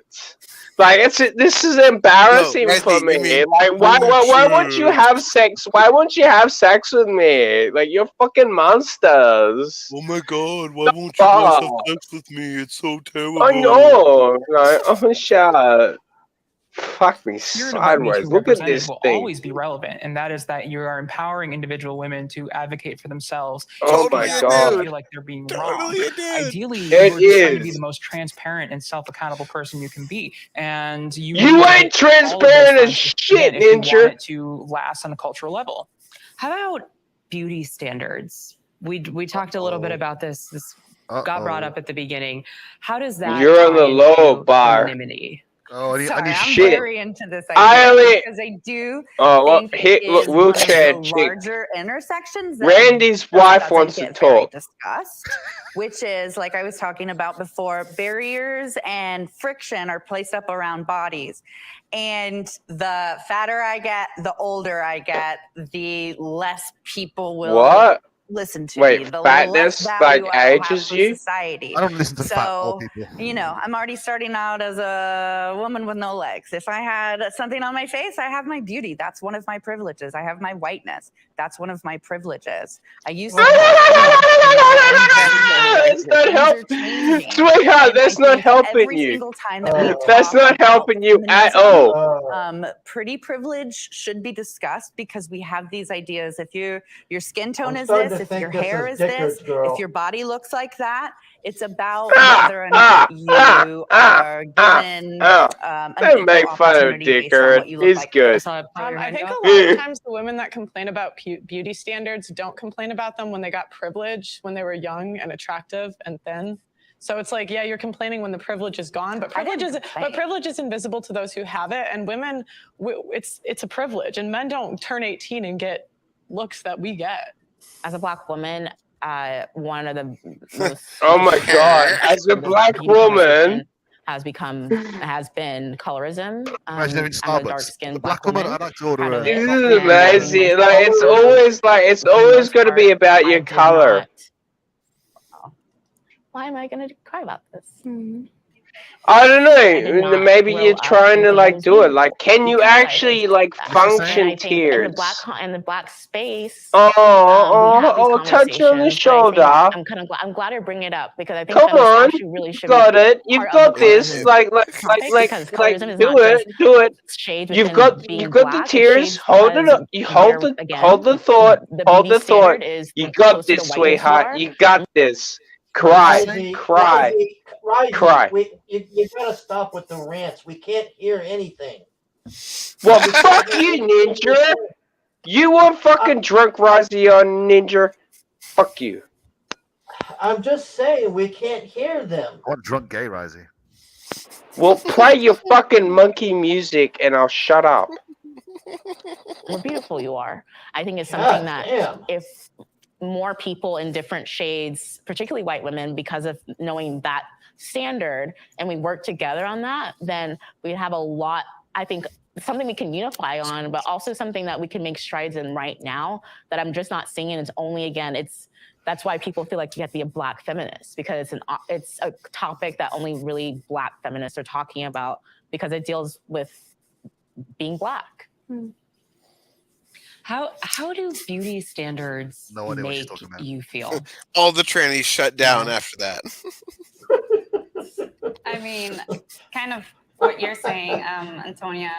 Like this is embarrassing No, for Ryzie, me. you mean Like why won't you have sex? Why won't you have sex with me? Like you're fucking monsters. Oh my god, why won't you guys have sex with me? It's so terrible. I know. Like, oh shit. Fuck me spirit of what Me sideways. Too Look at represented this will thing. always be relevant, and that is that you are empowering individual women to advocate for themselves. Oh to my speak up God. when they feel like they're being wrong. Ideally, It you are just trying to be is. the most transparent and self-accountable person you can be, and you You need to ain't hit all of those transparent as fronts shit, if you want Ninja. it to last on a cultural level. How about beauty standards? We talked a little bit about this. This got brought up at the beginning. How does that You're on tie the low into bar. femininity? Oh, Sorry, I'm shit. very into this I idea only- because I do Oh, well, think hit it is one wheelchair of the chick. larger intersections that Randy's wife doesn't wants to get very talk. discussed, which is like I was talking about before, barriers and friction are placed up around bodies. And the fatter I get, the older I get, the less people will What? listen to Wait, me, the fatness, less like, value I will have ages for you? society. I don't listen to fat old So, people. you know, I'm already starting out as a woman with no legs. If I had something on my face, I have my beauty. That's one of my privileges. I have my whiteness. That's one of my privileges. I used to That's not helping. Sweetheart, that's not helping every you. single time that we That's talk not about helping you at feminism, all. pretty privilege should be discussed because we have these ideas. If your skin tone I'm is starting this, to if think your this hair is is this, Dickard's girl. if your body looks like that, it's about whether or not you are given an Don't equal make fun of opportunity based on what Dickard. you look He's like. good. I think a lot of times the women that complain about beauty standards don't complain about them when they got privilege, when they were young and attractive and thin. So it's like, yeah, you're complaining when the privilege is gone, but privilege is invisible to those who have it. And women, it's a privilege, and men don't turn 18 and get looks that we get. As a Black woman, one of the most Oh my God! As a Black woman, has been colorism. Imagine having I'm a dark Starbucks. skinned Black woman, I'd like to order a. this is amazing. Like it's always got to be about your color. Why am I going to cry about this? I don't and then know. not Maybe grow you're up trying to thinking like was do it. Like, beautiful can you because I actually was like that. And function I think in tears? the black space, Oh, we have these touch you on the conversations, but I think shoulder. I'm glad you bring it up because I think Come feminist on, actually really you've should be got it. You've part of the got this. colorism topic because Like, colorism is do not just it. shades You've within you've being got the black. It's tears. shades Hold it because up. You hold again, the thought. the Hold beauty the thought. standard is You the got closer to this, whiteness you sweetheart. are. You got this. Cry, cry, Ryzie, cry. you gotta stop with the rants. We can't hear anything. Well, fuck you, Ninja. You want fucking drunk Ryzie on Ninja? Fuck you. I'm just saying we can't hear them. I want drunk gay Ryzie. Well, play your fucking monkey music and I'll shut up. How beautiful you are. I think it's something that damn. if more people in different shades, particularly white women, because of knowing that standard, and we work together on that, then we'd have a lot, I think, something we can unify on, but also something that we can make strides in right now that I'm just not seeing. And it's only, again, that's why people feel like you have to be a black feminist, because it's a topic that only really black feminists are talking about because it deals with being black. How do beauty standards make you feel? All the trannies shut down after that. I mean, kind of what you're saying, Antonia,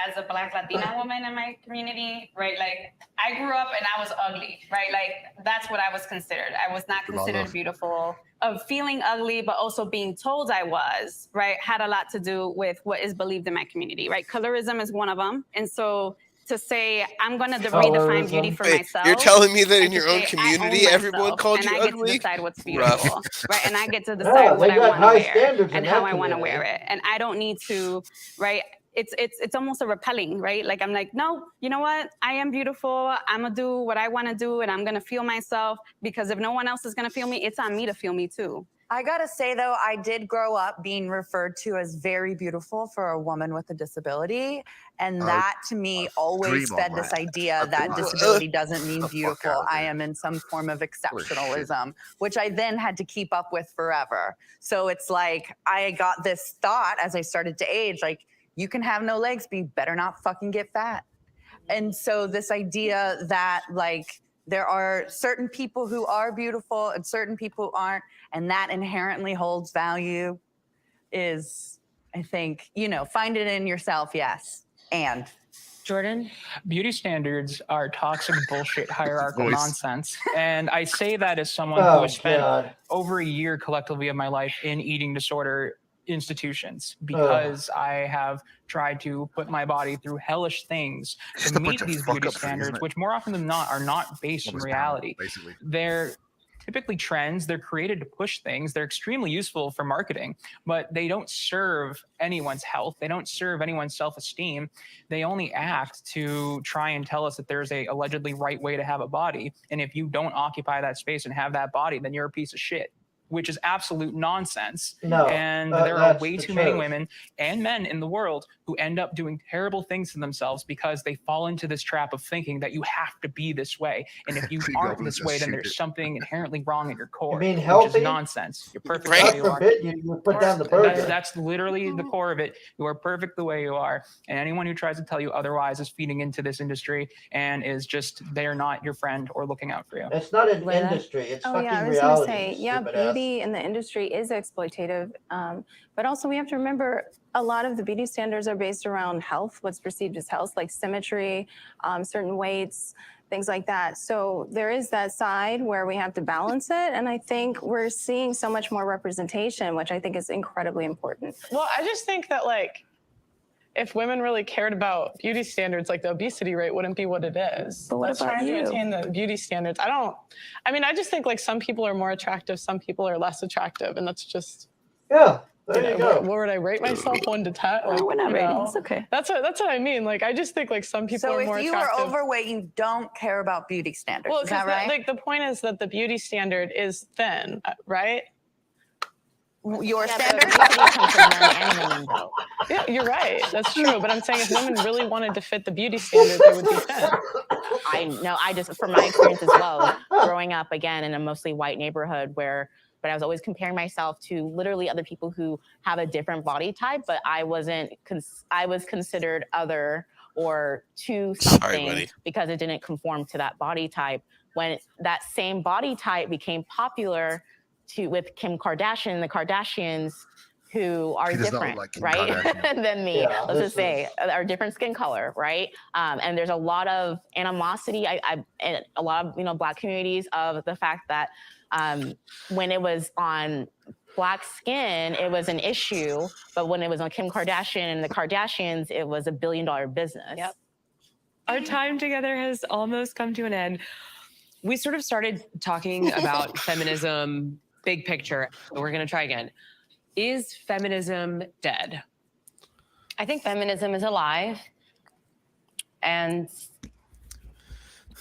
as a Black Latina woman in my community, right? Like, I grew up and I was ugly, right? Like, that's what I was considered. I was not considered beautiful. Of feeling ugly, but also being told I was, right, had a lot to do with what is believed in my community, right? Colorism is one of them. And so to say, I'm going to redefine beauty for myself. You're telling me that in and to your own say, community, I own everyone myself, called and you I get ugly? to decide what's Rough. beautiful, right? And I get to decide what they I got want to high wear standards in and that how I want to community. wear it. And I don't need to, right? It's almost a repelling, right? Like, I'm like, no, you know what? I am beautiful. I'm going to do what I want to do, and I'm going to feel myself, because if no one else is going to feel me, it's on me to feel me too. I gotta say though, I did grow up being referred to as very beautiful for a woman with a disability. And that to me always dream fed on this that. idea that disability doesn't mean beautiful. I am in some form of exceptionalism, which I then had to keep up with forever. So it's like, I got this thought as I started to age, like, you can have no legs, but you better not fucking get fat. And so this idea that like, there are certain people who are beautiful and certain people who aren't, and that inherently holds value is, I think, find it in yourself, yes. And Jordan? Beauty standards are toxic bullshit hierarchical Voice. nonsense. And I say that as someone Oh, who has spent God. over a year collectively of my life in eating disorder institutions, because I have tried to put my body through hellish things to meet these beauty standards, which more often than not are not based in reality. Basically. They're typically trends. They're created to push things. They're extremely useful for marketing, but they don't serve anyone's health. They don't serve anyone's self-esteem. They only act to try and tell us that there's a allegedly right way to have a body. And if you don't occupy that space and have that body, then you're a piece of shit, which is absolute nonsense. No, And there are that's way the too many truth. women and men in the world who end up doing terrible things to themselves because they fall into this trap of thinking that you have to be this way. And if you aren't this way, then there's something inherently wrong at your core, mean which healthy? is nonsense. You're perfect God the way you are. forbid you put down the burger. That's literally the core of it. You are perfect the way you are. And anyone who tries to tell you otherwise is feeding into this industry and is just, they're not your friend or looking out for you. It's not an industry. It's fucking I was reality. gonna say, yeah, stupid ass. beauty in the industry is exploitative, but also we have to remember a lot of the beauty standards are based around health, what's perceived as health, like symmetry, certain weights, things like that. So there is that side where we have to balance it, and I think we're seeing so much more representation, which I think is incredibly important. Well, I just think that like, if women really cared about beauty standards, like the obesity rate wouldn't be what it is. But what Let's about try you? to attain the beauty standards. I just think like some people are more attractive, some people are less attractive, and that's just. Yeah, there you go. Where would I rate myself 1 to 10? Like, we're not you rating. know, It's okay. That's what I mean. Like, I just think like some people so are more if you attractive. are overweight, you don't care about beauty standards. Well, is that right? like the point is that the beauty standard is thin, right? Your standard? Yeah, you're right. That's true. But I'm saying if women really wanted to fit the beauty standard, they would be thin. I know, from my experience as well, growing up again in a mostly white neighborhood where but I was always comparing myself to literally other people who have a different body type, but I was considered other or to something because it didn't conform to that body type. When that same body type became popular with Kim Kardashian, the Kardashians, who are different, right, than me. Yeah, let's just say are different skin color, right? And there's a lot of animosity. In a lot of Black communities of the fact that when it was on Black skin, it was an issue, but when it was on Kim Kardashian and the Kardashians, it was $1 billion business. Yep. Our time together has almost come to an end. We sort of started talking about feminism, big picture. We're going to try again. Is feminism dead? I think feminism is alive, and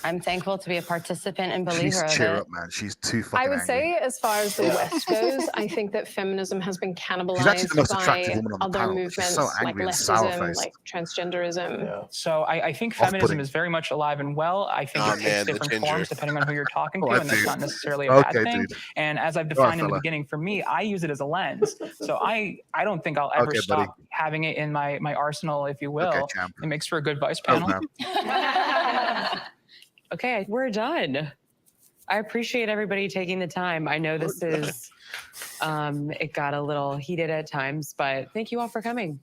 I'm thankful to be a participant and believer of cheer it. up, man. She's too fucking I would angry. say, as far as the West goes, I think that feminism has been She's actually the cannibalized most attractive by woman on the other panel. movements She's so like angry and leftism, sour-faced. like transgenderism. So I think Off-putting. feminism is very much alive and well. I think Aw, it takes man, the different ginger. forms depending on who you're talking to, Oh, I and that's do. not necessarily a bad Okay, thing. dude. And as I've All right, defined in the fella. beginning, for me, I use it as a lens. So I don't think I'll ever Okay, stop buddy. having it in my arsenal, if you will. Okay, champ. It makes for a good vice Oh, panel. man. Okay, we're done. I appreciate everybody taking the time. I know this is, it got a little heated at times, but thank you all for coming.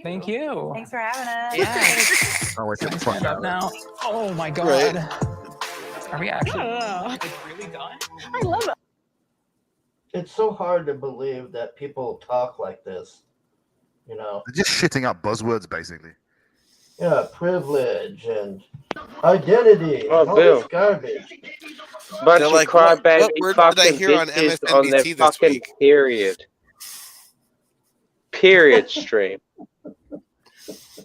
Thank you. Thanks for having us. Yeah. Oh, wait, Can I fuck stand up out. now? Oh my God. Right. Are we actually know. it's really done? I love it. It's so hard to believe that people talk like this. You know, They're just shitting out buzzwords, basically. yeah, privilege and identity. Oh, and all Bill. this garbage. Bunch They're of like, what crybaby word did I fucking hear on bitches on their MSNBC this fucking week? period. Period stream.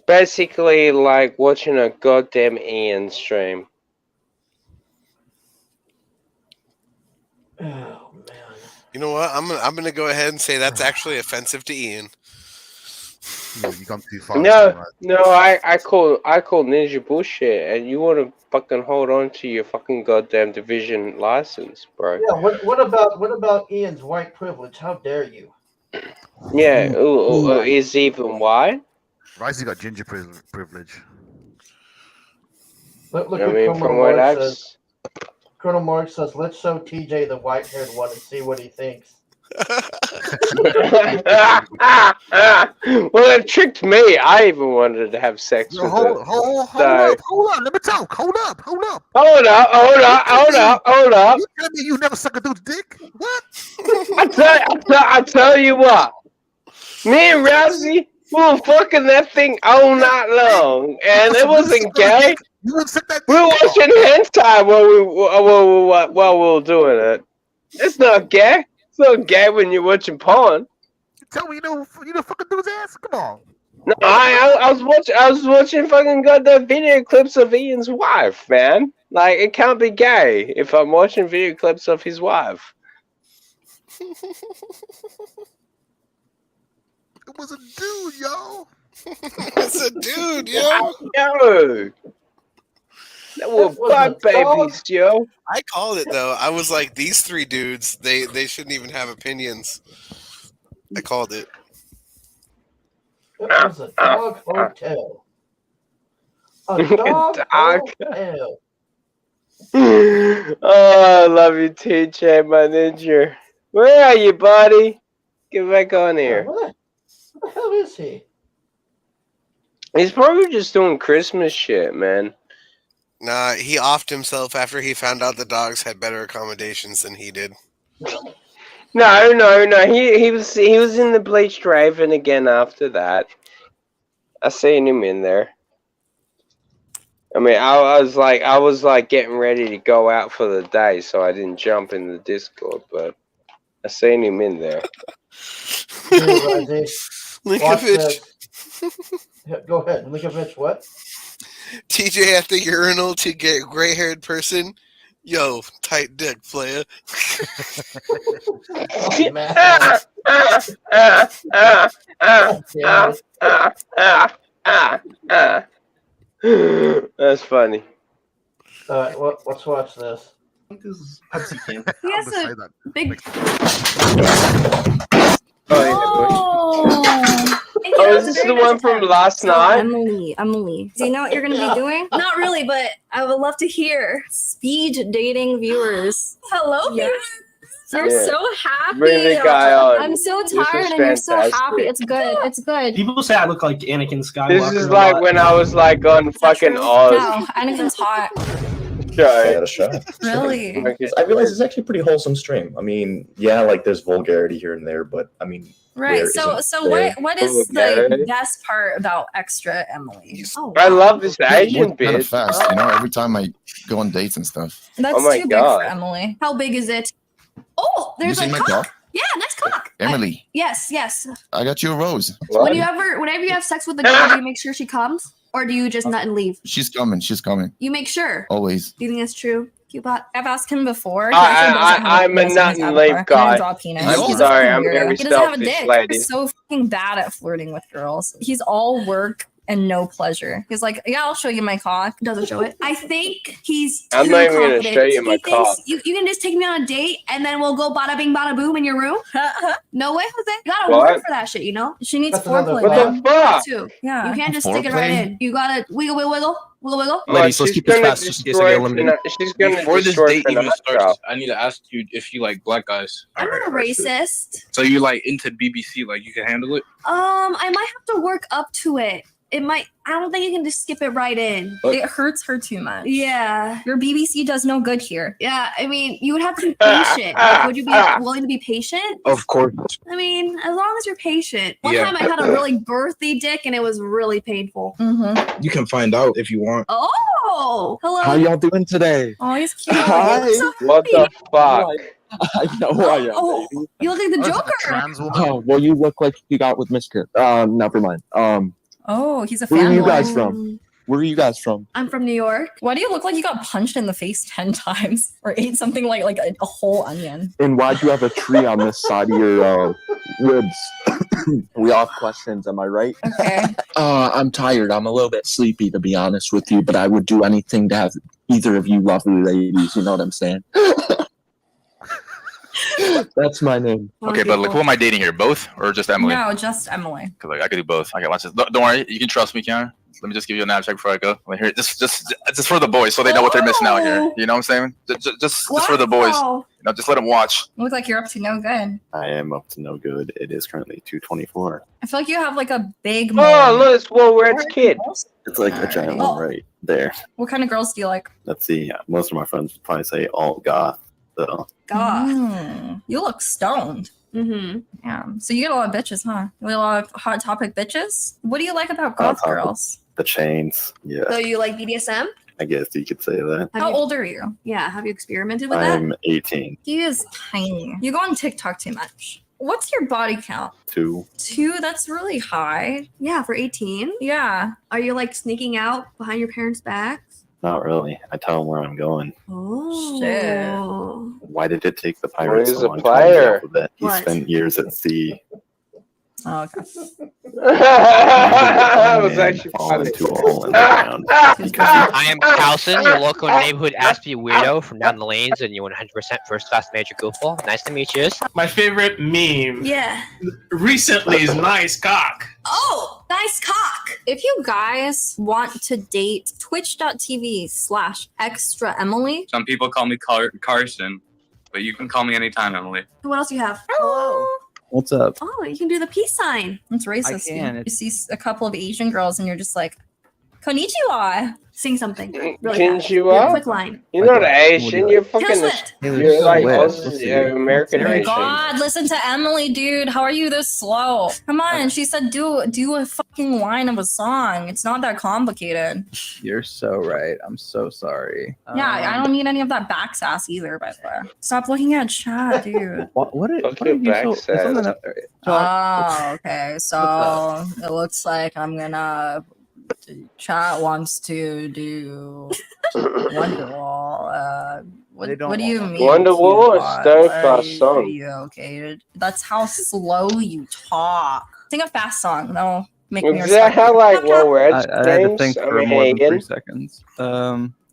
Basically like watching a goddamn Ian stream. Oh man. You know what? I'm gonna go ahead and say that's actually offensive to Ian. You've gone too far. No, I call Ninja bullshit, and you want to fucking hold on to your fucking goddamn division license, bro. Yeah. What about Ian's white privilege? How dare you? Yeah, is even why? Ryzie got ginger privilege. Look I what mean, Colonel from what Mark I've says. Colonel Mark says, "Let's show TJ the white-haired one and see what he thinks." Well, it tricked me. I even wanted to have sex with Hold her. up, let me talk. Hold up. Hold up. You tell me you never suck a dude's dick? What? I tell you what. Me and Ryzie, we were fucking that thing all night long, and it wasn't gay. You wouldn't suck that We were watching hentai while we were doing it. It's not gay. It's not gay when you're watching porn. You tell me you know fucking dude's ass? Come on. No, I was watching fucking goddamn video clips of Ian's wife, man. Like, it can't be gay if I'm watching video clips of his wife. It was a dude, yo. It's a dude, yo. Yo. That were butt babies, yo. I called it though. I was like, these three dudes, they shouldn't even have opinions. I called it. It was a dog hotel. A dog hotel. Oh, I love you, TJ, my ninja. Where are you, buddy? Get back on here. What the hell is he? He's probably just doing Christmas shit, man. Nah, he offed himself after he found out the dogs had better accommodations than he did. No. He was in the Bleached Raven again after that. I seen him in there. I mean, I was like getting ready to go out for the day, so I didn't jump in the Discord, but I seen him in there. Linkovich. Go ahead, Linkovich. What? TJ at the urinal to get gray-haired person. Yo, tight dick, player. Oh, man. That's funny. All right, let's watch this. Pepsi can. He has a big. Oh, is this the one from last night? Emily, do you know what you're going to be doing? Not really, but I would love to hear. Speed dating viewers. Hello, Yeah. You're Yeah. so happy. Bring the guy on. I'm so This is tired and you're so happy. fantastic. It's good. It's good. People say I look like Anakin Skywalker. This is like when I was like on fucking Oz. No, Anakin's hot. Show. Got a shot. Really? I realize it's actually a pretty wholesome stream. I mean, yeah, like there's vulgarity here and there, but I mean, Right. where So isn't what there? what is Okay. the best part about Extra Emily? Oh, I love this Asian kind of bitch. fast, you know. Every time I go on dates and stuff. that's Oh my too God. big for Emily. How big is it? Oh, You there's see a my cock. cock? Yeah, nice cock. Emily, Yes, yes. I got you a rose. Whenever you have sex with a girl, do you make sure she comes, or do you just nut and leave? She's coming. She's coming. You make sure. Always. Do you think that's true? Cupid. I've asked him before. I'm a nut and leave guy. I'm sorry, I'm very He doesn't have a selfish, dick. lady. He's so fucking bad at flirting with girls. He's all work and no pleasure. He's like, yeah, I'll show you my cock. Doesn't show it. I think he's too I'm not even gonna confident. show you my He thinks cock. you can just take me on a date and then we'll go bada bing bada boom in your room. No way, Jose. You gotta What? work for that shit, you know? She needs That's another foreplay. What the man. fuck? Too. Yeah. You can't just stick it right Foreplay? in. You gotta wiggle, wiggle, wiggle, wiggle, wiggle. Ladies, let's she's keep this gonna fast just in case I get destroy eliminated. She's gonna Before this destroy date even Pinocchio. starts, I need to ask you if you like black guys. I'm not a racist. So you like into BBC, like you can handle it? I might have to work up to it. It might. I don't think you can just skip it right in. But- It hurts her too much. Yeah. Your BBC does no good here. Yeah. I mean, you would have to be patient. Like, would you be willing to be patient? Of course. I mean, as long as you're patient. One Yeah. time I had a really birthday dick and it was really painful. Mm-hmm. You can find out if you want. Oh, hello. How y'all doing today? Oh, he's cute. Hi. He's so What the happy. fuck? I know who I am, Oh, baby. you look like the Joker. Oh, well, you look like you got with Miss Kip. Never mind. Oh, he's a Where are you fanboy. guys from? Where are you guys from? I'm from New York. Why do you look like you got punched in the face 10 times or ate something like a whole onion? And why'd you have a tree on this side of your ribs? We all have questions, am I right? Okay. I'm tired. I'm a little bit sleepy, to be honest with you, but I would do anything to have either of you lovely ladies. You know what I'm saying? That's my name. Okay, but like, who am I dating here? Both or just Emily? No, just Emily. Cause like I could do both. I can watch this. Don't worry, you can trust me, Karen. Let me just give you a nap check before I go. Like, here, just for the boys, so they know what they're missing out here. You know what I'm saying? Just for the boys. Wow. You know, just let them watch. You look like you're up to no good. I am up to no good. It is currently 2:24. I feel like you have like a big. Oh, mole. look, it's Will Red's kid. It's like a giant one right there. What kind of girls do you like? Let's see. Most of my friends would probably say alt goth. So God, you look stoned. Mm-hmm. Yeah. So you get a lot of bitches, huh? You get a lot of hot topic bitches. What do you like about goth Topic. girls? the chains. Yeah, So you like BDSM? I guess you could say that. How old are you? Yeah. Have you experimented with I'm that? 18. He is tiny. You go on TikTok too much. What's your body count? 2. 2? That's really high. Yeah, for 18. Yeah. Are you like sneaking out behind your parents' backs? Not really. I tell them where I'm going. Oh. Shit. Why did it take the pirates He's so a long to come to the player. alphabet? He What? spent years at sea. Oh, okay. That was actually fall funny. into a hole in the ground. I am Carlson, your local neighborhood Aspie weirdo from down the lanes, and you're 100% first-class major goofball. Nice to meet you. My favorite meme Yeah. recently is nice cock. Oh, nice cock. If you guys want to date, twitch.tv/extraemily. Some people call me Carson, but you can call me anytime, Emily. What else do you have? Hello. What's up? Oh, you can do the peace sign. That's racist. I can. You see a couple of Asian girls and you're just like, Konnichiwa. Sing something. Really fast. Konnichiwa? Yeah, quick line. You're not Asian. You're fucking. Kill You're like American Oh my Asian. God, listen to Emily, dude. How are you this slow? Come on. She said do a fucking line of a song. It's not that complicated. You're so right. I'm so sorry. Yeah, I don't need any of that back sass either, by the way. Stop looking at chat, dude. What are Fuck you your so? back sass. Oh, okay. So it looks like I'm gonna. Chat wants to do Wonderwall. What do you mean? Wonderwall is Cupid? Stir Are Frost you- song. Are you okay? That's how slow you talk. Sing a fast song. That'll make me Is that how like Will Red I had to sings? think I for mean, more than 3 Hagen. seconds.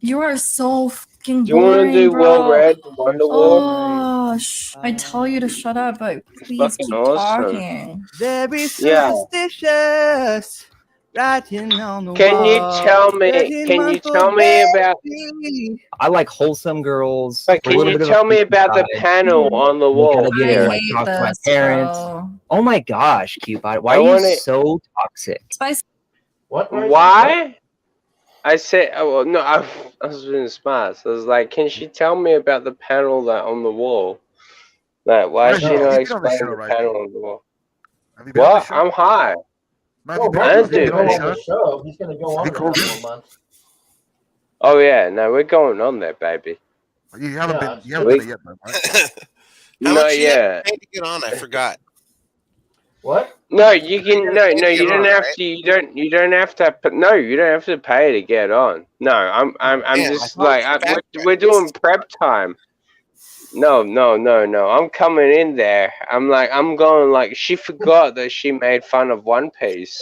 You are so fucking Do you want boring, to do bro. Well Red Wonderwall? Oh, I tell you to shut up, but please fucking keep awesome. talking. Very Yeah. superstitious. Writing on the Can you wall. tell me? Judging Can one you for tell me about? baby. I like wholesome girls. But with a can little you bit of tell a me freaky about the side. panel on the They wall gotta get in, here? like talk to my this, parents. bro. Oh my gosh, Cupid, why I are you want it. so toxic? Spice. What? Why? I said, oh, well, no, I was being smart. So I was like, can she tell me about the panel that on the wall? Like, why is Ryzie, she have not you been on the explaining show, the Ryzie? panel on the wall? Have you been on the What? show? I'm high. No, have you been, I Ryzie's don't gonna do go on that. the show. He's gonna go on in a called couple in? of months. Oh yeah, no, we're going on there, baby. You haven't Yeah, been. You haven't done it yet, though, right? How Not much you have yet. to pay to get on? I forgot. What? No, you can. No, pay to you get don't on, have right? to. You don't have to. No, you don't have to pay to get on. No, I'm Damn, I just thought like it was bad we're doing prep time. No. I'm coming in there. I'm going like she forgot that she made fun of One Piece.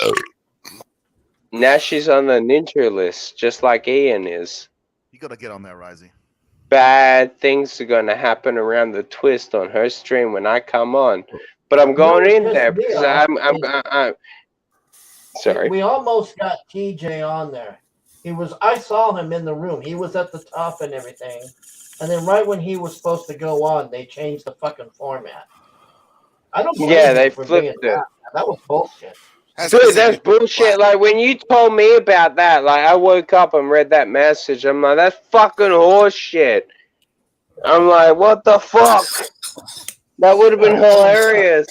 Now she's on the ninja list, just like Ian is. You gotta get on there, Ryzie. Bad things are going to happen around the twist on her stream when I come on. But I'm going in there because I'm sorry. We almost got TJ on there. I saw him in the room. He was at the top and everything. And then right when he was supposed to go on, they changed the fucking format. I don't blame him they for flipped being it. mad. That was bullshit. Dude, that's bullshit. Like when you told me about that, like I woke up and read that message. I'm like, that's fucking horse shit. I'm like, what the fuck? That would have been hilarious.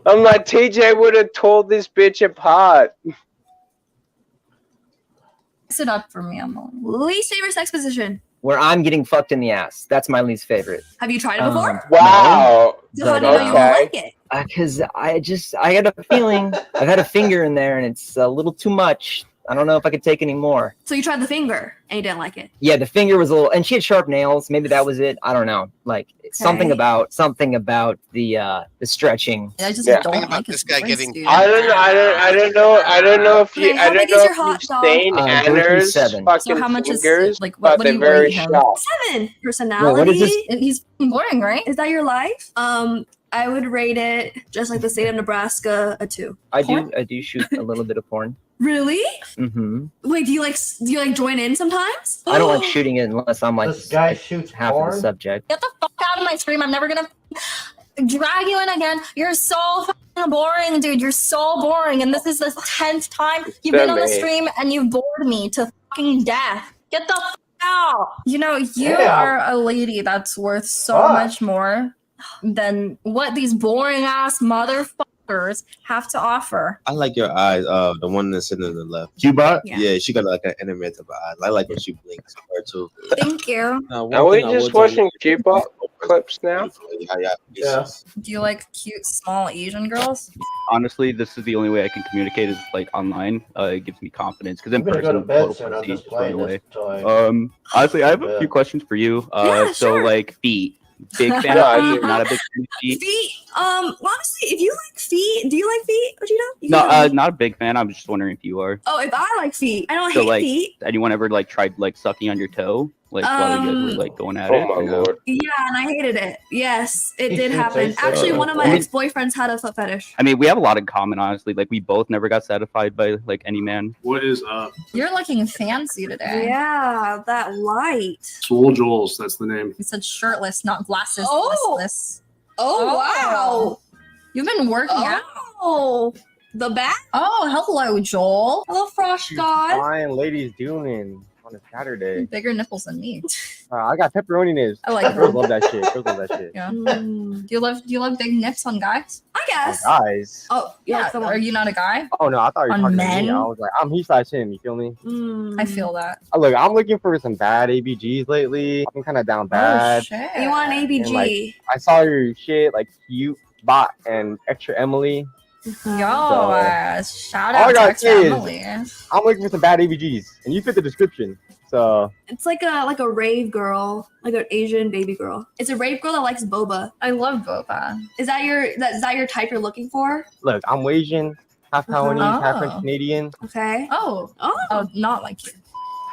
I'm like, TJ would have told this bitch apart. Sit up for me, Emily. Least favorite sex position. Where I'm getting fucked in the ass. That's my least favorite. Have you tried it before? Wow. So how do you know you won't like it? Because I had a feeling. I've had a finger in there and it's a little too much. I don't know if I could take any more. So you tried the finger and you didn't like it. Yeah, the finger was a little, and she had sharp nails. Maybe that was it. I don't know. Like something about the stretching. I just Yeah. don't like this guy getting. I don't know if you. Okay, I how don't big is know your if hot you've dog? seen Anna's 37. fucking So how much is fingers, like but what do they're you very rate him? sharp. 7 personality. what is this? He's boring, right? Is that your life? I would rate it just like the state of Nebraska a 2. I do shoot a little bit of porn. Really? Mm-hmm. Wait, do you like join in sometimes? I don't like shooting it unless I'm like This guy shoots half of porn? the subject. Get the fuck out of my stream. I'm never gonna drag you in again. You're so fucking boring, dude. You're so boring. And this is the 10th time you've been on the stream and you've bored me to fucking death. Get the fuck out. You know, you are a lady that's worth so much more than what these boring ass motherfuckers have to offer. I like your eyes. The one that's sitting to the left. Cubot? Yeah. Yeah, she got like an animated eyes. I like when she blinks. Her too. Thank you. Are we just watching Cupid clips now? Yeah. Do you like cute small Asian girls? Honestly, this is the only way I can communicate is like online. It gives me confidence because in I'm gonna person, go to bed total soon. I'll prestige just is going play away. this toy. Honestly, I have a few questions for you. Yeah, So sure. like feet. Big fan Yeah, of I feet, do. not a big fan of feet. Feet. Honestly, if you like feet, do you like feet, Vegeta? You No, can- not a big fan. I'm just wondering if you are. Oh, if I like feet, I don't So hate like, feet. anyone ever like tried like sucking on your toe, like while you guys were like going at Oh it? my or no? lord. Yeah, and I hated it. Yes, it He did shoots happen. ice Actually, at one of my I mean- ex-boyfriends had a foot fetish. I mean, we have a lot in common, honestly. Like we both never got satisfied by like any man. What is up? You're looking fancy today. Yeah, that light. Swole Joel's, that's the name. You said shirtless, not glasses. Oh. listless. Oh, wow. You've been working out. Oh, the back? Oh, hello, Joel. Hello, Frosh God. Fine ladies doing on a Saturday. Bigger nipples than me. I got pepperoni nips. I like girls them. love that shit. Girls love that shit. Yeah. Do you love big nips on guys? I guess. Guys. Oh, yeah. Are you not a guy? Oh no, I thought you were On talking men? to me. I was like, I'm he/him. You feel me? I feel that. Look, I'm looking for some bad ABGs lately. I'm kind of down bad. Oh, shit. You want an ABG? And, like, I saw your shit, like Cute Bot and Extra Emily. Yo, So, shout all I out to gotta Extra say is, Emily. I'm looking for some bad ABGs, and you fit the description. So It's like a rave girl, like an Asian baby girl. It's a rave girl that likes boba. I love boba. Is that your type you're looking for? look, I'm Asian, half Taiwanese, half Oh. French Canadian. Okay. Oh, not like you.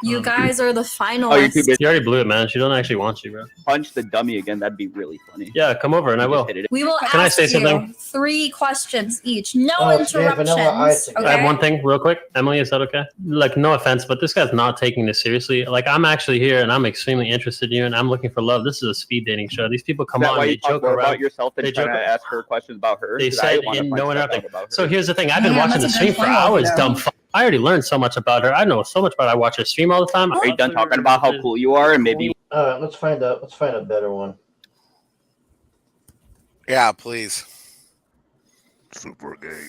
You guys are the finalists. Oh, you're too busy. You already blew it, man. She don't actually want you, bro. Punch the dummy again. That'd be really funny. Yeah, come over and I will. We will Can I ask say you something? 3 questions each. No Oh, it's Vanilla interruptions. Ice Okay? I have one thing real quick. Emily, is that okay? Like, no offense, but this guy's not taking this seriously. Like, I'm actually here and I'm extremely interested in you and I'm looking for love. This is a speed dating show. These people come Is that on, why they you talk joke more around. about yourself than They trying joke to ask her questions about her? They 'Cause I said wanna in find no stuff out interrupting. about her. So here's the thing. I've been Yeah, watching the that's a stream good for point, hours, though. dumb fuck. I already learned so much about her. I know so much about her. I watch her stream all the time. Are you done talking about how cool you are and maybe Let's find a better one. Yeah, please. Super gay.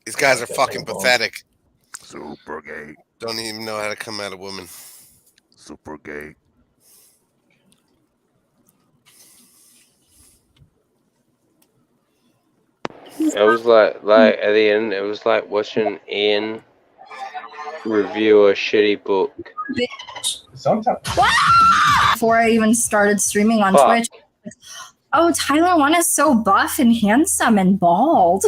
These guys are Okay, fucking hold on. pathetic. Super gay. Don't even know how to come at a woman. Super gay. It was like at the end, it was like watching Ian review a shitty book. Sometimes. Before I even started streaming on Fuck. Twitch, oh, Tyler 1 is so buff and handsome and bald.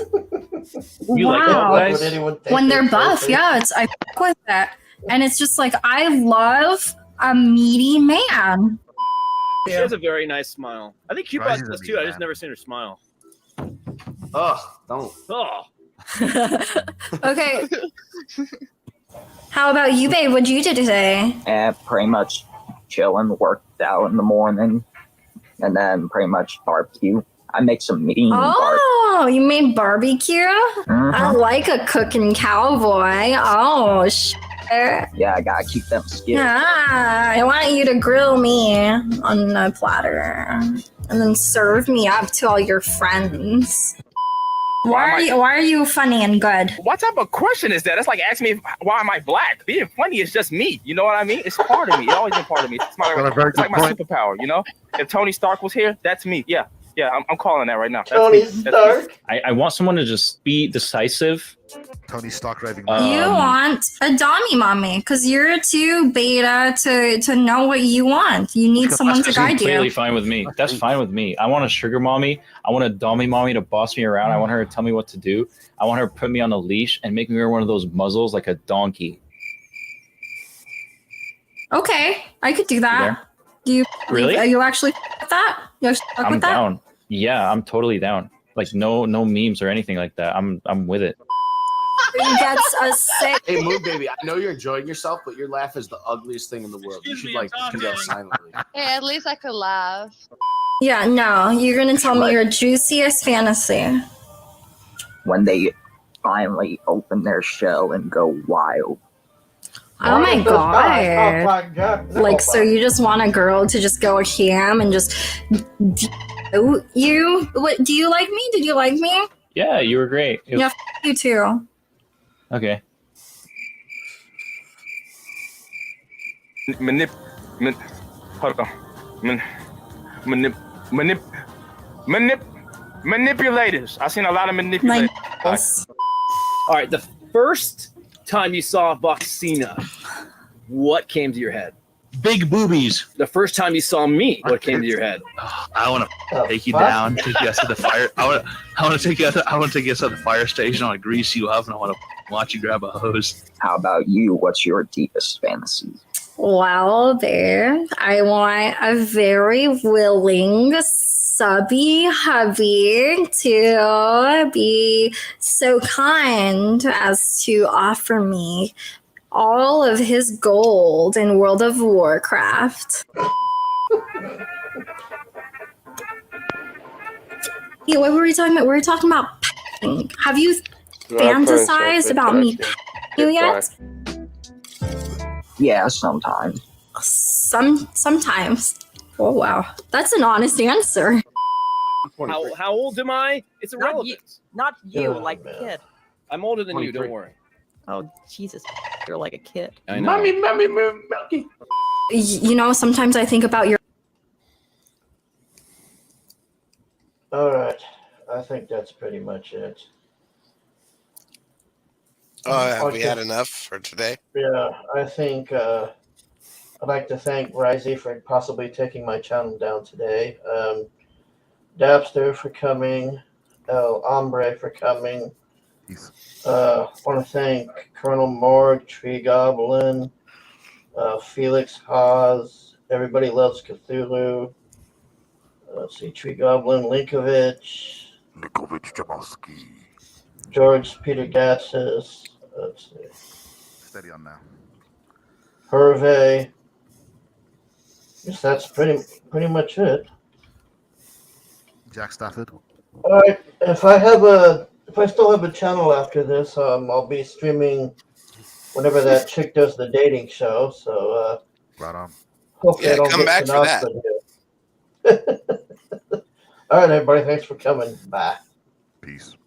You like wow. that, guys? When they're buff, yeah, I fuck with that. And it's just like, I love a meaty man. She has a very nice smile. I think Cupid Ryzie does is a too. mean I just man. never seen her smile. Oh, don't. Oh. Okay. How about you, babe? What'd you do today? Pretty much chilling, worked out in the morning, and then pretty much barbecue. I make some mean Oh, you made barbecue? I Mhm. like a cooking cowboy. Oh, shit. Yeah, I gotta keep them skills. Yeah, I want you to grill me on a platter and then serve me up to all your friends. Why are you funny and good? What type of question is that? That's like asking me why am I black? Being funny is just me. You know what I mean? It's part of me. It's always been part of me. It's Got a very it's like good my point. superpower. You know, if Tony Stark was here, that's me. Yeah, I'm calling that right now. That's Tony me. That's me. Stark. I want someone to just be decisive. Tony Stark raving. You want a dummy mommy because you're too beta to know what you want. You need someone to That's guide completely you. fine with me. That's fine with me. I want a sugar mommy. I want a dummy mommy to boss me around. I want her to tell me what to do. I want her to put me on a leash and make me wear one of those muzzles like a donkey. Okay, I could do that. there? Do you Really? Are you actually with that? You actually fuck I'm with that? down. Yeah, I'm totally down. Like no memes or anything like that. I'm with it. That's a sick. Hey, Moon Baby, I know you're enjoying yourself, but your laugh is the ugliest thing in the world. You should like condemn silently. Hey, at least I could laugh. Yeah, no, you're gonna tell me your juiciest fantasy. When they finally open their shell and go wild. Oh my Oh god. my god. No, Like, so you just want a girl to just go ham and just do you? What, do you like me? Did you like me? Yeah, you were great. It was- Yeah, f- you too. Okay. Hold on. Manipulators. I've seen a lot of manipulators. All right, the first time you saw Voxina, what came to your head? Big boobies. The first time you saw me, what came to your head? I want to take you down, take you out to the fire. I want to take you out. I want to take you out to the fire station. I want to grease you up, and I want to watch you grab a hose. How about you? What's your deepest fantasy? Well, there, I want a very willing subby hubby to be so kind as to offer me all of his gold in World of Warcraft. Yeah, what were we talking about? We were talking about pecking. Have you fantasized about me pecking you yet? Yeah, sometimes. Sometimes. Oh wow, that's an honest answer. How old am I? It's irrelevant. Not you, Oh, like the man. kid. I'm older than you. 23. Don't worry. Oh Jesus, you're like a kid. I know. Mommy. You know, sometimes I think about your. All right. I think that's pretty much it. Have we Okay. had enough for today? Yeah, I think I'd like to thank Ryzie for possibly taking my channel down today. Dabster for coming. El Hombre for coming. Want to thank Colonel Morg, Tree Goblin, Felix Haas, Everybody Loves Cthulhu. Let's see, Tree Goblin, Linkovich, Jamalski. George Peter Gatsis. Let's see, Steady on now. Hervé. Guess that's pretty much it. Jack Stafford. All right, if I still have a channel after this, I'll be streaming whenever that chick does the dating show. So right on. Hopefully I don't come get back for that. All right, everybody, thanks for coming. Bye. Peace.